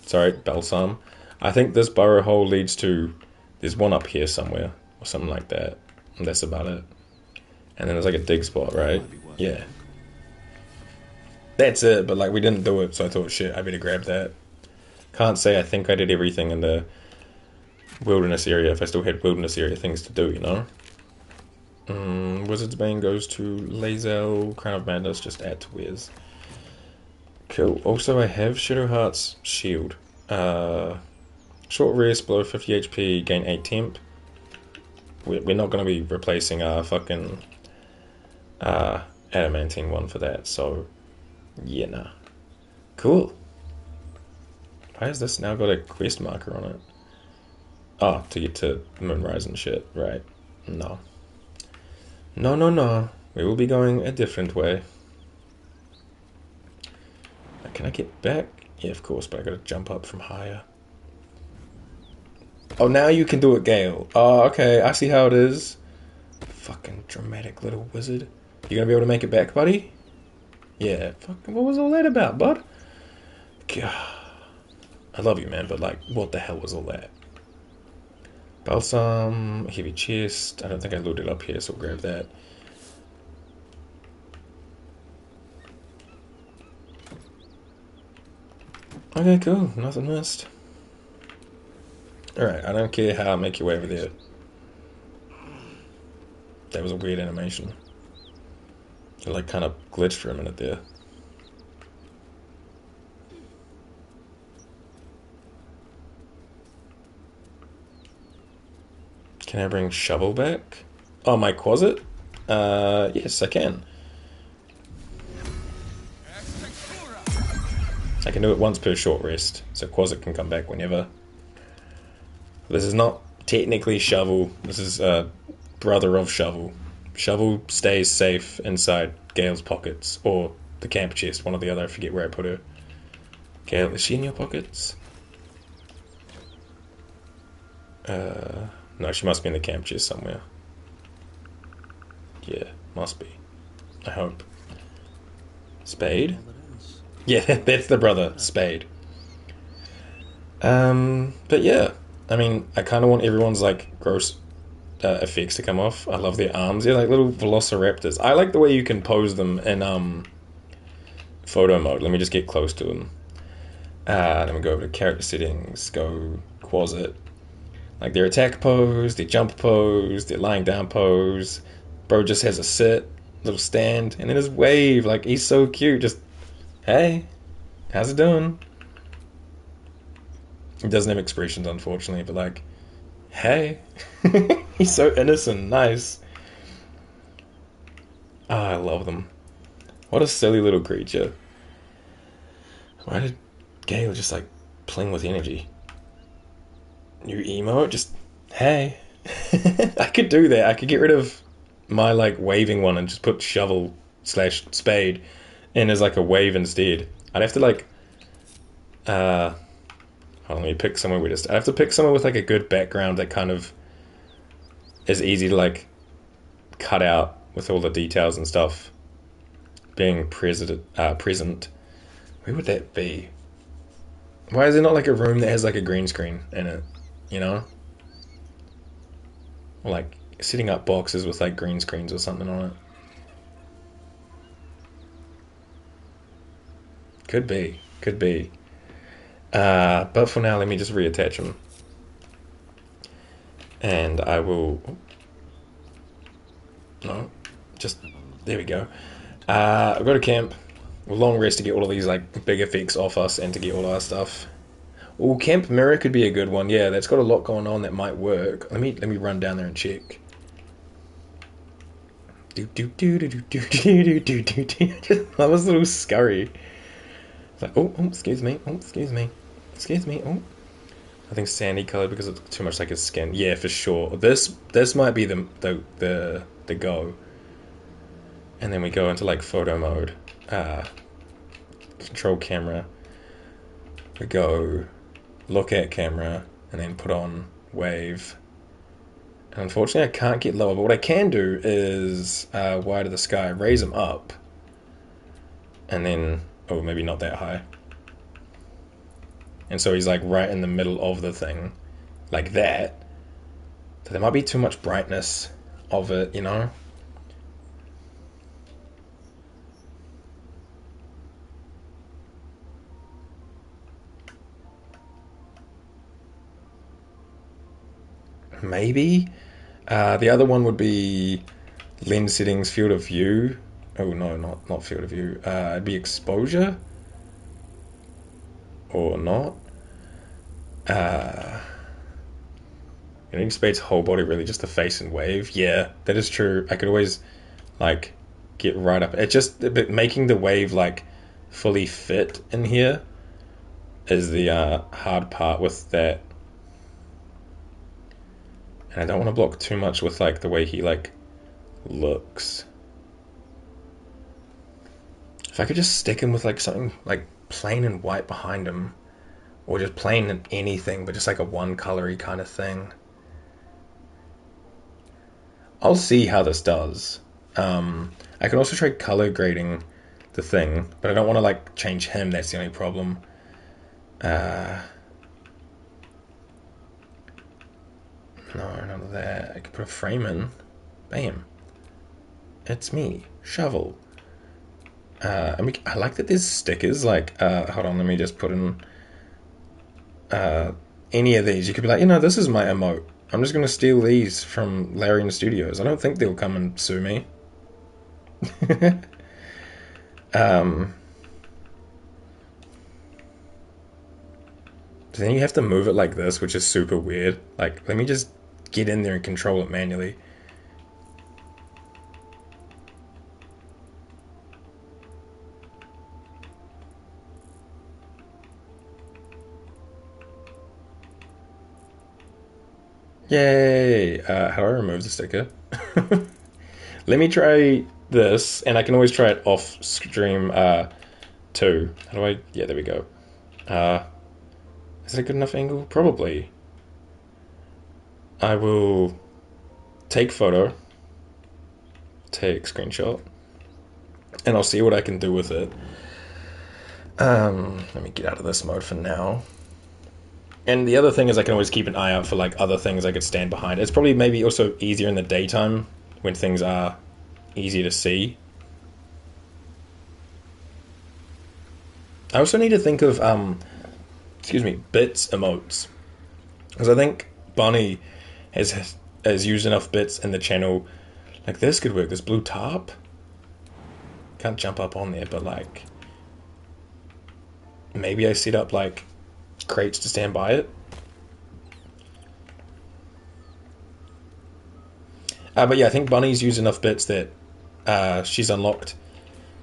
Sorry, balsam. I think this burrow hole leads to... There's one up here somewhere, or something like that. And that's about it. And then there's like a dig spot, right? Yeah. That's it, but like, we didn't do it, so I thought, shit, I better grab that. Can't say I think I did everything in the wilderness area if I still had wilderness area things to do, you know? Wizard's Bane goes to Lazel. Crown of Madness, just add to Wiz. Cool. Also, I have Shadowheart's shield. Short rest, below 50 HP, gain 8 temp. We're not going to be replacing our fucking adamantine one for that, so yeah, nah. Cool. Why has this now got a quest marker on it? Oh, to get to Moonrise and shit, right. No. No, no, no. We will be going a different way. Can I get back? Yeah, of course, but I gotta jump up from higher. Oh, now you can do it, Gale. Oh, okay, I see how it is. Fucking dramatic little wizard. You gonna be able to make it back, buddy? Yeah, fucking, what was all that about, bud? God. I love you, man, but like, what the hell was all that? Balsam, heavy chest. I don't think I loaded up here, so we'll grab that. Okay, cool. Nothing missed. Alright, I don't care how I make your way over there. That was a weird animation. It like kind of glitched for a minute there. Can I bring shovel back? Oh, my closet? Yes, I can. I can do it once per short rest, so closet can come back whenever. This is not technically shovel. This is brother of shovel. Shovel stays safe inside Gale's pockets, or the camp chest, one or the other. I forget where I put her. Gale, is she in your pockets? No, she must be in the camp chest somewhere. Yeah, must be. I hope. Spade? Yeah, that's the brother, Spade. But yeah, I mean, I kind of want everyone's like gross effects to come off. I love their arms. They're like little velociraptors. I like the way you can pose them in photo mode. Let me just get close to them. Let me go over to character settings, go closet. Like their attack pose, their jump pose, their lying down pose. Bro just has a sit, little stand, and then his wave. Like, he's so cute. Just, hey, how's it doing? He doesn't have expressions, unfortunately, but like, hey. He's so innocent, nice. Ah, I love them. What a silly little creature. Why did Gale just like playing with energy? New emote? Just, hey. I could do that. I could get rid of my like waving one and just put shovel / spade in as like a wave instead. I'd have to like hold on, let me pick somewhere I have to pick somewhere with like a good background that kind of is easy to like cut out with all the details and stuff being present. Where would that be? Why is there not like a room that has like a green screen in it? You know? Or like setting up boxes with like green screens or something on it. Could be. Could be. But for now, let me just reattach them. And I will... No. Just... There we go. I've got a camp. A long rest to get all of these like big effects off us and to get all our stuff. Oh, Camp Mirror could be a good one. Yeah, that's got a lot going on that might work. Let me run down there and check. Do do do do do do do do do do. That was a little scurry. It's like, oh, excuse me, excuse me. Oh, I think sandy colored because it's too much like his skin. Yeah, for sure. This might be the go. And then we go into like photo mode. Control camera. We go look at camera and then put on wave. And unfortunately I can't get lower, but what I can do is wide of the sky, raise them up. And then, oh, maybe not that high. And so he's like right in the middle of the thing, like that. So there might be too much brightness of it, you know? Maybe. The other one would be lens settings, field of view. Oh no, not field of view. It'd be exposure. Or not. Getting Spade's whole body really, just the face and wave. Yeah, that is true. I could always like get right up. It just, but making the wave like fully fit in here is the hard part with that. And I don't want to block too much with like the way he like looks. If I could just stick him with like something like plain and white behind him, or just plain and anything, but just like a one colory kind of thing. I'll see how this does. I can also try color grading the thing, but I don't want to like change him. That's the only problem. No, none of that. I could put a frame in. Bam. It's me, Shovel. I like that there's stickers. Like, hold on, let me just put in any of these. You could be like, you know, this is my emote. I'm just going to steal these from Larian Studios. I don't think they'll come and sue me. Then you have to move it like this, which is super weird. Like, let me just get in there and control it manually. Yay! How do I remove the sticker? Let me try this, and I can always try it off stream too. How do I... Yeah, there we go. Is it a good enough angle? Probably. I will take photo, take screenshot, and I'll see what I can do with it. Let me get out of this mode for now. And the other thing is I can always keep an eye out for like other things I could stand behind. It's probably maybe also easier in the daytime when things are easier to see. I also need to think of bits emotes, because I think Bonnie has used enough bits in the channel. Like this could work. This blue tarp. Can't jump up on there, but like maybe I set up like crates to stand by it. But yeah, I think Bunny's used enough bits that she's unlocked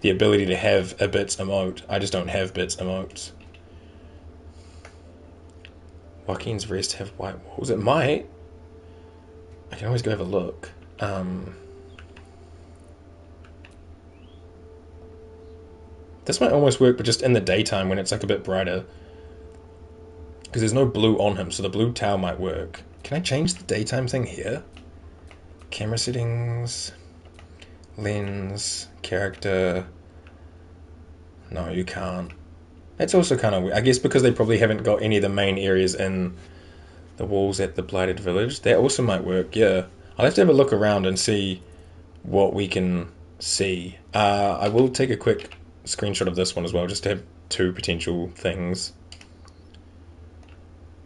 the ability to have a bits emote. I just don't have bits emotes. Joaquin's Rest have white walls. It might. I can always go have a look. This might almost work, but just in the daytime when it's like a bit brighter. Because there's no blue on him, so the blue towel might work. Can I change the daytime thing here? Camera settings, lens, character. No, you can't. It's also kind of weird. I guess because they probably haven't got any of the main areas in the walls at the Blighted Village. That also might work, yeah. I'll have to have a look around and see what we can see. I will take a quick screenshot of this one as well, just to have two potential things.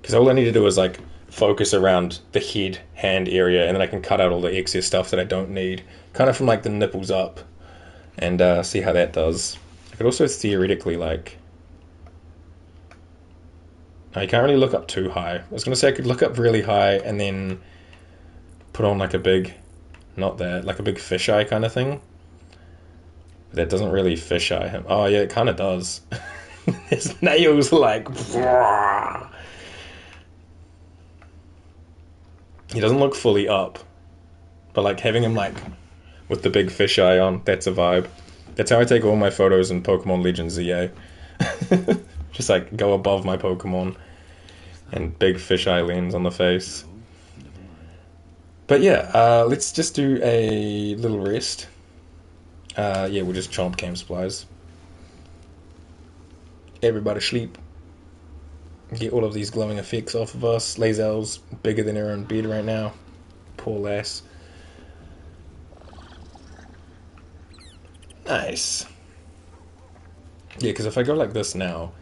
Because all I need to do is like focus around the head, hand area, and then I can cut out all the excess stuff that I don't need. Kind of from like the nipples up, and see how that does. I could also theoretically like... No, you can't really look up too high. I was going to say I could look up really high and then put on like a big... Not that, like a big fisheye kind of thing. But that doesn't really fisheye him. Oh yeah, it kind of does. His nails like... He doesn't look fully up. But like having him like with the big fisheye on, that's a vibe. That's how I take all my photos in Pokemon Legends ZA. Just like go above my Pokemon and big fisheye lens on the face. But yeah, let's just do a little rest. Yeah, we'll just chomp camp supplies. Everybody sleep. Get all of these glowing effects off of us. Lazel's bigger than her own bed right now. Poor lass. Nice. Yeah, because if I go like this now,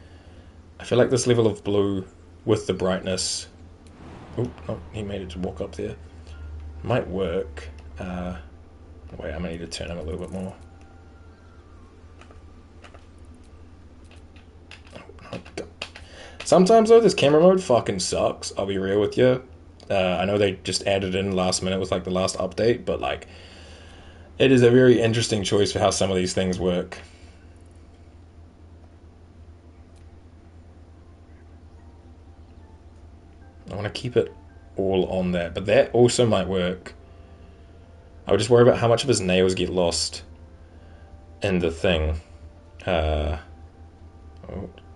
I feel like this level of blue with the brightness... Oh, no, he made it to walk up there. Might work. Wait, I'm going to need to turn him a little bit more. Sometimes though, this camera mode fucking sucks, I'll be real with you. I know they just added in last minute with like the last update, but like, it is a very interesting choice for how some of these things work. I want to keep it all on there, but that also might work. I would just worry about how much of his nails get lost in the thing.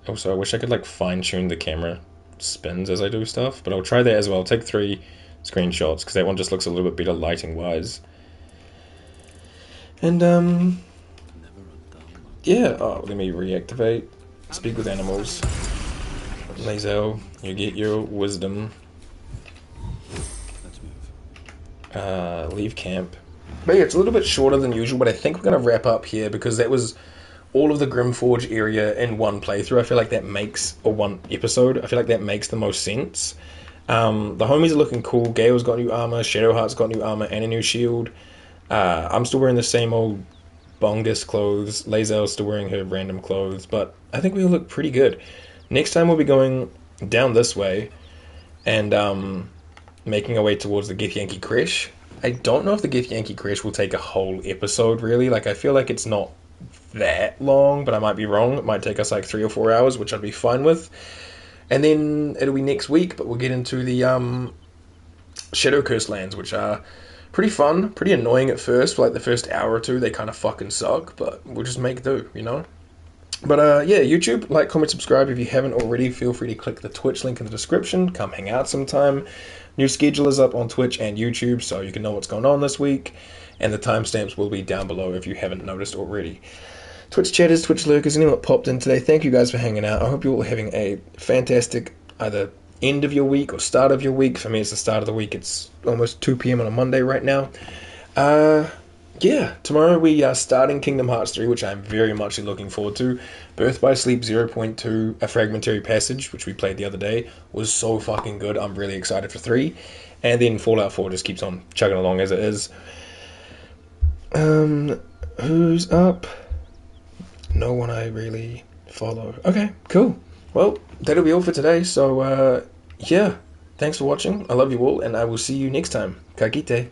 Also, I wish I could like fine-tune the camera spins as I do stuff, but I'll try that as well. I'll take 3 screenshots, because that one just looks a little bit better lighting-wise. And, yeah, oh, let me reactivate. Speak with animals. Lazel, you get your wisdom. Leave camp. But yeah, it's a little bit shorter than usual, but I think we're going to wrap up here, because that was all of the Grym Forge area in one playthrough. I feel like that makes, or one episode, I feel like that makes the most sense. The homies are looking cool. Gale's got new armor, Shadowheart's got new armor and a new shield. I'm still wearing the same old Bongus clothes. Lazel's still wearing her random clothes, but I think we all look pretty good. Next time we'll be going down this way, and making our way towards the Githyanki Crash. I don't know if the Githyanki Crash will take a whole episode, really. Like, I feel like it's not that long, but I might be wrong. It might take us like 3 or 4 hours, which I'd be fine with. And then it'll be next week, but we'll get into the Shadow Curse lands, which are pretty fun, pretty annoying at first. For like the first hour or two, they kind of fucking suck, but we'll just make do, you know? But yeah, YouTube, like, comment, subscribe if you haven't already. Feel free to click the Twitch link in the description. Come hang out sometime. New schedule is up on Twitch and YouTube, so you can know what's going on this week. And the timestamps will be down below if you haven't noticed already. Twitch chatters, Twitch lurkers, anyone that popped in today, thank you guys for hanging out. I hope you're all having a fantastic either end of your week or start of your week. For me, it's the start of the week. It's almost 2 p.m. on a Monday right now. Yeah, tomorrow we are starting Kingdom Hearts 3, which I'm very much looking forward to. Birth by Sleep 0.2, a fragmentary passage, which we played the other day, was so fucking good. I'm really excited for 3. And then Fallout 4 just keeps on chugging along as it is. Who's up? No one I really follow. Okay, cool. Well, that'll be all for today. So, yeah, thanks for watching. I love you all, and I will see you next time. Ka kite.